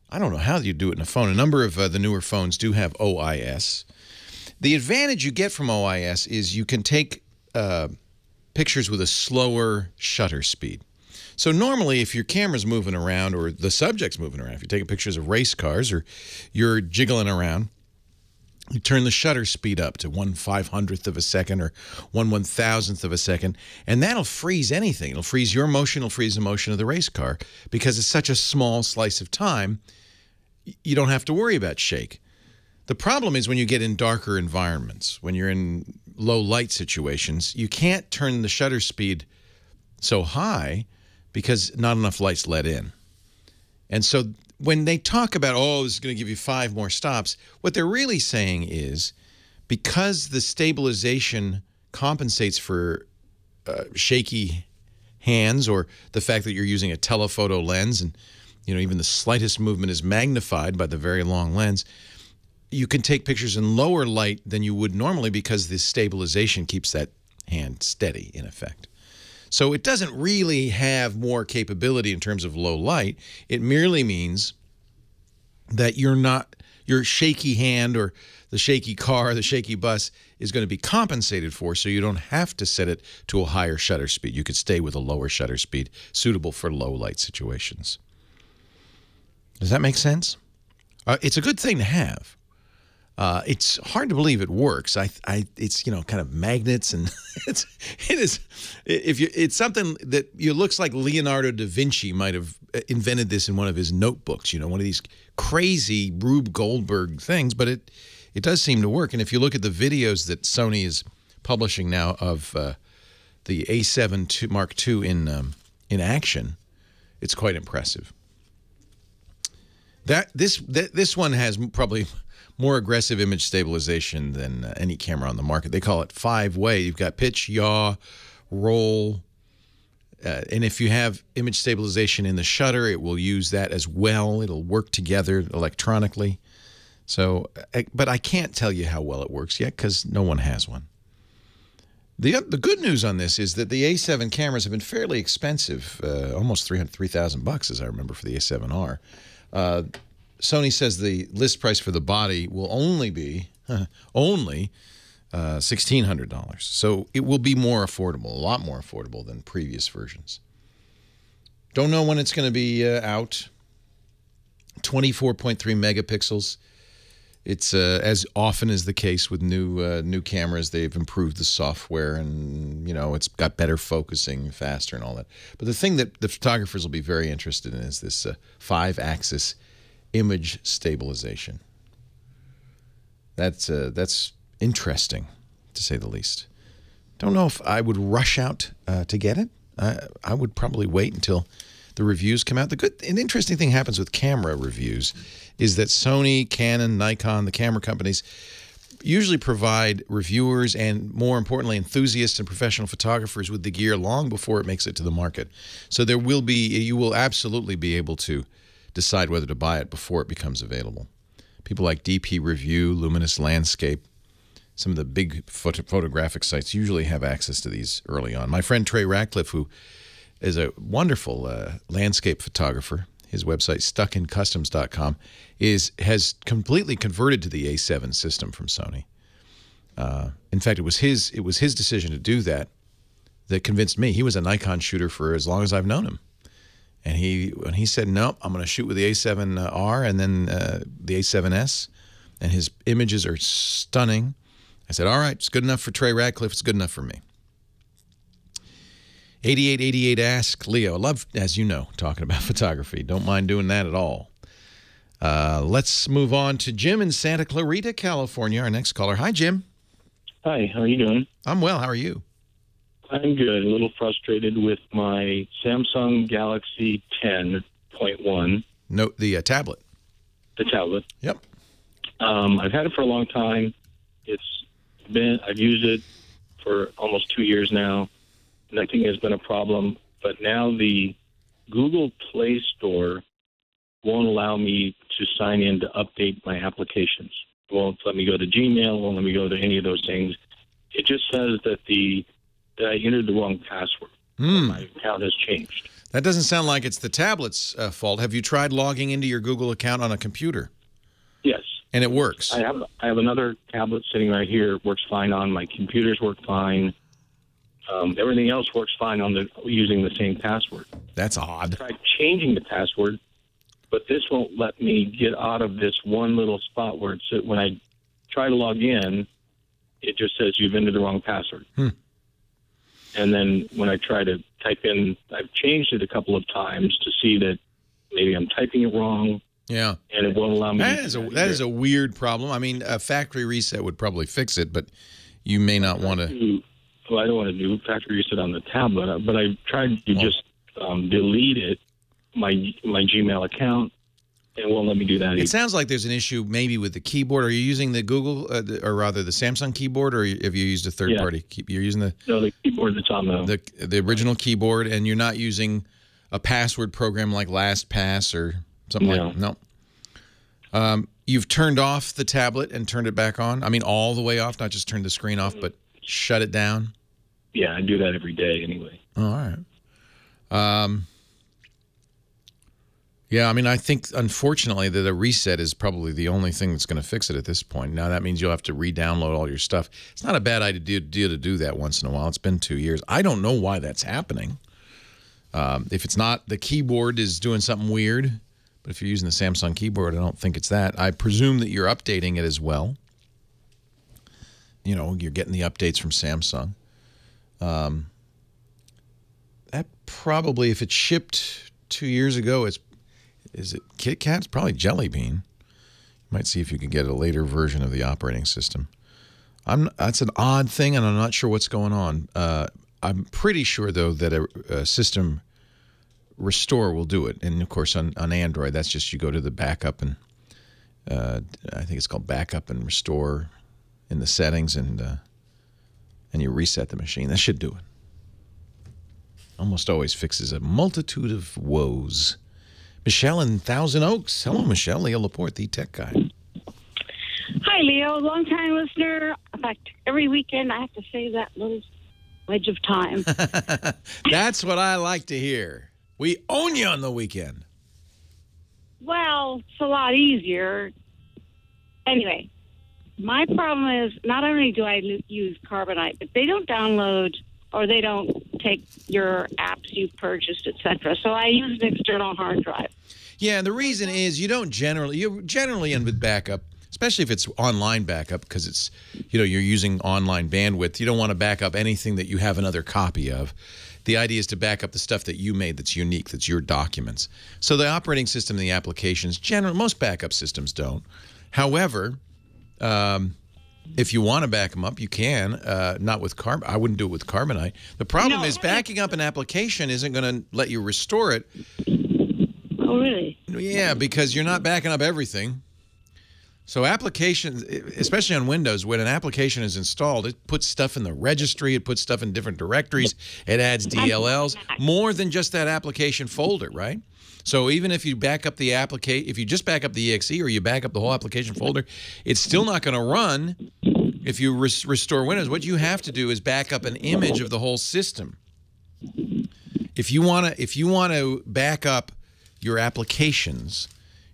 I don't know how you do it in a phone. A number of the newer phones do have OIS. The advantage you get from OIS is you can take pictures with a slower shutter speed. So normally if your camera's moving around or the subject's moving around, if you're taking pictures of race cars or you're jiggling around, you turn the shutter speed up to 1/500th of a second or 1/1000th of a second, and that'll freeze anything. It'll freeze your motion, it'll freeze the motion of the race car because it's such a small slice of time, you don't have to worry about shake. The problem is when you get in darker environments, when you're in low light situations, you can't turn the shutter speed so high because not enough light's let in. And so when they talk about, oh, this is going to give you 5 more stops, what they're really saying is because the stabilization compensates for shaky hands or the fact that you're using a telephoto lens and even the slightest movement is magnified by the very long lens, you can take pictures in lower light than you would normally because the stabilization keeps that hand steady, in effect. So it doesn't really have more capability in terms of low light. It merely means that your shaky hand or the shaky car, the shaky bus is going to be compensated for, so you don't have to set it to a higher shutter speed. You could stay with a lower shutter speed suitable for low light situations. Does that make sense? It's a good thing to have. It's hard to believe it works. It's kind of magnets and it's something that looks like Leonardo da Vinci might have invented this in one of his notebooks. One of these crazy Rube Goldberg things, but it does seem to work. And if you look at the videos that Sony is publishing now of the A7 Mark II in action, it's quite impressive. This one has probably more aggressive image stabilization than any camera on the market. They call it 5-way. You've got pitch, yaw, roll, and if you have image stabilization in the shutter, it will use that as well. It'll work together electronically. So, but I can't tell you how well it works yet because no one has one. The good news on this is that the A7 cameras have been fairly expensive, almost $3,000 as I remember for the A7R. Sony says the list price for the body will only be $1,600. So it will be more affordable, a lot more affordable than previous versions. Don't know when it's going to be out. 24.3 megapixels. It's as often is the case with new cameras, they've improved the software and it's got better focusing, faster, and all that. But the thing that the photographers will be very interested in is this 5-axis image stabilization. That's interesting, to say the least. Don't know if I would rush out to get it. I would probably wait until the reviews come out. An interesting thing happens with camera reviews is that Sony, Canon, Nikon, the camera companies, usually provide reviewers and, more importantly, enthusiasts and professional photographers with the gear long before it makes it to the market. So you will absolutely be able to decide whether to buy it before it becomes available. People like DP Review, Luminous Landscape, some of the big photographic sites usually have access to these early on. My friend Trey Ratcliffe, who is a wonderful landscape photographer, his website, stuckincustoms.com, has completely converted to the A7 system from Sony. In fact, it was his decision to do that convinced me. He was a Nikon shooter for as long as I've known him. And when he said, nope, I'm going to shoot with the A7R and then the A7S, and his images are stunning, I said, all right, it's good enough for Trey Ratcliffe. It's good enough for me. 8888 Ask Leo. I love, as you know, talking about photography. Don't mind doing that at all. Let's move on to Jim in Santa Clarita, California, our next caller. Hi, Jim. Hi, how are you doing? I'm well. How are you? I'm good. A little frustrated with my Samsung Galaxy 10.1. No, the tablet. The tablet. Yep. I've had it for a long time. I've used it for almost 2 years now. Nothing has been a problem. But now the Google Play Store won't allow me to sign in to update my applications. It won't let me go to Gmail, won't let me go to any of those things. It just says that I entered the wrong password. My account has changed. That doesn't sound like it's the tablet's fault. Have you tried logging into your Google account on a computer? Yes. And it works? I have another tablet sitting right here. It works fine on my computers. Work fine. Everything else works fine using the same password. That's odd. I tried changing the password, but this won't let me get out of this one little spot where when I try to log in, it just says you've entered the wrong password. And then when I try to type in, I've changed it a couple of times to see that maybe I'm typing it wrong. Yeah. And it won't allow me that is a weird problem. I mean, a factory reset would probably fix it, but you may not want to. Well, I don't want to do factory reset on the tablet, but I tried to just delete it, my Gmail account, and it won't let me do that either. It sounds like there's an issue maybe with the keyboard. Are you using the Google, or rather the Samsung keyboard, or have you used a third-party? You're using the keyboard that's on the original keyboard, and you're not using a password program like LastPass or something like that? No. You've turned off the tablet and turned it back on? I mean, all the way off, not just turned the screen off, but shut it down? Yeah, I do that every day anyway. Oh, all right. Yeah, I mean, I think, unfortunately, that a reset is probably the only thing that's going to fix it at this point. Now, that means you'll have to re-download all your stuff. It's not a bad idea to do that once in a while. It's been 2 years. I don't know why that's happening. If it's not the keyboard is doing something weird, but if you're using the Samsung keyboard, I don't think it's that. I presume that you're updating it as well. You know, you're getting the updates from Samsung. That probably, if it shipped 2 years ago, is it Kit Kat? It's probably Jelly Bean. You might see if you can get a later version of the operating system. That's an odd thing, and I'm not sure what's going on. I'm pretty sure, though, that a system restore will do it. And, of course, on Android, that's just you go to the backup and I think it's called backup and restore in the settings, and you reset the machine. That should do it. Almost always fixes a multitude of woes. Michelle in Thousand Oaks. Hello, Michelle. Leo Laporte, the tech guy. Hi, Leo. Long-time listener. In fact, every weekend I have to save that little wedge of time. That's what I like to hear. We own you on the weekend. Well, it's a lot easier. Anyway, my problem is not only do I use Carbonite, but they don't download or they don't take your apps you've purchased, etc. So I use an external hard drive. Yeah, and the reason is you're generally in with backup, especially if it's online backup, because it's, you're using online bandwidth. You don't want to back up anything that you have another copy of. The idea is to back up the stuff that you made that's unique, that's your documents. So the operating system and the applications, most backup systems don't. However, if you want to back them up, you can. Not with I wouldn't do it with Carbonite. The problem is backing up an application isn't going to let you restore it. Oh, really? Yeah, because you're not backing up everything. So applications, especially on Windows, when an application is installed, it puts stuff in the registry, it puts stuff in different directories, it adds DLLs, more than just that application folder, right? So even if you back up the if you just back up the exe or you back up the whole application folder, it's still not going to run if you restore Windows. What you have to do is back up an image of the whole system. If you want to back up your applications,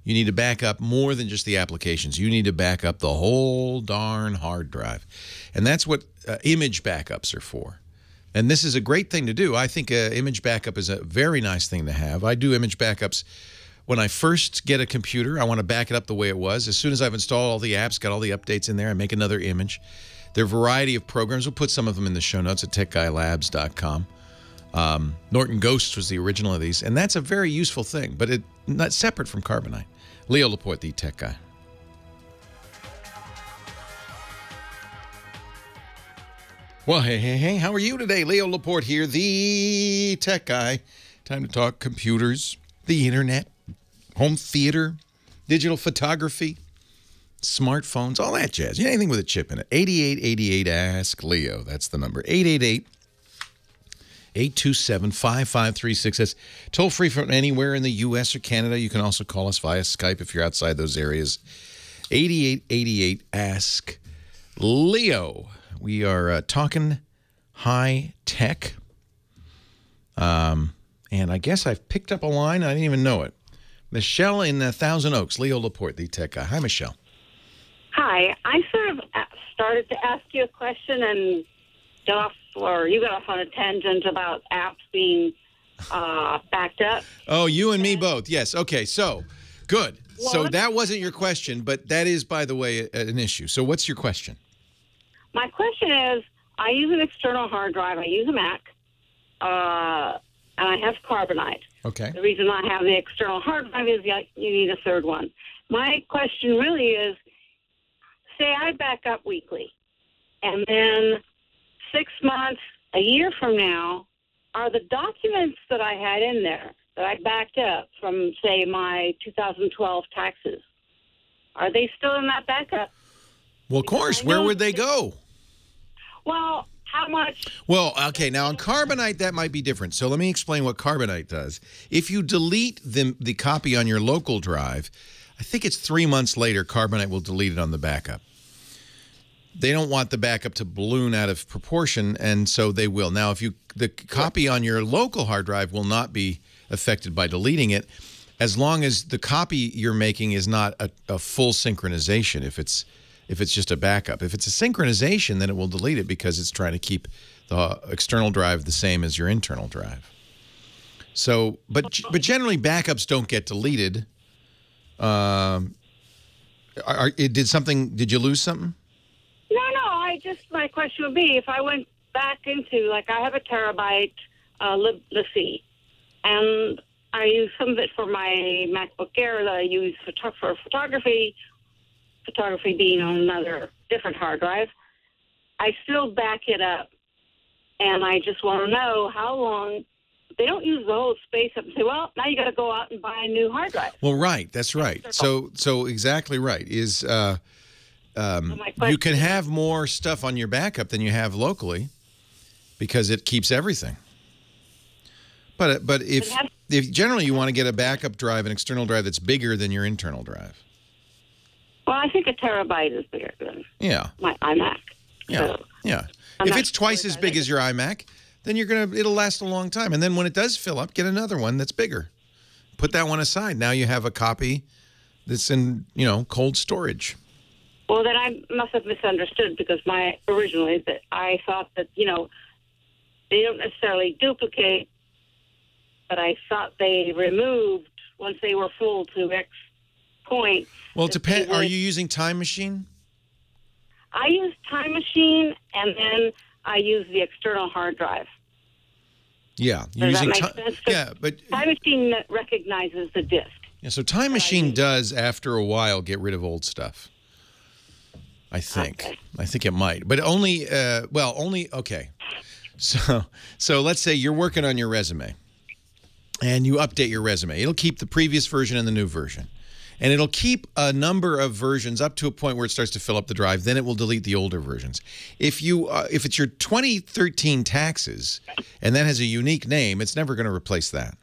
you need to back up more than just the applications. You need to back up the whole darn hard drive. And that's what image backups are for. And this is a great thing to do. I think image backup is a very nice thing to have. I do image backups when I first get a computer. I want to back it up the way it was. As soon as I've installed all the apps, got all the updates in there, I make another image. There are a variety of programs. We'll put some of them in the show notes at techguylabs.com. Norton Ghost was the original of these, and that's a very useful thing, but it's not separate from Carbonite. Leo Laporte, the tech guy. Well, hey, how are you today? Leo Laporte here, the tech guy. Time to talk computers, the internet, home theater, digital photography, smartphones, all that jazz. Anything with a chip in it. 8888 Ask Leo. That's the number. 888-827-5536. That's toll free from anywhere in the U.S. or Canada. You can also call us via Skype if you're outside those areas. 8888 Ask Leo. We are talking high tech. And I guess I've picked up a line. I didn't even know it. Michelle in Thousand Oaks. Leo Laporte, the tech guy. Hi, Michelle. Hi. I sort of started to ask you a question and got off, or you got off on a tangent about apps being backed up. Oh, you and me both. Yes. Okay. So, good. So that wasn't your question, but that is, by the way, an issue. So what's your question? My question is, I use an external hard drive. I use a Mac, and I have Carbonite. Okay. The reason I have the external hard drive is you need a third one. My question really is, say I back up weekly, and then 6 months, a year from now, are the documents that I had in there that I backed up from, say, my 2012 taxes, are they still in that backup? Well, of course. Where would they go? Well, how much? Well, okay. Now, on Carbonite, that might be different. So let me explain what Carbonite does. If you delete the copy on your local drive, I think it's 3 months later, Carbonite will delete it on the backup. They don't want the backup to balloon out of proportion, and so they will. Now, if the copy on your local hard drive will not be affected by deleting it, as long as the copy you're making is not a full synchronization. If it's just a backup. If it's a synchronization, then it will delete it because it's trying to keep the external drive the same as your internal drive. So, but generally backups don't get deleted. Did you lose something? No. My question would be, if I went back into, like, I have a terabyte Lib-C, and I use some of it for my MacBook Air that I use for photography being on another different hard drive. I still back it up, and I just want to know how long. They don't use the whole space up and say, well, now you got to go out and buy a new hard drive. Well, right. That's right. So exactly right. You can have more stuff on your backup than you have locally because it keeps everything. But if generally you want to get a backup drive, an external drive that's bigger than your internal drive. Well, I think a terabyte is bigger than my iMac. Yeah, so yeah. If it's twice as big as your iMac, then it'll last a long time. And then when it does fill up, get another one that's bigger. Put that one aside. Now you have a copy that's in, cold storage. Well, then I must have misunderstood because originally that I thought that, they don't necessarily duplicate, but I thought they removed once they were full to X point. Well, it depends. Are you using Time Machine? I use Time Machine, and then I use the external hard drive. Yeah. Does that make sense? Yeah, but Time Machine recognizes the disk. Yeah, so Time Machine does, after a while, get rid of old stuff. I think. Okay. I think it might. But only, okay. So let's say you're working on your resume, and you update your resume. It'll keep the previous version and the new version. And it'll keep a number of versions up to a point where it starts to fill up the drive. Then it will delete the older versions. If it's your 2013 taxes and that has a unique name, it's never going to replace that.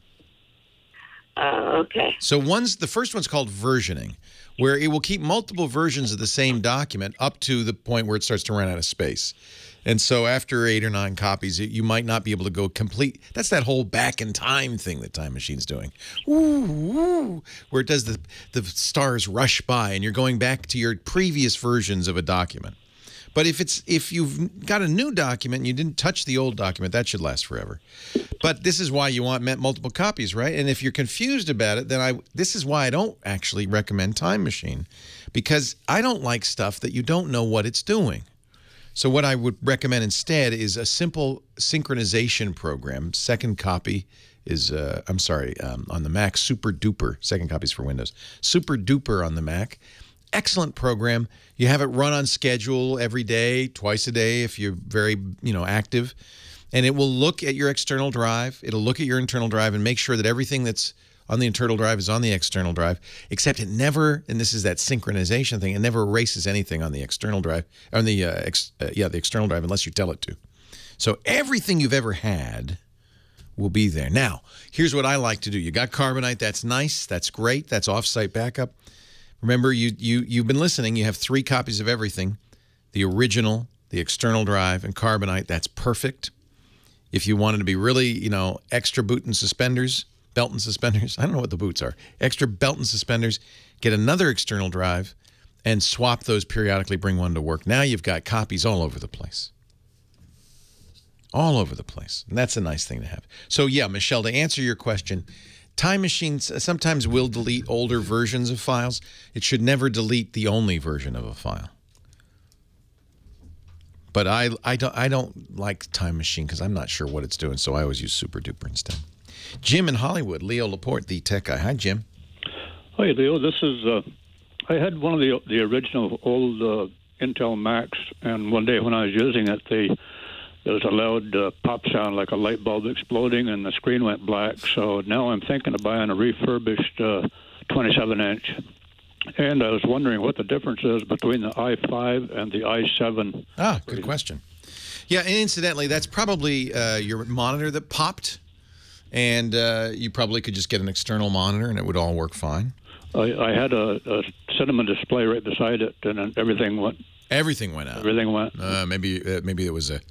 Okay. So the first one's called versioning, where it will keep multiple versions of the same document up to the point where it starts to run out of space. And so after 8 or 9 copies, you might not be able to go complete. That's that whole back in time thing that Time Machine's doing. Woo, where it does the stars rush by and you're going back to your previous versions of a document. But if you've got a new document and you didn't touch the old document, that should last forever. But this is why you want multiple copies, right? And if you're confused about it, then this is why I don't actually recommend Time Machine, because I don't like stuff that you don't know what it's doing. So what I would recommend instead is a simple synchronization program. Second copy is, on the Mac, Super Duper. Second copy is for Windows. Super Duper on the Mac. Excellent program. You have it run on schedule every day, twice a day if you're very, active. And it will look at your external drive. It'll look at your internal drive and make sure that everything that's on the internal drive is on the external drive, except it never, and this is that synchronization thing, it never erases anything on the external drive, on the the external drive unless you tell it to. So everything you've ever had will be there. Now, here's what I like to do. You got Carbonite, that's nice, that's great, that's off-site backup. Remember, you've been listening, you have 3 copies of everything. The original, the external drive, and Carbonite, that's perfect. If you wanted to be really, extra belt and suspenders, I don't know what the boots are, extra belt and suspenders, get another external drive and swap those periodically, bring one to work. Now you've got copies all over the place. All over the place. And that's a nice thing to have. So yeah, Michelle, to answer your question, Time Machines sometimes will delete older versions of files. It should never delete the only version of a file. But I don't like Time Machine because I'm not sure what it's doing, so I always use Super Duper instead. Jim in Hollywood, Leo Laporte, the tech guy. Hi, Jim. Hi, Leo. This is, I had one of the original old Intel Macs, and one day when I was using it, there was a loud pop sound like a light bulb exploding, and the screen went black. So now I'm thinking of buying a refurbished 27-inch. And I was wondering what the difference is between the i5 and the i7. Ah, good question. Yeah, and incidentally, that's probably your monitor that popped. And you probably could just get an external monitor, and it would all work fine. I had a cinema display right beside it, and then everything went. Everything went out. Everything went. Maybe it was a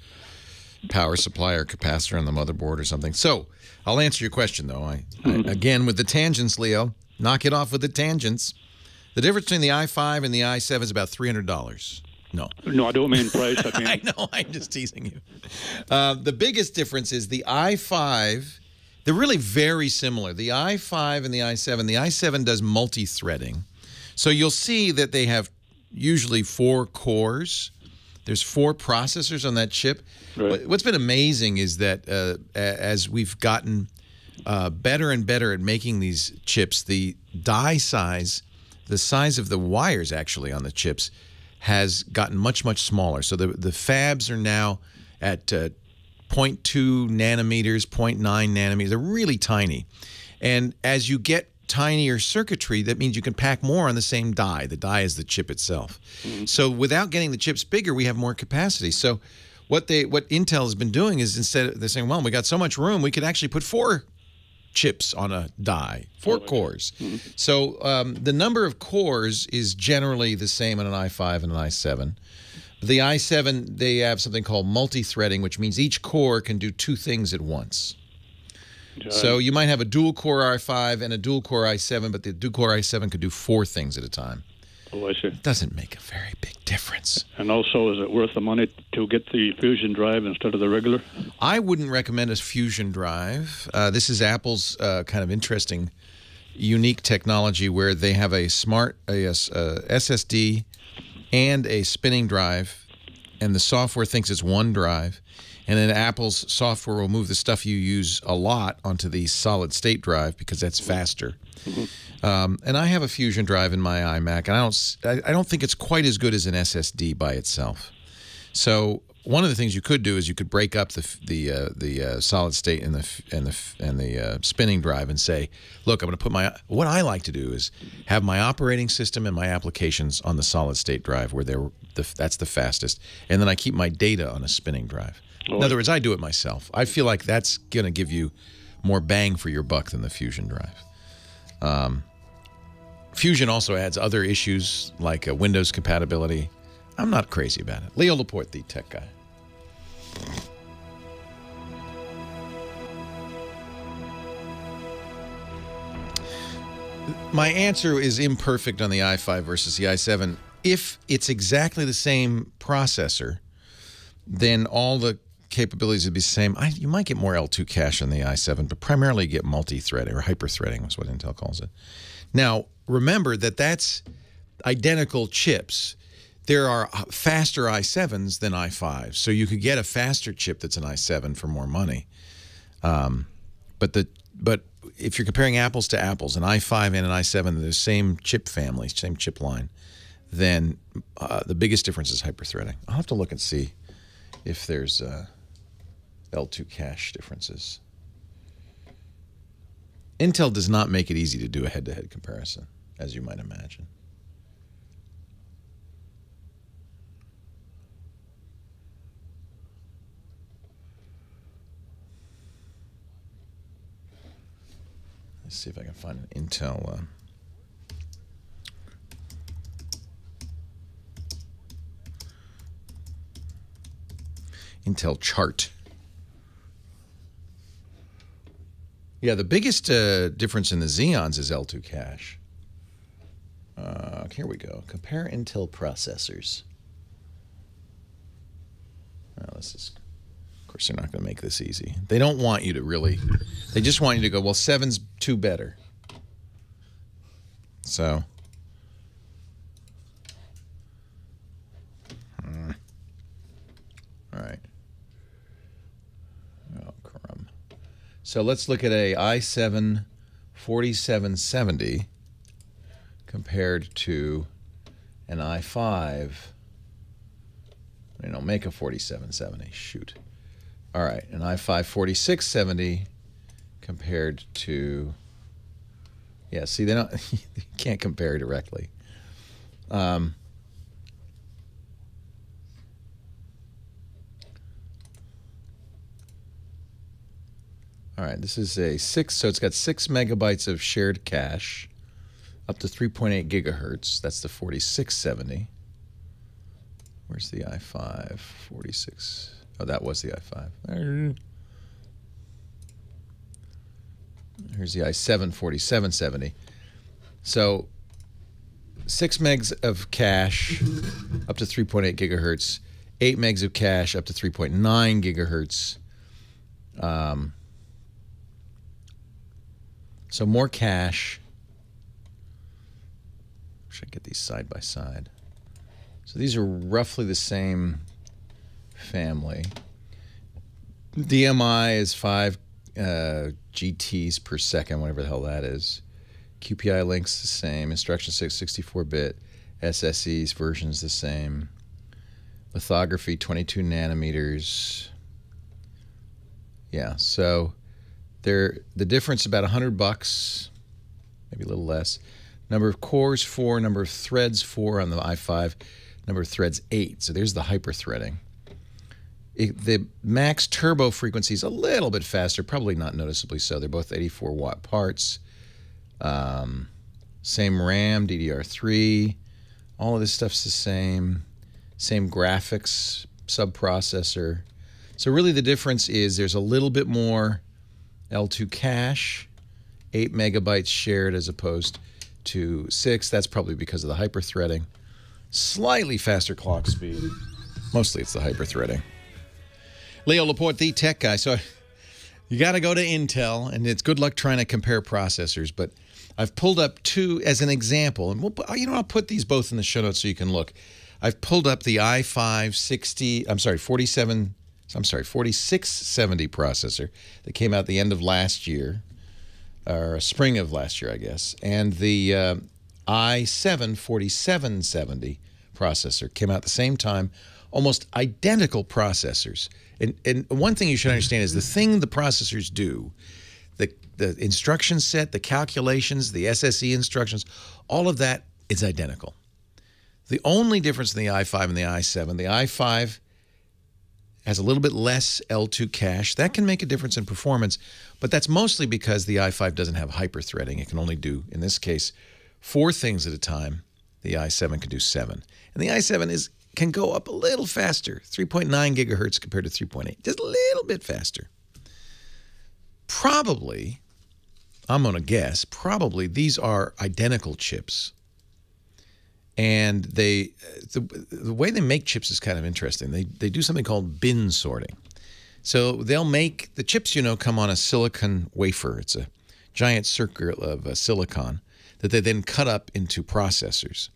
power supply or capacitor on the motherboard or something. So I'll answer your question, though. Again, with the tangents, Leo, knock it off with the tangents. The difference between the i5 and the i7 is about $300. No, I don't mean price. I mean, I know. I'm just teasing you. The biggest difference is the i5. They're really very similar. The i5 and the i7 does multi-threading. So you'll see that they have usually 4 cores. There's 4 processors on that chip. Right. What's been amazing is that as we've gotten better and better at making these chips, the die size, the size of the wires actually on the chips has gotten much, much smaller. So the fabs are now at 0.2 nanometers, 0.9 nanometers. They're really tiny. And as you get tinier circuitry, that means you can pack more on the same die. The die is the chip itself. Mm-hmm. So without getting the chips bigger, we have more capacity. So what Intel has been doing is they're saying, well, we got so much room, we could actually put 4 chips on a die, 4 cores. Mm-hmm. So the number of cores is generally the same on an i5 and an i7. The i7, they have something called multi-threading, which means each core can do 2 things at once. So you might have a dual-core i5 and a dual-core i7, but the dual-core i7 could do 4 things at a time. Oh, I see. It doesn't make a very big difference. And also, is it worth the money to get the Fusion drive instead of the regular? I wouldn't recommend a Fusion drive. This is Apple's kind of interesting, unique technology where they have a smart SSD and a spinning drive, and the software thinks it's one drive, and then Apple's software will move the stuff you use a lot onto the solid-state drive because that's faster. Mm-hmm. And I have a Fusion drive in my iMac, and I don't think it's quite as good as an SSD by itself. So one of the things you could do is you could break up the solid state and the spinning drive and say, look, I'm going to put my, what I like to do is have my operating system and my applications on the solid state drive where that's the fastest, and then I keep my data on a spinning drive. In other words, I do it myself. I feel like that's going to give you more bang for your buck than the Fusion drive. Fusion also adds other issues like Windows compatibility. I'm not crazy about it. Leo Laporte, the tech guy. My answer is imperfect on the i5 versus the i7. If it's exactly the same processor, then all the capabilities would be the same. You might get more L2 cache on the i7, but primarily you get multi-threading, or hyper-threading is what Intel calls it. Now, remember that that's identical chips. There are faster i7s than i5s, so you could get a faster chip that's an i7 for more money. But if you're comparing apples to apples, an i5 and an i7, they're the same chip family, same chip line, then the biggest difference is hyper-threading. I'll have to look and see if there's L2 cache differences. Intel does not make it easy to do a head-to-head comparison, as you might imagine. Let's see if I can find an Intel Intel chart. Yeah, the biggest difference in the Xeons is L2 cache. Here we go. Compare Intel processors. Well, this is, of course, they're not going to make this easy. They don't want you to really. They just want you to go, well, 7's 2 better. So. All right. Oh, crumb. So let's look at a i7 4770 compared to an i5. They don't make a 4770. Shoot. All right, an i5 4670 compared to, yeah, see, they don't, you can't compare directly. All right, this is a 6, so it's got 6 megabytes of shared cache, up to 3.8 gigahertz. That's the 4670. Where's the i5? 46. Oh, that was the i5. Here's the i7 4770. So 6 megs of cache, up to 3.8 gigahertz. 8 megs of cache, up to 3.9 gigahertz. So more cache. Should I get these side by side? So these are roughly the same family. DMI is 5 GTs per second, whatever the hell that is. QPI link's the same. Instruction 6, 64-bit. SSE's version's the same. Lithography, 22 nanometers. Yeah, so the difference about $100, maybe a little less. Number of cores 4, number of threads 4 on the i5, number of threads 8. So there's the hyper-threading. The max turbo frequency is a little bit faster, probably not noticeably so. They're both 84-watt parts. Same RAM, DDR3. All of this stuff's the same. Same graphics, subprocessor. So really the difference is there's a little bit more L2 cache, 8 megabytes shared as opposed to 6. That's probably because of the hyper-threading. Slightly faster clock speed. Mostly it's the hyper-threading. Leo Laporte, the tech guy. So you got to go to Intel, and it's good luck trying to compare processors. But I've pulled up 2 as an example, and I'll put these both in the show notes so you can look. I've pulled up the i5 4670 processor that came out the end of last year, or spring of last year, I guess, and the i7 4770 processor came out at the same time almost identical processors. And one thing you should understand is the thing the processors do, the instruction set, the calculations, the SSE instructions, all of that is identical. The only difference in the i5 and the i7, the i5 has a little bit less L2 cache. That can make a difference in performance, but that's mostly because the i5 doesn't have hyper-threading. It can only do, in this case, 4 things at a time. The i7 can do 7. And the i7 can go up a little faster, 3.9 gigahertz compared to 3.8, just a little bit faster. Probably, I'm going to guess, probably these are identical chips. And the way they make chips is kind of interesting. They do something called bin sorting. So they'll make, the chips, you know, come on a silicon wafer. It's a giant circle of silicon that they then cut up into processors.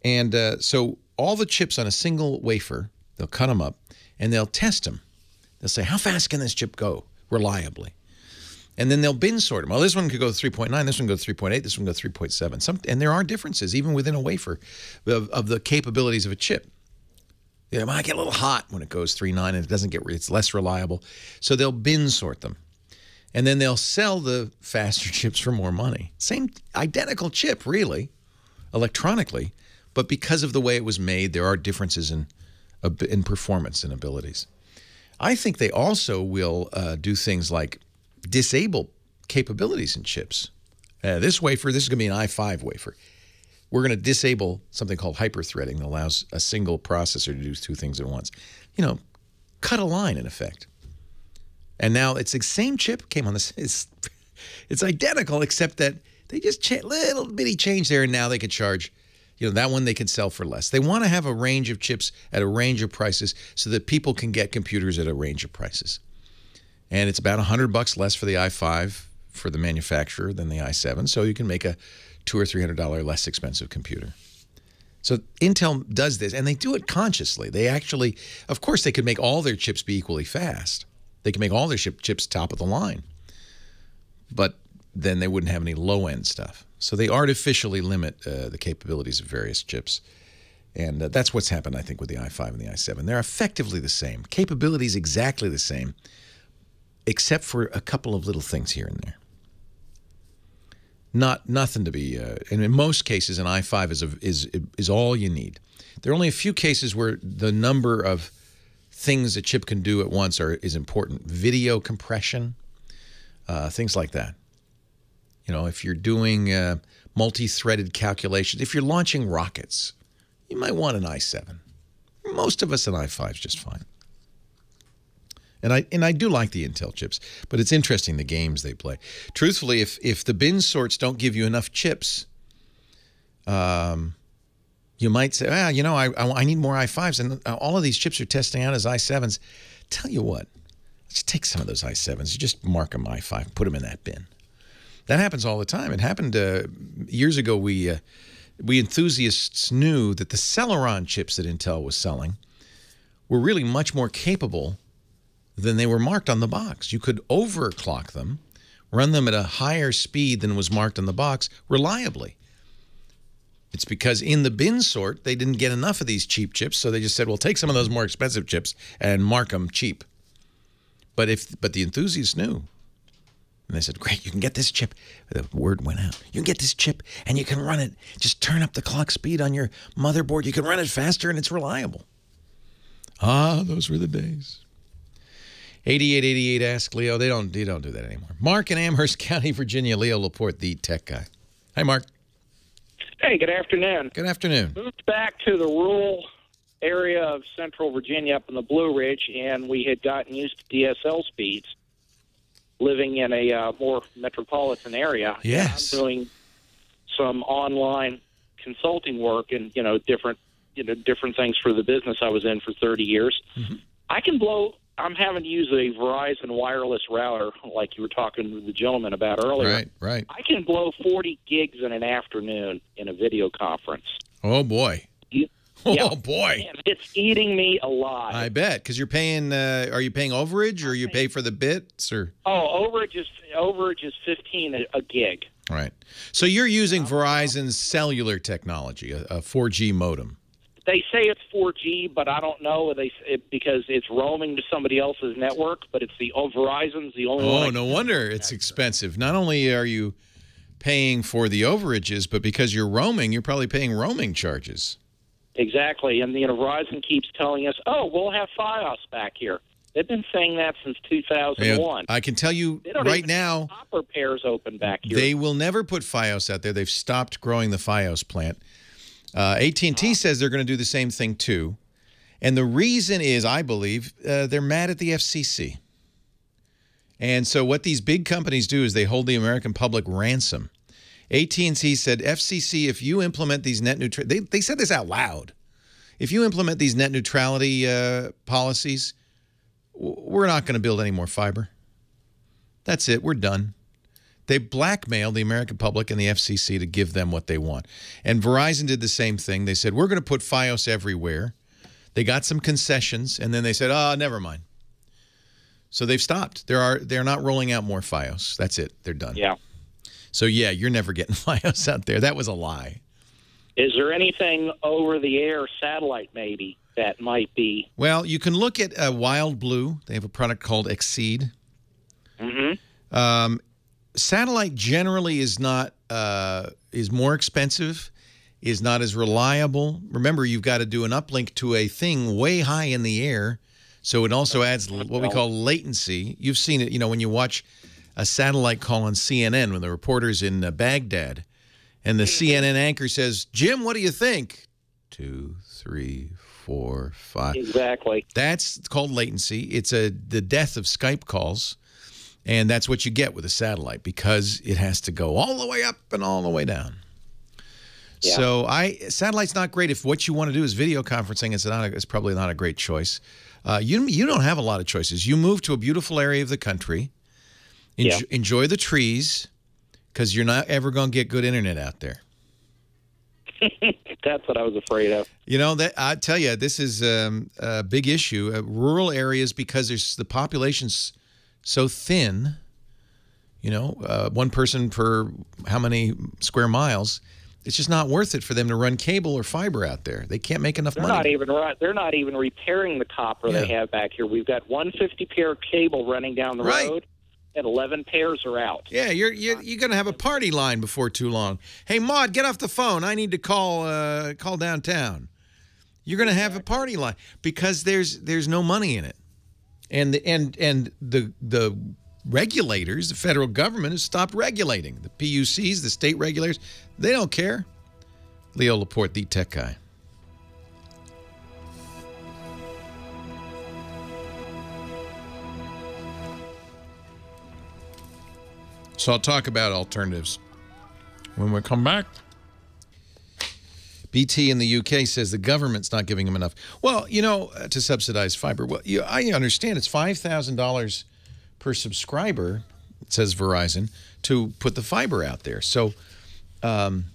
And so all the chips on a single wafer, they'll cut them up, and they'll test them. They'll say, how fast can this chip go reliably? And then they'll bin sort them. Well, this one could go 3.9, this one goes 3.8, this one goes 3.7. And there are differences, even within a wafer, of the capabilities of a chip. It might get a little hot when it goes 3.9 and it doesn't get, it's less reliable. So they'll bin sort them. And then they'll sell the faster chips for more money. Same identical chip, really, electronically. But because of the way it was made, there are differences in performance and abilities. I think they also will do things like disable capabilities in chips. This wafer, this is going to be an i5 wafer. We're going to disable something called hyper-threading that allows a single processor to do 2 things at once. You know, cut a line, in effect. And now it's the same chip came on this. It's identical, except that they just little bitty change there, and now they could charge. You know, that one they could sell for less. They want to have a range of chips at a range of prices so that people can get computers at a range of prices. And it's about $100 less for the i5 for the manufacturer than the i7, so you can make a $200 or $300 less expensive computer. So Intel does this, and they do it consciously. They actually, of course, they could make all their chips be equally fast. They can make all their chips top of the line. But then they wouldn't have any low-end stuff. So they artificially limit the capabilities of various chips. And that's what's happened, I think, with the i5 and the i7. They're effectively the same. Capabilities exactly the same, except for a couple of little things here and there. Nothing to be, and in most cases, an i5 is all you need. There are only a few cases where the number of things a chip can do at once is important. Video compression, things like that. You know, if you're doing multi-threaded calculations, if you're launching rockets, you might want an i7. Most of us, an i5 is just fine. And I do like the Intel chips, but it's interesting the games they play. Truthfully, if the bin sorts don't give you enough chips, you might say, you know, I need more i5s, and all of these chips are testing out as i7s. Tell you what, let's take some of those i7s. You just mark them i5, put them in that bin. That happens all the time. It happened years ago. We enthusiasts knew that the Celeron chips that Intel was selling were really much more capable than they were marked on the box. You could overclock them, run them at a higher speed than was marked on the box reliably. It's because in the bin sort, they didn't get enough of these cheap chips, so they just said, well, take some of those more expensive chips and mark them cheap. But the enthusiasts knew. And they said, great, you can get this chip. The word went out. You can get this chip, and you can run it. Just turn up the clock speed on your motherboard. You can run it faster, and it's reliable. Ah, those were the days. 8888 Ask Leo. They don't do that anymore. Mark in Amherst County, Virginia. Leo Laporte, the tech guy. Hi, Mark. Hey, good afternoon. Good afternoon. Moved back to the rural area of central Virginia up in the Blue Ridge, and we had gotten used to DSL speeds living in a more metropolitan area. Yes. I'm doing some online consulting work and, different things for the business I was in for 30 years. Mm-hmm. I'm having to use a Verizon wireless router like you were talking to the gentleman about earlier. Right. I can blow 40 gigs in an afternoon in a video conference. Oh, boy. Oh, boy. Man, it's eating me alive. I bet, because you're paying, are you paying overage or you pay for the bits? Or? Oh, overage is 15 a gig. Right. So you're using Verizon's cellular technology, a 4G modem. They say it's 4G, but I don't know because it's roaming to somebody else's network. But it's Verizon's the only one. Oh, no wonder it's expensive. Not only are you paying for the overages, but because you're roaming, you're probably paying roaming charges. Exactly, and Verizon keeps telling us, "Oh, we'll have FiOS back here." They've been saying that since 2001. I can tell you right now, copper pairs open back here. They will never put FiOS out there. They've stopped growing the FiOS plant. AT&T says they're going to do the same thing too, and the reason is, I believe, they're mad at the FCC. And so what these big companies do is they hold the American public ransom. AT&T said, FCC, if you implement these net neutrality, they said this out loud. If you implement these net neutrality policies, we're not going to build any more fiber. That's it. We're done. They blackmailed the American public and the FCC to give them what they want. And Verizon did the same thing. They said, we're going to put FiOS everywhere. They got some concessions, and then they said, oh, never mind. So they've stopped. They're not rolling out more FiOS. That's it. They're done. Yeah. So, yeah, you're never getting FiOS out there. That was a lie. Is there anything over-the-air satellite maybe that might be? Well, you can look at Wild Blue. They have a product called Exceed. Mm-hmm. Satellite generally is not is more expensive, is not as reliable. Remember, you've got to do an uplink to a thing way high in the air, so it also adds what we call latency. You've seen it, when you watch a satellite call on CNN when the reporter's in Baghdad, and the CNN anchor says, "Jim, what do you think?" 2, 3, 4, 5. Exactly. That's called latency. It's the death of Skype calls. And that's what you get with a satellite because it has to go all the way up and all the way down. Yeah. So satellite's not great. If what you want to do is video conferencing, it's probably not a great choice. You don't have a lot of choices. You move to a beautiful area of the country, enjoy the trees, because you're not ever going to get good internet out there. That's what I was afraid of. I tell you, this is a big issue. Rural areas, because the population's so thin, one person per how many square miles, it's just not worth it for them to run cable or fiber out there. They can't make enough money. They're not even repairing the copper they have back here. We've got 150 pair cable running down the road, and 11 pairs are out. Yeah, you're going to have a party line before too long. Hey, Maud, get off the phone. I need to call downtown. You're going to have a party line because there's no money in it. And the regulators, the federal government, has stopped regulating. The PUCs, the state regulators, they don't care. Leo Laporte, the tech guy. So I'll talk about alternatives when we come back. BT in the UK says the government's not giving them enough. Well, to subsidize fiber. Well, I understand it's $5,000 per subscriber, says Verizon, to put the fiber out there. So, and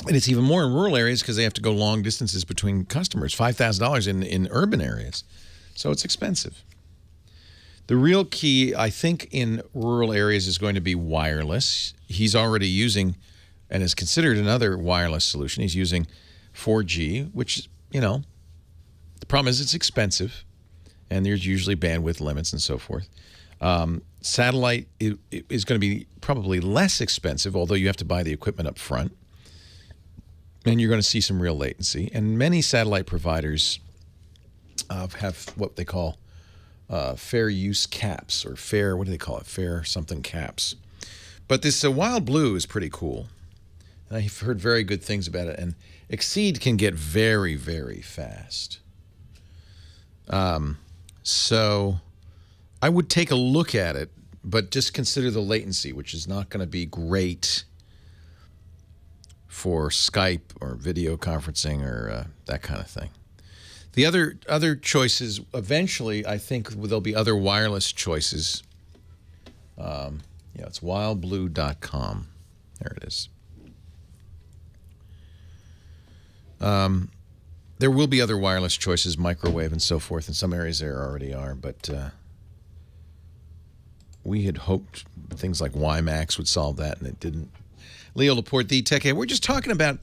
it's even more in rural areas because they have to go long distances between customers. $5,000 in urban areas. So it's expensive. The real key, I think, in rural areas is going to be wireless. He's already using and is considered another wireless solution. He's using 4G, which, the problem is it's expensive, and there's usually bandwidth limits and so forth. Satellite is going to be probably less expensive, although you have to buy the equipment up front, and you're going to see some real latency. And many satellite providers have what they call fair use caps, or fair, what do they call it? Fair something caps. But this Wild Blue is pretty cool. And I've heard very good things about it. And Exceed can get very, very fast. So I would take a look at it, but just consider the latency, which is not going to be great for Skype or video conferencing or that kind of thing. The other choices, eventually, I think there'll be other wireless choices. It's wildblue.com. There it is. There will be other wireless choices, microwave and so forth. In some areas there already are, but we had hoped things like WiMAX would solve that, and it didn't. Leo Laporte, the tech head. We're just talking about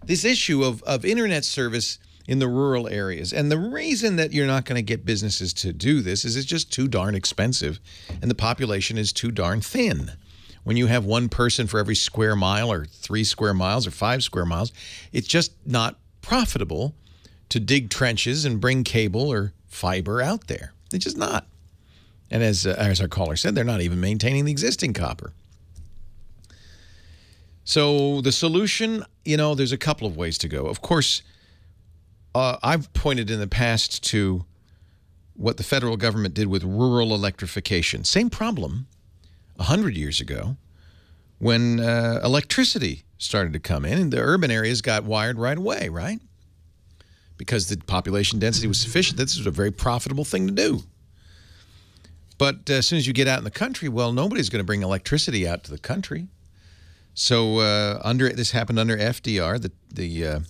this issue of internet service in the rural areas. And the reason that you're not going to get businesses to do this is it's just too darn expensive, and the population is too darn thin. When you have one person for every square mile or 3 square miles or 5 square miles, it's just not profitable to dig trenches and bring cable or fiber out there. It's just not. And as our caller said, they're not even maintaining the existing copper. So the solution, you know, there's a couple of ways to go. Of course, I've pointed in the past to what the federal government did with rural electrification. Same problem 100 years ago when electricity started to come in, and the urban areas got wired right away, right? Because the population density was sufficient. This was a very profitable thing to do. But as soon as you get out in the country, well, nobody's going to bring electricity out to the country. So this happened under FDR, the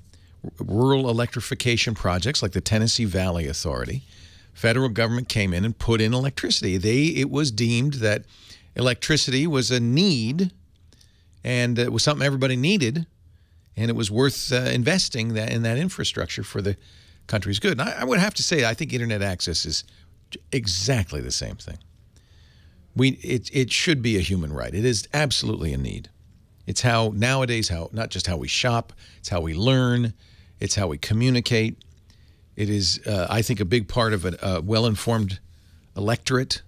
rural electrification projects like the Tennessee Valley Authority. Federal government came in and put in electricity. It was deemed that electricity was a need, and it was something everybody needed, and it was worth investing in that infrastructure for the country's good. And I would have to say, I think internet access is exactly the same thing. It should be a human right. It is absolutely a need. It's how nowadays, not just how we shop, it's how we learn, it's how we communicate. It is, I think, a big part of a well-informed electorate.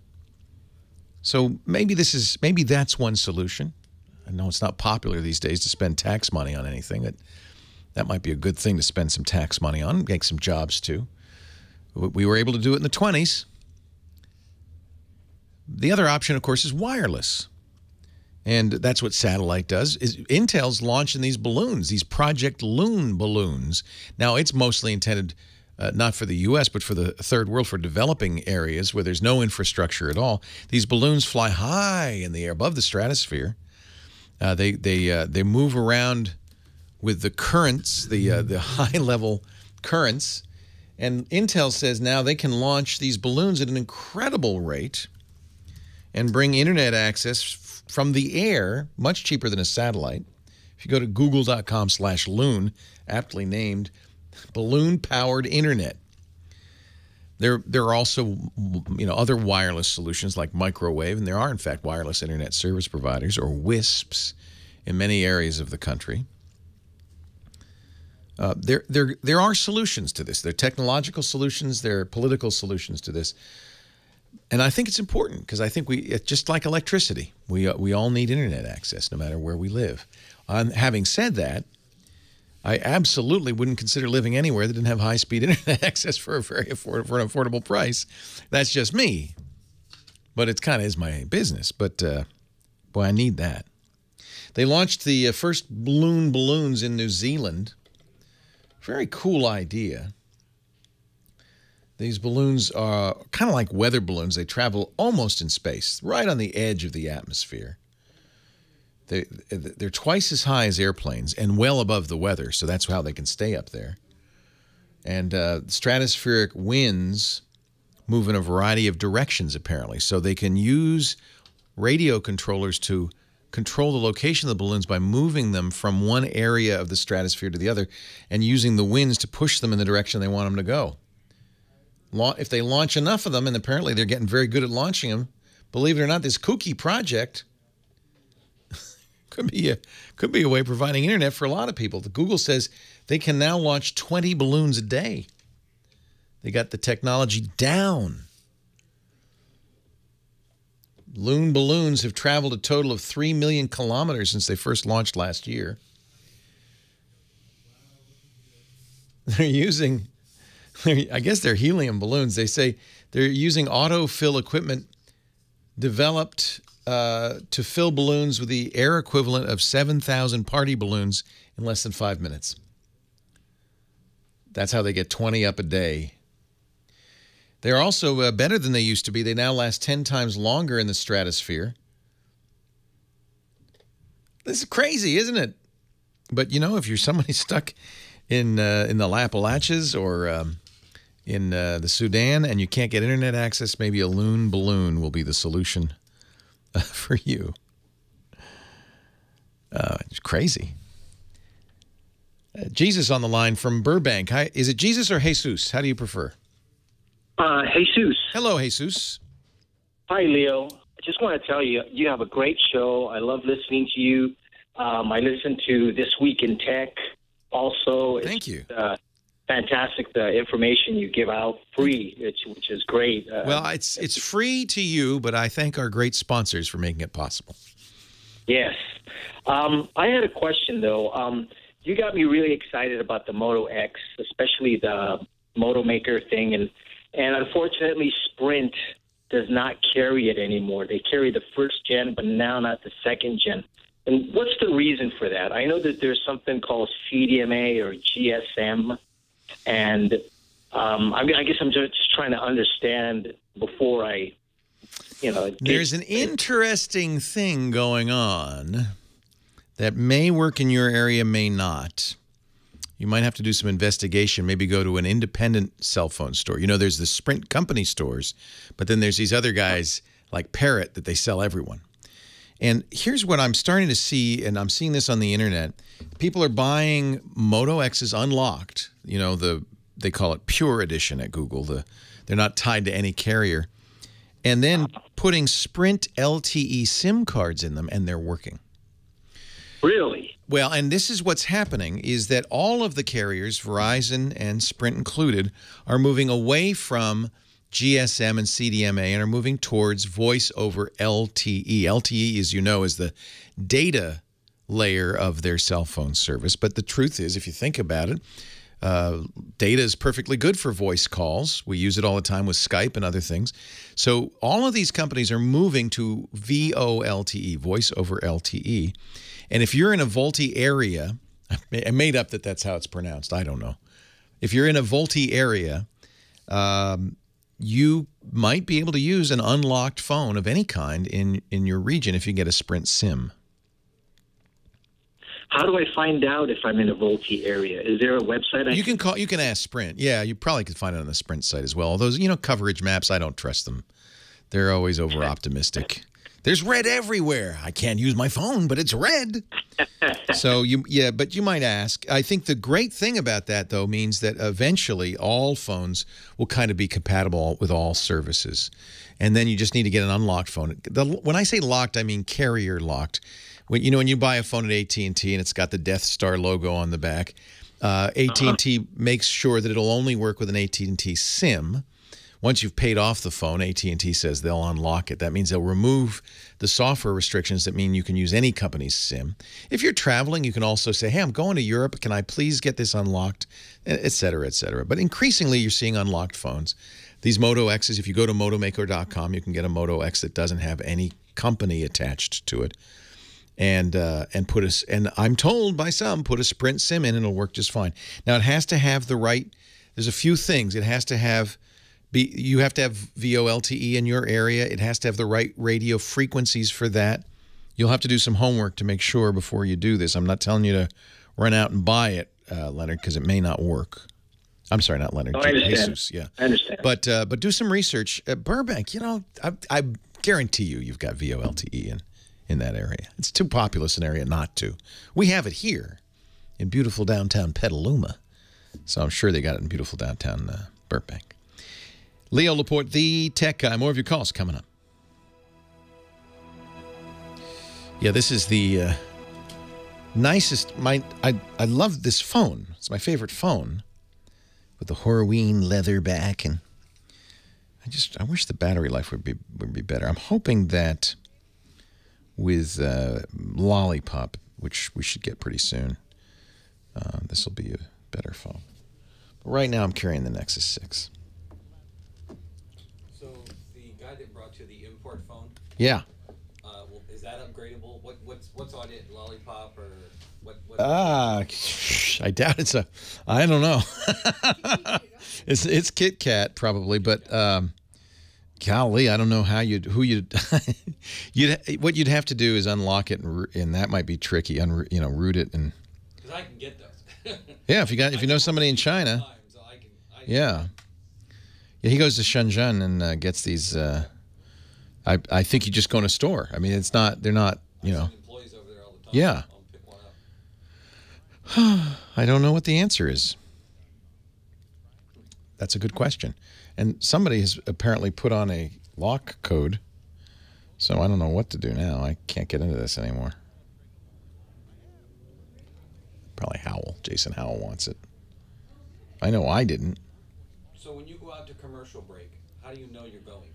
So maybe that's one solution. I know it's not popular these days to spend tax money on anything. That might be a good thing to spend some tax money on, make some jobs too. We were able to do it in the 20s. The other option, of course, is wireless. And that's what satellite does. Intel's launching these balloons, these Project Loon balloons. Now, it's mostly intended not for the U.S., but for the third world, for developing areas where there's no infrastructure at all. These balloons fly high in the air, above the stratosphere. They move around with the currents, the high-level currents. And Intel says now they can launch these balloons at an incredible rate and bring internet access from the air, much cheaper than a satellite. If you go to google.com/loon, aptly named, balloon-powered internet. There are also, other wireless solutions like microwave, and there are, in fact, wireless internet service providers, or WISPs, in many areas of the country. There are solutions to this. There are technological solutions. There are political solutions to this. And I think it's important because I think it's just like electricity. We all need internet access no matter where we live. Having said that, I absolutely wouldn't consider living anywhere that didn't have high-speed internet access for an affordable price. That's just me. But it kind of is my business. But, boy, I need that. They launched the first balloons in New Zealand. Very cool idea. These balloons are kind of like weather balloons. They travel almost in space, right on the edge of the atmosphere. They're twice as high as airplanes and well above the weather, so that's how they can stay up there. And stratospheric winds move in a variety of directions, apparently, so they can use radio controllers to control the location of the balloons by moving them from one area of the stratosphere to the other and using the winds to push them in the direction they want them to go. If they launch enough of them, and apparently they're getting very good at launching them, believe it or not, this kooky project could be a way of providing internet for a lot of people. Google says they can now launch 20 balloons a day. They got the technology down. Loon balloons have traveled a total of 3 million kilometers since they first launched last year. They're using, I guess they're helium balloons. They say they're using autofill equipment developed to fill balloons with the air equivalent of 7,000 party balloons in less than 5 minutes. That's how they get 20 up a day. They're also better than they used to be. They now last 10 times longer in the stratosphere. This is crazy, isn't it? But, if you're somebody stuck in the Appalachians or in the Sudan and you can't get internet access, maybe a loon balloon will be the solution for you. It's crazy. Jesus on the line from Burbank. Hi, is it Jesus or Jesus? How do you prefer? Jesus. Hello, Jesus. Hi, Leo. I just want to tell you, you have a great show. I love listening to you. I listen to This Week in Tech also. Thank you. Fantastic, the information you give out free, which is great. Well, it's free to you, but I thank our great sponsors for making it possible. Yes. I had a question, though. You got me really excited about the Moto X, especially the Moto Maker thing. And unfortunately, Sprint does not carry it anymore. They carry the first gen, but now not the second gen. And what's the reason for that? I know that there's something called CDMA or GSM. And I guess I'm just trying to understand before I, There's an interesting thing going on that may work in your area, may not. You might have to do some investigation, maybe go to an independent cell phone store. There's the Sprint company stores, but then there's these other guys like Parrot that they sell everyone. And here's what I'm starting to see, and I'm seeing this on the internet. People are buying Moto X's unlocked. They call it Pure Edition at Google. They're not tied to any carrier. And then putting Sprint LTE SIM cards in them, and they're working. Really? Well, and this is what's happening, is that all of the carriers, Verizon and Sprint included, are moving away from GSM and CDMA and are moving towards voice over LTE. LTE, as you know, is the data layer of their cell phone service. But the truth is, if you think about it, data is perfectly good for voice calls. We use it all the time with Skype and other things. So all of these companies are moving to VoLTE, voice over LTE. And if you're in a VoLTE area, I made up that that's how it's pronounced. I don't know. If you're in a VoLTE area, you might be able to use an unlocked phone of any kind in your region if you get a Sprint SIM. How do I find out if I'm in a VoLTE area? Is there a website? You can ask Sprint. Yeah, you probably could find it on the Sprint site as well. Those, coverage maps, I don't trust them. They're always over-optimistic. There's red everywhere. I can't use my phone, but it's red. So, but you might ask. I think the great thing about that, though, means that eventually all phones will kind of be compatible with all services. And then you just need to get an unlocked phone. When I say locked, I mean carrier locked. When you buy a phone at AT&T and it's got the Death Star logo on the back, AT&T makes sure that it'll only work with an AT&T SIM. Once you've paid off the phone, AT&T says they'll unlock it. That means they'll remove the software restrictions that mean you can use any company's SIM. If you're traveling, you can also say, hey, I'm going to Europe. Can I please get this unlocked? Et cetera, et cetera. But increasingly, you're seeing unlocked phones. These Moto X's, if you go to motomaker.com, you can get a Moto X that doesn't have any company attached to it. And I'm told by some, put a Sprint SIM in and it'll work just fine. Now, it has to have the right, there's a few things. It has to have, you have to have VoLTE in your area. It has to have the right radio frequencies for that. You'll have to do some homework to make sure before you do this. I'm not telling you to run out and buy it, Leonard, because it may not work. I'm sorry, not Leonard. I understand. Jesus, yeah. I understand. But do some research. Burbank, I guarantee you've got VoLTE in that area. It's too populous an area not to. We have it here in beautiful downtown Petaluma. So I'm sure they got it in beautiful downtown Burbank. Leo Laporte, the tech guy. More of your calls coming up. Yeah, this is the nicest. I love this phone. It's my favorite phone with the Horween leather back, and I wish the battery life would be better. I'm hoping that with Lollipop, which we should get pretty soon, this will be a better phone. But right now, I'm carrying the Nexus 6. So the guy that brought you the import phone. Yeah. Is that upgradable? What's on it? Lollipop or what? I doubt it's a. I don't know. It's Kit Kat probably, but golly, I don't know how what you'd have to do is unlock it, and that might be tricky. Root it and. Because I can get those. Yeah, if you know somebody in China. Yeah. Yeah, he goes to Shenzhen and gets these. I think you just go in a store. I mean, they're not. Employees over there all the time. Yeah. I'll pick one up. I don't know what the answer is. That's a good question. And somebody has apparently put on a lock code, so I don't know what to do now. I can't get into this anymore. Probably Howell. Jason Howell wants it. I know I didn't. So when you go out to commercial break, how do you know you're going?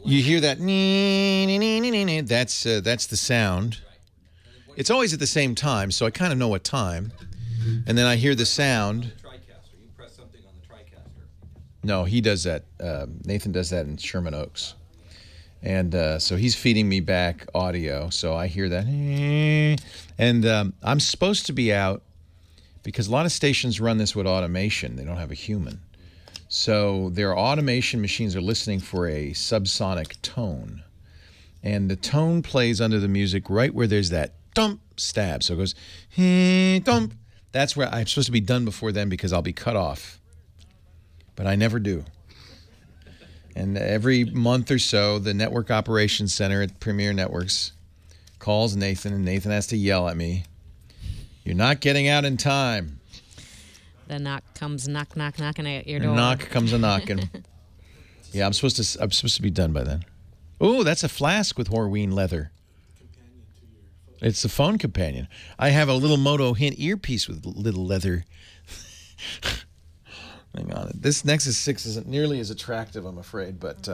You hear that? That's the sound. It's always at the same time, so I kind of know what time. And then I hear the sound. You press something on the TriCaster. No, he does that. Nathan does that in Sherman Oaks. And so he's feeding me back audio, so I hear that. And I'm supposed to be out because a lot of stations run this with automation. They don't have a human. So their automation machines are listening for a subsonic tone. And the tone plays under the music right where there's that dump stab. So it goes, dump. That's where I'm supposed to be done before then because I'll be cut off. But I never do. And every month or so, the Network Operations Center at Premier Networks calls Nathan, and Nathan has to yell at me, "You're not getting out in time." The knock comes knocking at your door. Knock comes a knocking. Yeah, I'm supposed to be done by then. Oh, that's a flask with Horween leather. It's the phone companion. I have a little Moto Hint earpiece with little leather. Hang on. This Nexus 6 isn't nearly as attractive, I'm afraid, but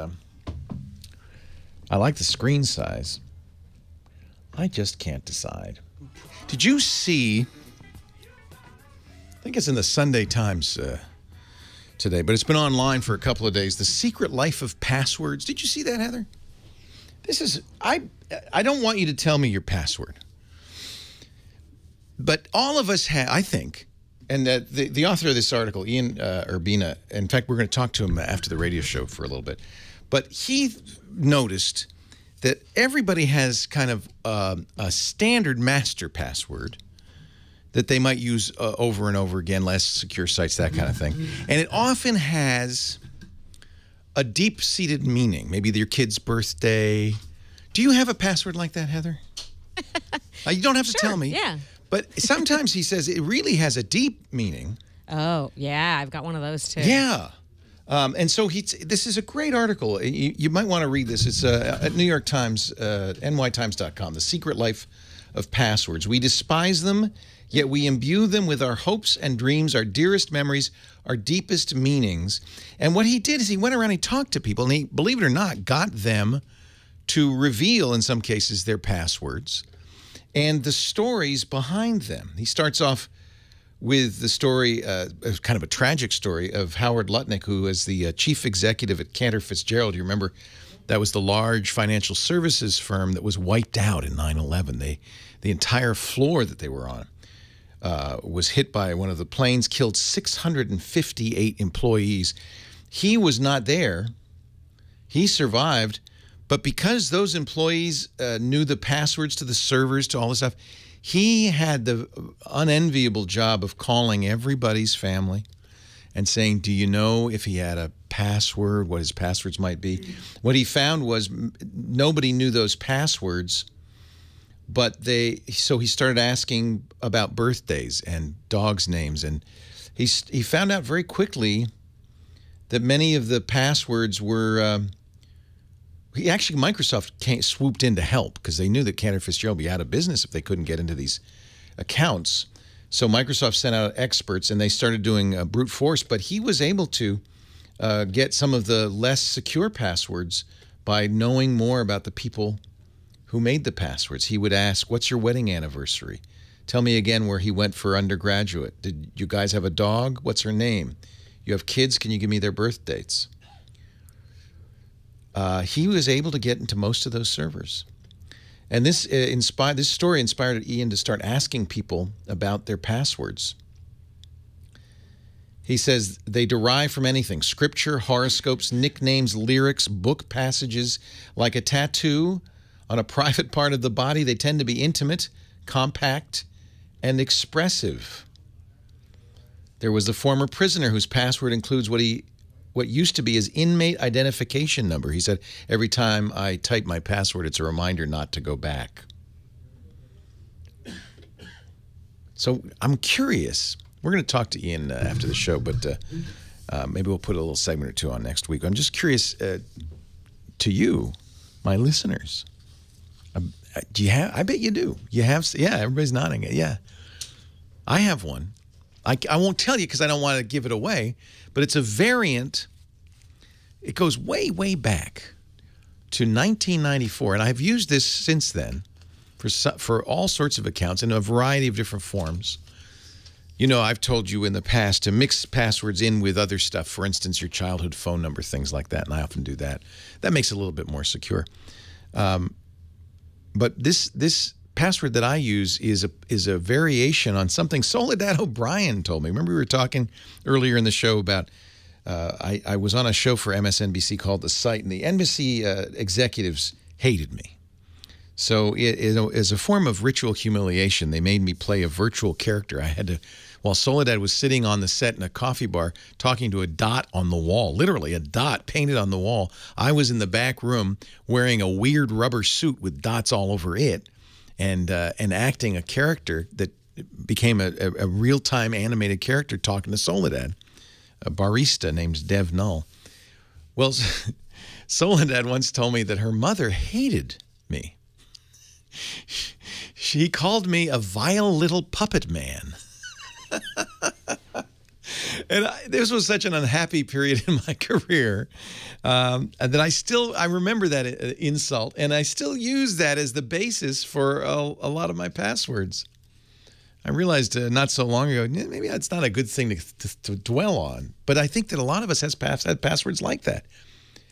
I like the screen size. I just can't decide. Did you see, I think it's in the Sunday Times today, but it's been online for a couple of days, The Secret Life of Passwords. Did you see that, Heather? This is, I don't want you to tell me your password. But all of us have, I think, and the author of this article, Ian Urbina, in fact, we're going to talk to him after the radio show for a little bit, but he noticed that everybody has kind of a standard master password that they might use over and over again, less secure sites, that kind of thing. And it often has a deep-seated meaning, maybe your kid's birthday. Do you have a password like that, Heather? You don't have to tell me. Yeah. But sometimes he says it really has a deep meaning. Oh, yeah, I've got one of those too. Yeah. And so this is a great article. You might want to read this. It's at New York Times, nytimes.com, The Secret Life of Passwords. We despise them, yet we imbue them with our hopes and dreams, our dearest memories, our deepest meanings. And what he did is he went around and he talked to people, and he, believe it or not, got them to reveal, in some cases, their passwords and the stories behind them. He starts off with the story, kind of a tragic story, of Howard Lutnick, who is the chief executive at Cantor Fitzgerald. You remember that was the large financial services firm that was wiped out in 9/11. The entire floor that they were on was hit by one of the planes, killed 658 employees. He was not there. He survived. But because those employees knew the passwords to the servers, to all this stuff, he had the unenviable job of calling everybody's family and saying, do you know if he had a password, what his passwords might be? What he found was nobody knew those passwords, but so he started asking about birthdays and dogs' names. And he found out very quickly that many of the passwords were... Microsoft swooped in to help because they knew that Cantor Fitzgerald would be out of business if they couldn't get into these accounts. So Microsoft sent out experts, and they started doing brute force. But he was able to get some of the less secure passwords by knowing more about the people who made the passwords. He would ask, what's your wedding anniversary? Tell me again where he went for undergraduate. Did you guys have a dog? What's her name? You have kids? Can you give me their birth dates? He was able to get into most of those servers. And this story inspired Ian to start asking people about their passwords. He says they derive from anything: scripture, horoscopes, nicknames, lyrics, book passages. Like a tattoo on a private part of the body, they tend to be intimate, compact, and expressive. There was the former prisoner whose password includes what used to be his inmate identification number. He said, every time I type my password, it's a reminder not to go back. So I'm curious. We're going to talk to Ian after the show, but maybe we'll put a little segment or two on next week. I'm just curious to you, my listeners. Do you have? I bet you do. You have? Yeah, everybody's nodding. Yeah, I have one. I won't tell you because I don't want to give it away, but it's a variant. It goes way, way back to 1994, and I've used this since then for all sorts of accounts in a variety of different forms. You know, I've told you in the past to mix passwords in with other stuff, for instance, your childhood phone number, things like that, and I often do that. That makes it a little bit more secure. But this password that I use is a variation on something Soledad O'Brien told me. Remember we were talking earlier in the show about I was on a show for MSNBC called The Site, and the NBC executives hated me. So as a form of ritual humiliation, they made me play a virtual character. I had to, while Soledad was sitting on the set in a coffee bar talking to a dot on the wall, literally a dot painted on the wall, I was in the back room wearing a weird rubber suit with dots all over it and acting a character that became a real-time animated character talking to Soledad, a barista named Dev Null. Well, Soledad once told me that her mother hated me. She called me a vile little puppet man. And this was such an unhappy period in my career that I remember that insult, and I still use that as the basis for a lot of my passwords. I realized not so long ago, maybe that's not a good thing to dwell on, but I think that a lot of us had passwords like that.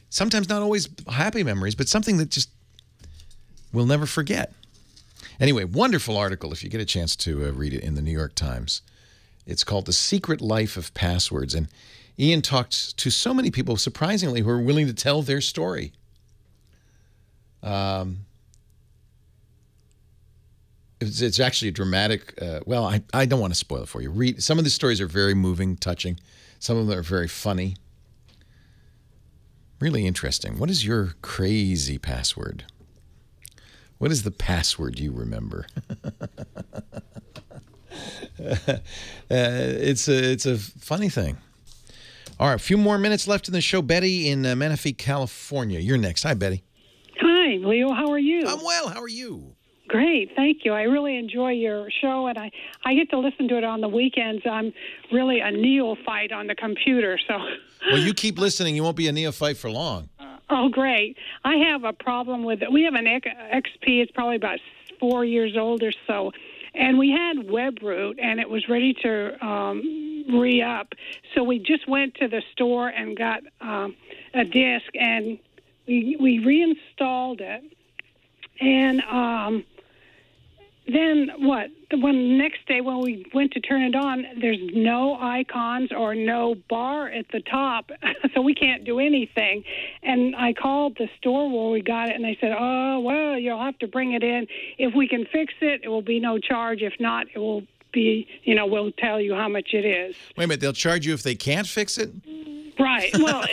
Sometimes not always happy memories, but something that just we'll never forget. Anyway, wonderful article if you get a chance to read it in the New York Times. It's called The Secret Life of Passwords. And Ian talked to so many people, surprisingly, who are willing to tell their story. It's actually a dramatic, well, I don't want to spoil it for you. Some of the stories are very moving, touching. Some of them are very funny. Really interesting. What is your crazy password? What is the password you remember? It's a funny thing. All right, a few more minutes left in the show. Betty in Menifee, California. You're next. Hi, Betty. Hi, Leo. How are you? I'm well. How are you? Great. Thank you. I really enjoy your show, and I get to listen to it on the weekends. I'm really a neophyte on the computer, so... Well, you keep listening. You won't be a neophyte for long. Oh, great. I have a problem with it. We have an XP. It's probably about 4 years old or so. And we had WebRoot, and it was ready to re-up. So we just went to the store and got a disk, and we reinstalled it. And then what? When next day when we went to turn it on, there's no icons or no bar at the top, so we can't do anything. And I called the store where we got it, and they said, oh, well, you'll have to bring it in. If we can fix it, it will be no charge. If not, it will be, we'll tell you how much it is. Wait a minute, they'll charge you if they can't fix it? Right. Well,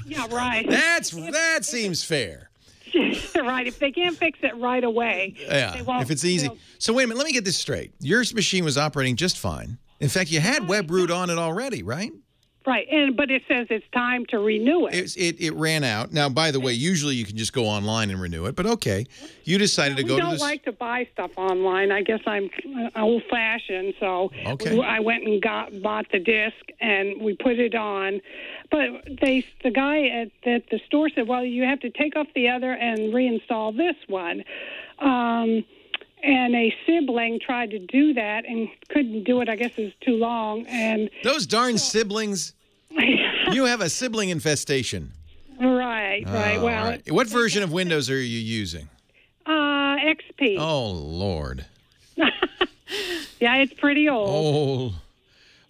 yeah, right. That seems fair. Right. If they can't fix it right away, yeah. They won't, if it's easy. So wait a minute. Let me get this straight. Your machine was operating just fine. In fact, you had WebRoot on it already, right? Right. But it says it's time to renew it. It ran out. Now, by the way, usually you can just go online and renew it. But okay, you decided to go to this. We don't like to buy stuff online. I guess I'm old-fashioned, so I went and bought the disc and we put it on. But the guy at the store said, well, you have to take off the other and reinstall this one. And a sibling tried to do that and couldn't do it. I guess it was too long. And those darn siblings. You have a sibling infestation. Right. Well, right. What version of Windows are you using? XP. Oh, Lord. Yeah, it's pretty old.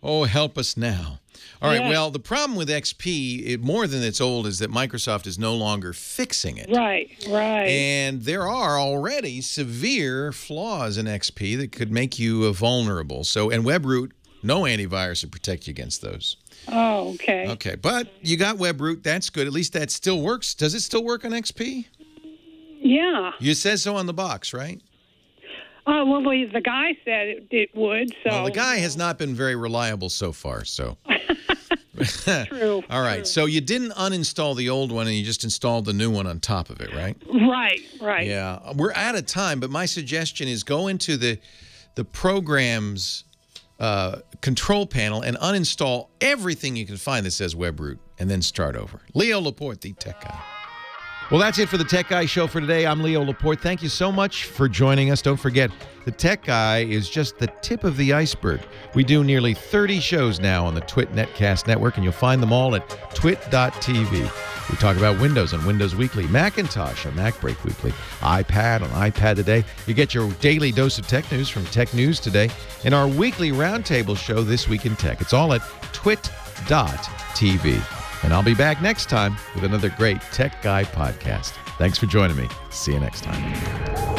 Oh, help us now. All right, well, the problem with XP, more than it's old, is that Microsoft is no longer fixing it. Right. And there are already severe flaws in XP that could make you vulnerable. And WebRoot, no antivirus would protect you against those. Oh, okay. Okay, but you got WebRoot. That's good. At least that still works. Does it still work on XP? Yeah. You said so on the box, right? Well, the guy said it would. So Well, the guy has not been very reliable so far, so. True. All right, so you didn't uninstall the old one and you just installed the new one on top of it, right? Right. Yeah, we're out of time, but my suggestion is go into the program's control panel and uninstall everything you can find that says WebRoot and then start over. Leo Laporte, the Tech Guy. Well, that's it for the Tech Guy Show for today. I'm Leo Laporte. Thank you so much for joining us. Don't forget, the Tech Guy is just the tip of the iceberg. We do nearly 30 shows now on the Twit Netcast Network, and you'll find them all at twit.tv. We talk about Windows on Windows Weekly, Macintosh on Mac Break Weekly, iPad on iPad Today. You get your daily dose of tech news from Tech News Today, and our weekly roundtable show, This Week in Tech. It's all at twit.tv. And I'll be back next time with another great Tech Guy podcast. Thanks for joining me. See you next time.